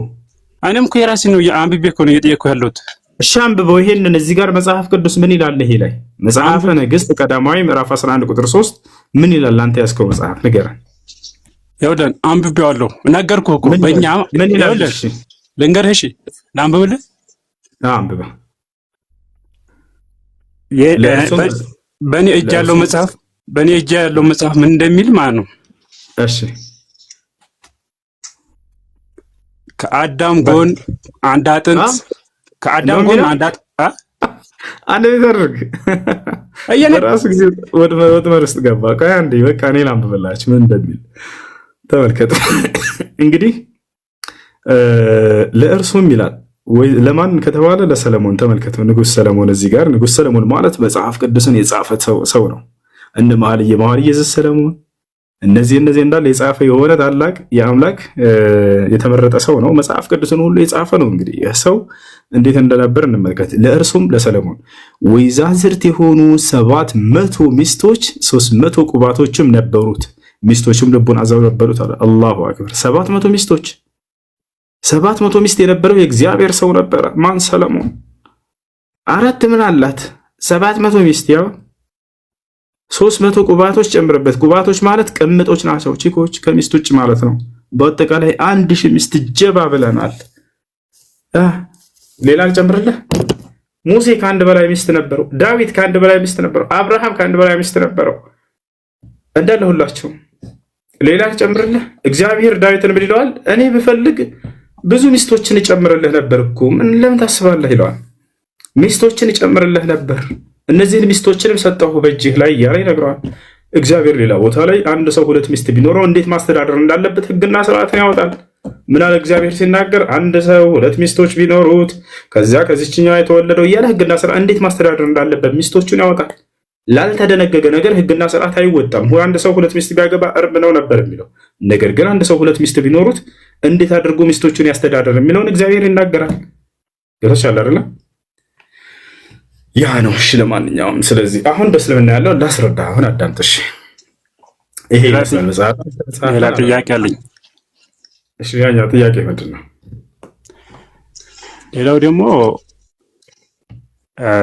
እኔም እኮ የራሴ ነው አንብቤ እኮ ነው እየጠየኩህ ያለሁት። እሺ አንብበው። ይሄንን እዚህ ጋር መጽሐፍ ቅዱስ ምን ይላል? ይሄ ላይ መጽሐፈ ነገሥት ቀዳማዊ ምዕራፍ 11 ቁጥር 3 ምን ይላል? አንተ ያዝከው መጽሐፍ ንገረን። ይኸውልህ አንብቤዋለሁ፣ ነገርኩህ እኮ በእኛ ምን ይላል? እሺ ልንገርህ። እሺ ላንብብልህ? አንብበው። በእኔ እጅ ያለው መጽሐፍ ምን እንደሚል ማለት ነው። እሺ ከአዳም ጎን አንድ አጥንት ከአዳም ጎን አንድ አጥንት አንድ ይደርግ ራሱ ጊዜ ወደ ውስጥ ገባ። ቆይ አንዴ በቃ እኔ ላንብብላችሁ ምን እንደሚል ተመልከቱ። እንግዲህ ለእርሱም ይላል ወይ ለማን ከተባለ ለሰለሞን። ተመልከቱ ንጉስ ሰለሞን። እዚህ ጋር ንጉስ ሰለሞን ማለት መጽሐፍ ቅዱስን የጻፈ ሰው ነው። እነ መኃልየ ሰለሞን እነዚህ እንዳለ የጻፈ የሆነ ታላቅ የአምላክ የተመረጠ ሰው ነው። መጽሐፍ ቅዱስን ሁሉ የጻፈ ነው። እንግዲህ ይህ ሰው እንዴት እንደነበር እንመልከት። ለእርሱም ለሰለሞን ወይዛዝርት የሆኑ 700 ሚስቶች 300 ቁባቶችም ነበሩት፣ ሚስቶችም ልቡን አዘው ነበሩት አለ። አላሁ አክበር። 700 ሚስቶች 700 ሚስት የነበረው የእግዚአብሔር ሰው ነበረ። ማን? ሰለሞን። አራት ምን አላት? 700 ሚስት ያው 300 ቁባቶች ጨምርበት። ቁባቶች ማለት ቅምጦች ናቸው፣ ቺኮች ከሚስት ውጭ ማለት ነው። በአጠቃላይ 1000 ሚስት ጀባ ብለናል። ሌላ ልጨምርልህ? ሙሴ ከአንድ በላይ ሚስት ነበረው። ዳዊት ከአንድ በላይ ሚስት ነበረው። አብርሃም ከአንድ በላይ ሚስት ነበረው። እንዳለ ሁላቸውም ሌላ ጨምርልህ። እግዚአብሔር ዳዊትን ምን ይለዋል? እኔ ብፈልግ ብዙ ሚስቶችን እጨምርልህ ነበር እኮ ምን ለምን ታስባለህ ይለዋል። ሚስቶችን እጨምርልህ ነበር፣ እነዚህን ሚስቶችንም ሰጠሁ በእጅህ ላይ እያለ ይነግረዋል። እግዚአብሔር ሌላ ቦታ ላይ አንድ ሰው ሁለት ሚስት ቢኖረው እንዴት ማስተዳደር እንዳለበት ሕግና ስርዓትን ያወጣል። ምን አለ እግዚአብሔር ሲናገር? አንድ ሰው ሁለት ሚስቶች ቢኖሩት ከዚያ ከዚችኛዋ የተወለደው እያለ ሕግና ስርዓት እንዴት ማስተዳደር እንዳለበት ሚስቶቹን ያወጣል። ላልተደነገገ ነገር ሕግና ስርዓት አይወጣም። አንድ ሰው ሁለት ሚስት ቢያገባ እርም ነው ነበር የሚለው። ነገር ግን አንድ ሰው ሁለት ሚስት ቢኖሩት እንዴት አድርጎ ሚስቶቹን ያስተዳደር የሚለውን እግዚአብሔር ይናገራል። ገብቶሻል አይደለ? ያ ነው። እሺ ለማንኛውም ስለዚህ አሁን በእስልምና ያለው ላስረዳ። አሁን አዳምጥሽ። ይሄ መጽሐፍ ሌላ ጥያቄ አለኝ። እሺ ያኛው ጥያቄ ምንድን ነው? ሌላው ደግሞ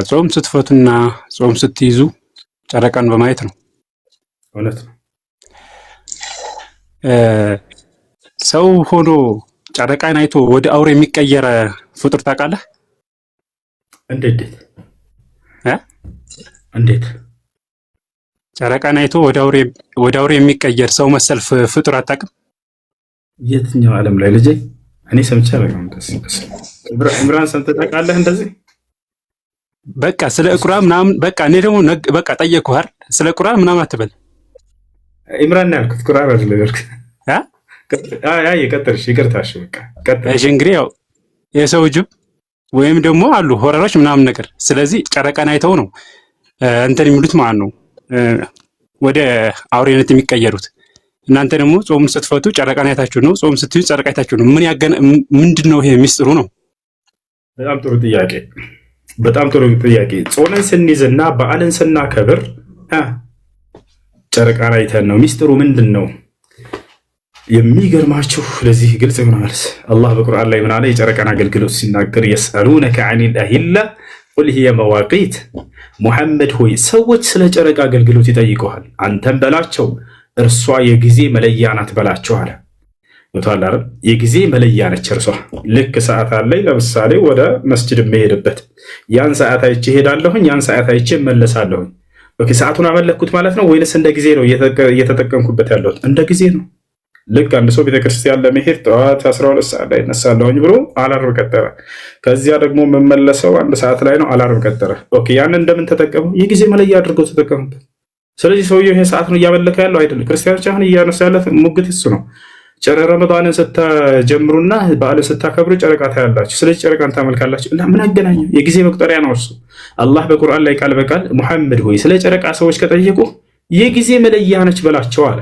ጾም ስትፈቱና ጾም ስትይዙ ጨረቃን በማየት ነው። እውነት ነው። ሰው ሆኖ ጨረቃን አይቶ ወደ አውሬ የሚቀየር ፍጡር ታውቃለህ? እንዴት እንዴት? ጨረቃን አይቶ ወደ አውሬ የሚቀየር ሰው መሰል ፍጡር አታውቅም? የትኛው ዓለም ላይ ልጄ? እኔ ሰምቼ አላውቅም። ኢምራን ሰምተህ ታውቃለህ እንደዚህ? በቃ ስለ ቁርአን ምናምን በቃ እኔ ደግሞ በቃ ጠየቅኩህ አይደል? ስለ ቁርአን ምናምን አትበል። ኢምራን ያልኩት ቁርአን አይደል ያልኩት። አይ ይቀጥልሽ፣ ይቅርታሽ። በቃ ቀጥል። እሺ እንግዲህ ያው የሰው ጅብ ወይም ደግሞ አሉ ሆረሮች ምናምን ነገር። ስለዚህ ጨረቃን አይተው ነው እንትን የሚሉት ማለት ነው ወደ አውሬነት የሚቀየሩት። እናንተ ደግሞ ጾም ስትፈቱ ጨረቃን አይታችሁ ነው፣ ጾም ስትይዙ ጨረቃ አይታችሁ ነው። ምንድን ነው ይሄ ሚስጥሩ ነው? በጣም ጥሩ ጥያቄ፣ በጣም ጥሩ ጥያቄ። ጾምን ስንይዝና በዓልን ስናከብር ጨረቃን አይተን ነው። ሚስጥሩ ምንድን ነው? የሚገርማችሁ ለዚህ ግልጽ የሆነ መልስ አላህ በቁርአን ላይ ምን አለ? የጨረቃን አገልግሎት ሲናገር የስአሉነከ ዐኒል አሂላ ቁል ሂየ መዋቂት። ሙሐመድ ሆይ ሰዎች ስለ ጨረቃ አገልግሎት ይጠይቀዋል፣ አንተም በላቸው እርሷ የጊዜ መለያ ናት በላቸው አለ። ወታላ የጊዜ መለያ ነች እርሷ። ልክ ሰዓት አለኝ ለምሳሌ ወደ መስጂድ የምሄድበት ያን ሰዓት አይቼ እሄዳለሁኝ፣ ያን ሰዓት አይቼ እመለሳለሁኝ። ኦኬ ሰዓቱን አመለክኩት ማለት ነው ወይንስ እንደ ጊዜ ነው እየተጠቀምኩበት ያለሁት? እንደ ጊዜ ነው። ልክ አንድ ሰው ቤተክርስቲያን ለመሄድ ጠዋት 12 ሰዓት ላይ እነሳለሁኝ ብሎ አላርም ቀጠረ። ከዚያ ደግሞ የምመለሰው አንድ ሰዓት ላይ ነው፣ አላርም ቀጠረ። ኦኬ ያን እንደምን ተጠቀሙ? የጊዜ መለያ አድርገው ተጠቀሙበት። ስለዚህ ሰውየው ይሄ ሰዓት ነው እያመለከ ያለው አይደለም። ክርስቲያኖች አሁን እያነሱ ያለት ሙግት እሱ ነው። ረመዳንን ስታጀምሩና በዓልን ስታከብሩ ጨረቃ ታያላችሁ፣ ስለዚህ ጨረቃን ታመልካላችሁ። እና ምን አገናኘው? የጊዜ መቁጠሪያ ነው እሱ። አላህ በቁርአን ላይ ቃል በቃል ሙሐመድ ሆይ ስለ ጨረቃ ሰዎች ከጠየቁ የጊዜ መለያ ነች በላቸው አለ።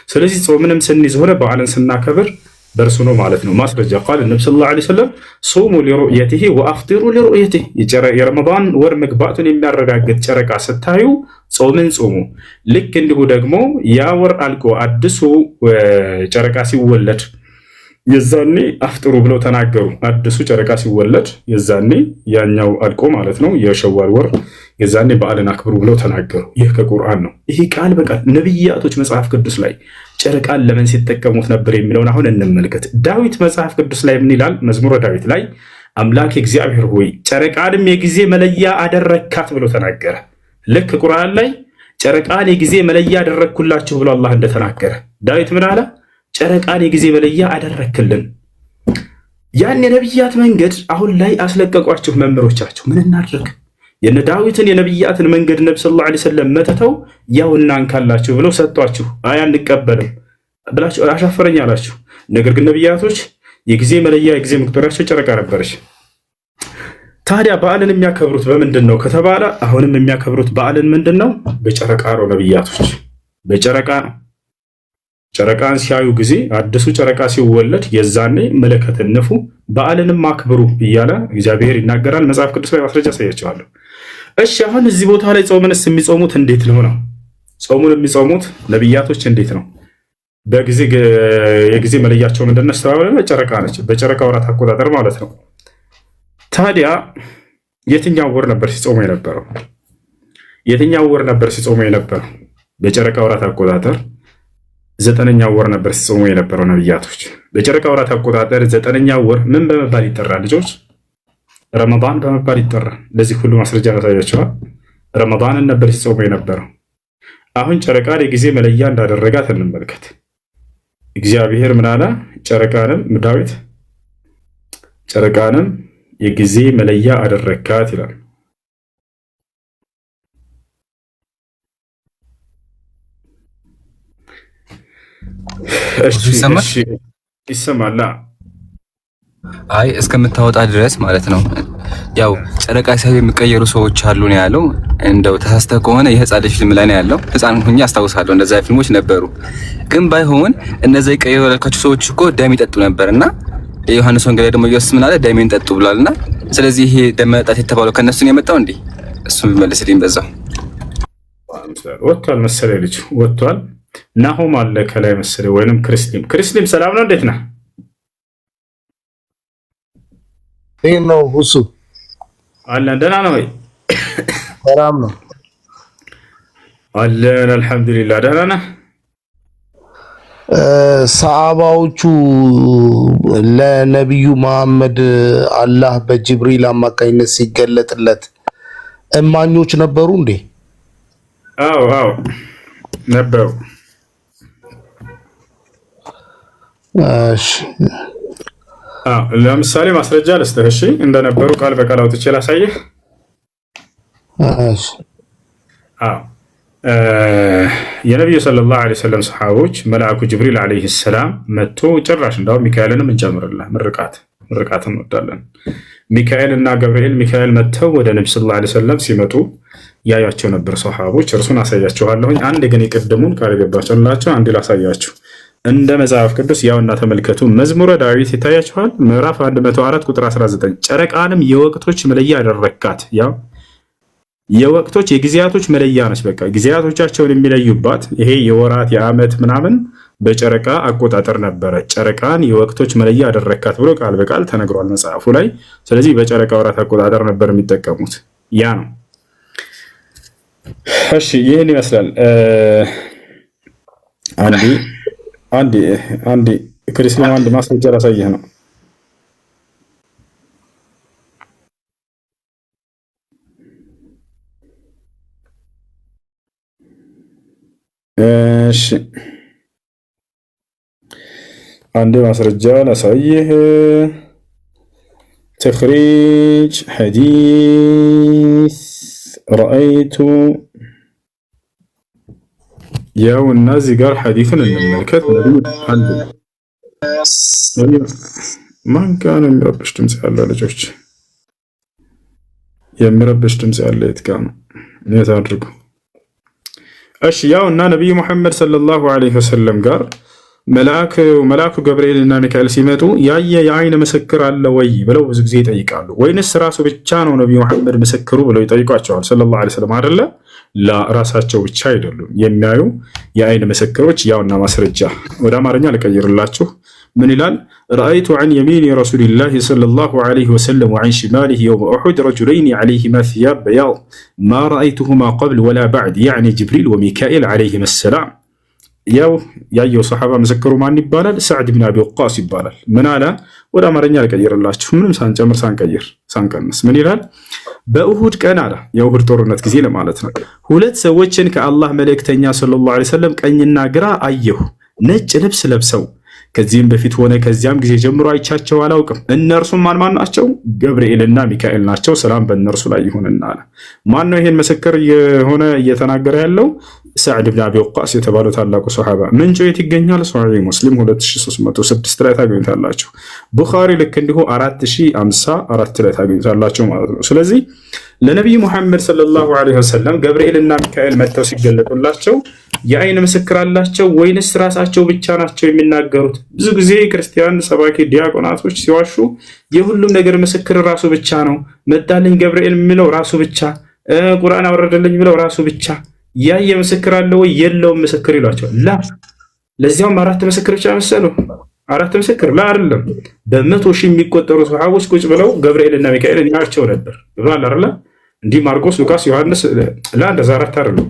ስለዚህ ጾምንም ስንይዝ ሆነ በዓልን ስናከብር በእርሱ ነው ማለት ነው። ማስረጃ ቃል ነብዩ ሰለላሁ ዐለይሂ ወሰለም ሱሙ ሊሩእየቲሂ ወአፍጢሩ ሊሩእየቲሂ፣ የረመዳን ወር መግባቱን የሚያረጋግጥ ጨረቃ ስታዩ ጾምን ጾሙ። ልክ እንዲሁ ደግሞ ያ ወር አልቆ አዲሱ ጨረቃ ሲወለድ የዛኔ አፍጥሩ ብለው ተናገሩ። አዲሱ ጨረቃ ሲወለድ የዛኔ ያኛው አልቆ ማለት ነው የሸዋል ወር የዛኔ በዓልን አክብሩ ብለው ተናገሩ። ይህ ከቁርአን ነው። ይህ ቃል በቃል ነቢያቶች መጽሐፍ ቅዱስ ላይ ጨረቃን ለምን ሲጠቀሙት ነበር የሚለውን አሁን እንመልከት። ዳዊት መጽሐፍ ቅዱስ ላይ ምን ይላል? መዝሙረ ዳዊት ላይ አምላክ እግዚአብሔር ሆይ ጨረቃንም የጊዜ መለያ አደረካት ብሎ ተናገረ። ልክ ቁርአን ላይ ጨረቃን የጊዜ መለያ አደረግኩላችሁ ብሎ አላህ እንደተናገረ ዳዊት ምን አለ? ጨረቃን የጊዜ መለያ አደረክልን። ያን የነቢያት መንገድ አሁን ላይ አስለቀቋችሁ መምህሮቻችሁ። ምን እናድርግ? የነ ዳዊትን የነቢያትን መንገድ ነብዩ ሰለላሁ ዐለይሂ ወሰለም መተተው ያው እናንካላችሁ ብለው ሰጧችሁ። አይ አንቀበልም ብላችሁ አሻፈረኝ አላችሁ። ነገር ግን ነቢያቶች የጊዜ መለያ የጊዜ መቁጠሪያቸው ጨረቃ ነበረች። ታዲያ በዓልን የሚያከብሩት በምንድን ነው ከተባለ አሁንም የሚያከብሩት በዓልን ምንድን ነው? በጨረቃ ነው። ነቢያቶች በጨረቃ ነው። ጨረቃን ሲያዩ ጊዜ አዲሱ ጨረቃ ሲወለድ የዛኔ መለከትን ንፉ በዓልንም አክብሩ እያለ እግዚአብሔር ይናገራል። መጽሐፍ ቅዱስ ላይ ማስረጃ ያሳያቸዋለሁ። እሺ አሁን እዚህ ቦታ ላይ ጾምንስ የሚጾሙት እንዴት ነው? ጾሙን የሚጾሙት ነቢያቶች እንዴት ነው? የጊዜ መለያቸው ምንድን ነው? ጨረቃ ነች። በጨረቃ ወራት አቆጣጠር ማለት ነው። ታዲያ የትኛው ወር ነበር ሲጾሙ የነበረው? የትኛው ወር ነበር ሲጾሙ የነበረው? በጨረቃ ወራት አቆጣጠር 9ኛው ወር ነበር ሲጾሙ የነበረው ነቢያቶች። በጨረቃ ወራት አቆጣጠር 9ኛው ወር ምን በመባል ይጠራል ልጆች? ረመዳን በመባል ይጠራል። ለዚህ ሁሉ ማስረጃ ያሳያቸዋል። ረመዳንን ነበር ሲጾሙ የነበረው። አሁን ጨረቃን የጊዜ መለያ እንዳደረጋት እንመልከት። እግዚአብሔር ምን አለ? ጨረቃንም ዳዊት ጨረቃንም የጊዜ መለያ አደረካት ይላል። እሺ ይሰማል። አይ እስከምታወጣ ድረስ ማለት ነው። ያው ጨረቃ ሳይሆን የሚቀየሩ ሰዎች አሉ ነው ያለው። እንደው ተሳስተህ ከሆነ የህፃን ልጅ ፊልም ላይ ነው ያለው። ህፃን ሆኜ አስታውሳለሁ እንደዛ ፊልሞች ነበሩ። ግን ባይሆን እነዛ ይቀየሩ ያልኳቸው ሰዎች እኮ ደም ይጠጡ ነበርና የዮሐንስ ወንጌል ላይ ደግሞ ኢየሱስ ምን አለ? ደሜን ጠጡ ብሏልና፣ ስለዚህ ይሄ ደም መጠጣት የተባለው ከነሱ ነው የመጣው እንዴ? እሱን ቢመልስልኝ በዛው። ወጥቷል መሰለኝ ልጅ ወጥቷል። ናሆም አለ ከላይ መሰለኝ ወይንም ክርስቲም ሰላም ነው፣ እንዴት ነህ? ይሄ ነው ሁሱ አለን። ደህና ነው ወይ? ሰላም ነው አለን አልሐምዱሊላህ። ደህና ነህ? ሰሃባዎቹ ለነብዩ መሐመድ አላህ በጅብሪል አማካኝነት ሲገለጥለት እማኞች ነበሩ እንዴ? አዎ ነበሩ። እሺ ለምሳሌ ማስረጃ ልስጥህ። እሺ እንደነበሩ ቃል በቃል አውጥቼ ላሳየህ። እሺ የነብዩ ሰለላሁ ዐለይሂ ወሰለም ሰሃቦች መልአኩ ጅብሪል ዐለይሂ ሰላም መጥቶ ጭራሽ እንዳውም ሚካኤልንም እንጨምርልህ ምርቃት እንወዳለን። ሚካኤል እና ገብርኤል ሚካኤል መጥተው ወደ ነብዩ ሰለላሁ ዐለይሂ ወሰለም ሲመጡ ያያቸው ነበር ሰሃቦች። እርሱን አሳያችኋለሁ። አንድ ግን የቀደሙን ቃል ገባችሁላችሁ፣ አንድ ላሳያችሁ። እንደ መጽሐፍ ቅዱስ ያውና ተመልከቱ። መዝሙረ ዳዊት ይታያችኋል። ምዕራፍ 104 ቁጥር 19 ጨረቃንም የወቅቶች መለያ አደረካት። ያው የወቅቶች የጊዜያቶች መለያ ነች። በቃ ጊዜያቶቻቸውን የሚለዩባት ይሄ የወራት የዓመት ምናምን በጨረቃ አቆጣጠር ነበረ። ጨረቃን የወቅቶች መለያ አደረካት ብሎ ቃል በቃል ተነግሯል መጽሐፉ ላይ። ስለዚህ በጨረቃ ወራት አቆጣጠር ነበር የሚጠቀሙት። ያ ነው። እሺ ይህን ይመስላል። አንዴ ክርስቲያን አንድ ማስረጃ ላሳየህ ነው። እሺ አንዴ ማስረጃ ላሳየህ። ተኽሪጅ ሐዲስ ረአይቱ ያው እና እዚህ ጋር ሐዲስን እንመልከት። ማን ጋር ነው የሚረብሽ ድምጽ ያለው? ልጆች የሚረብሽ ድምጽ ያለ የት ጋር ነው? የት አድርጉ። እሺ ያው እና ነብዩ መሐመድ ሰለላሁ ዐለይሂ ወሰለም ጋር መልአኩ ገብርኤል እና ሚካኤል ሲመጡ ያየ የአይን ምስክር አለ ወይ ብለው ብዙ ጊዜ ይጠይቃሉ። ወይንስ ራሱ ብቻ ነው ነብዩ መሐመድ ምስክሩ ብለው ይጠይቋቸዋል። ሰለላሁ ዐለይሂ ወሰለም አይደለ ለራሳቸው ብቻ አይደሉም የሚያዩ የአይን ምስክሮች። ያውና ማስረጃ ወደ አማርኛ ልቀይርላችሁ። ምን ይላል? ረአይቱ ዐን የሚኒ ረሱሊላሂ ሰለላሁ ዐለይሂ ወሰለም ወዐን ሽማሊሂ የውመ ኡሑድ ረጁለይኒ ዐለይሂማ ሲያብ በያድ ማ ረአይቱሁማ ቀብል ወላ በዕድ ያዕኒ ጅብሪል ወሚካኤል ዐለይሂም ሰላም። ያው ያየው ሰሓባ ምስክሩ ማን ይባላል? ሰዕድ ብን አቢ ወቃስ ይባላል። ምን አለ? ወደ አማርኛ ልቀይርላችሁ ምንም ሳንጨምር ሳንቀንስ። ምን ይላል? በኡሁድ ቀን አለ፣ የኡሁድ ጦርነት ጊዜ ለማለት ነው። ሁለት ሰዎችን ከአላህ መልእክተኛ ሰለላሁ ዐለይሂ ወሰለም ቀኝና ግራ አየሁ፣ ነጭ ልብስ ለብሰው። ከዚህም በፊት ሆነ ከዚያም ጊዜ ጀምሮ አይቻቸው አላውቅም። እነርሱም ማን ናቸው? ገብርኤልና ሚካኤል ናቸው። ሰላም በእነርሱ ላይ ይሁንና አለ። ማን ነው ይሄን ምስክር የሆነ እየተናገረ ያለው? ሰዕድ ብን አቢ ወቃስ የተባለው ታላቁ ሰሃባ። ምንጩ የት ይገኛል? ሶሒህ ሙስሊም 2306 ላይ ታገኙታላችሁ። ቡኻሪ ልክ እንዲሁ 4054 ላይ ታገኙታላችሁ ማለት ነው። ስለዚህ ለነቢዩ ሙሐመድ ሰለላሁ ዐለይሂ ወሰለም ገብርኤልና ሚካኤል መጥተው ሲገለጡላቸው የአይን ምስክር አላቸው ወይንስ ራሳቸው ብቻ ናቸው የሚናገሩት? ብዙ ጊዜ ክርስቲያን ሰባኪ ዲያቆናቶች ሲዋሹ የሁሉም ነገር ምስክር ራሱ ብቻ ነው። መጣልኝ ገብርኤል የሚለው ራሱ ብቻ፣ ቁርአን አወረደልኝ የሚለው ራሱ ብቻ። ያየ ምስክር አለ ወይ? የለውም ምስክር ይሏቸዋል። ላ ለዚያውም 4 ምስክር ብቻ መሰሉ። 4 ምስክር ላ አይደለም። በመቶ ሺህ የሚቆጠሩ ሰሃቦች ቁጭ ብለው ገብርኤልና ሚካኤልን ያቸው ነበር። ብሏል አይደለ? እንዲህ ማርቆስ፣ ሉቃስ፣ ዮሐንስ ላ እንደዛ 4 አይደለም።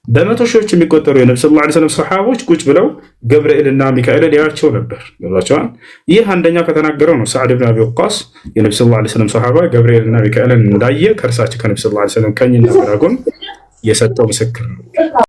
በመቶ ሺዎች የሚቆጠሩ የነብዩ ሰለላሁ ዐለይሂ ወሰለም ሰሃቦች ቁጭ ብለው ገብርኤልና ሚካኤልን ያያቸው ነበር። ገባቸዋል። ይህ አንደኛው ከተናገረው ነው። ሰዓድ ብን አቢ ወቃስ የነብዩ ሰለላሁ ዐለይሂ ወሰለም ሰሃባ ገብርኤልና ሚካኤልን እንዳየ ከእርሳቸው ከነብዩ ሰለላሁ ዐለይሂ ወሰለም ቀኝና ግራ ጎን የሰጠው ምስክር ነው።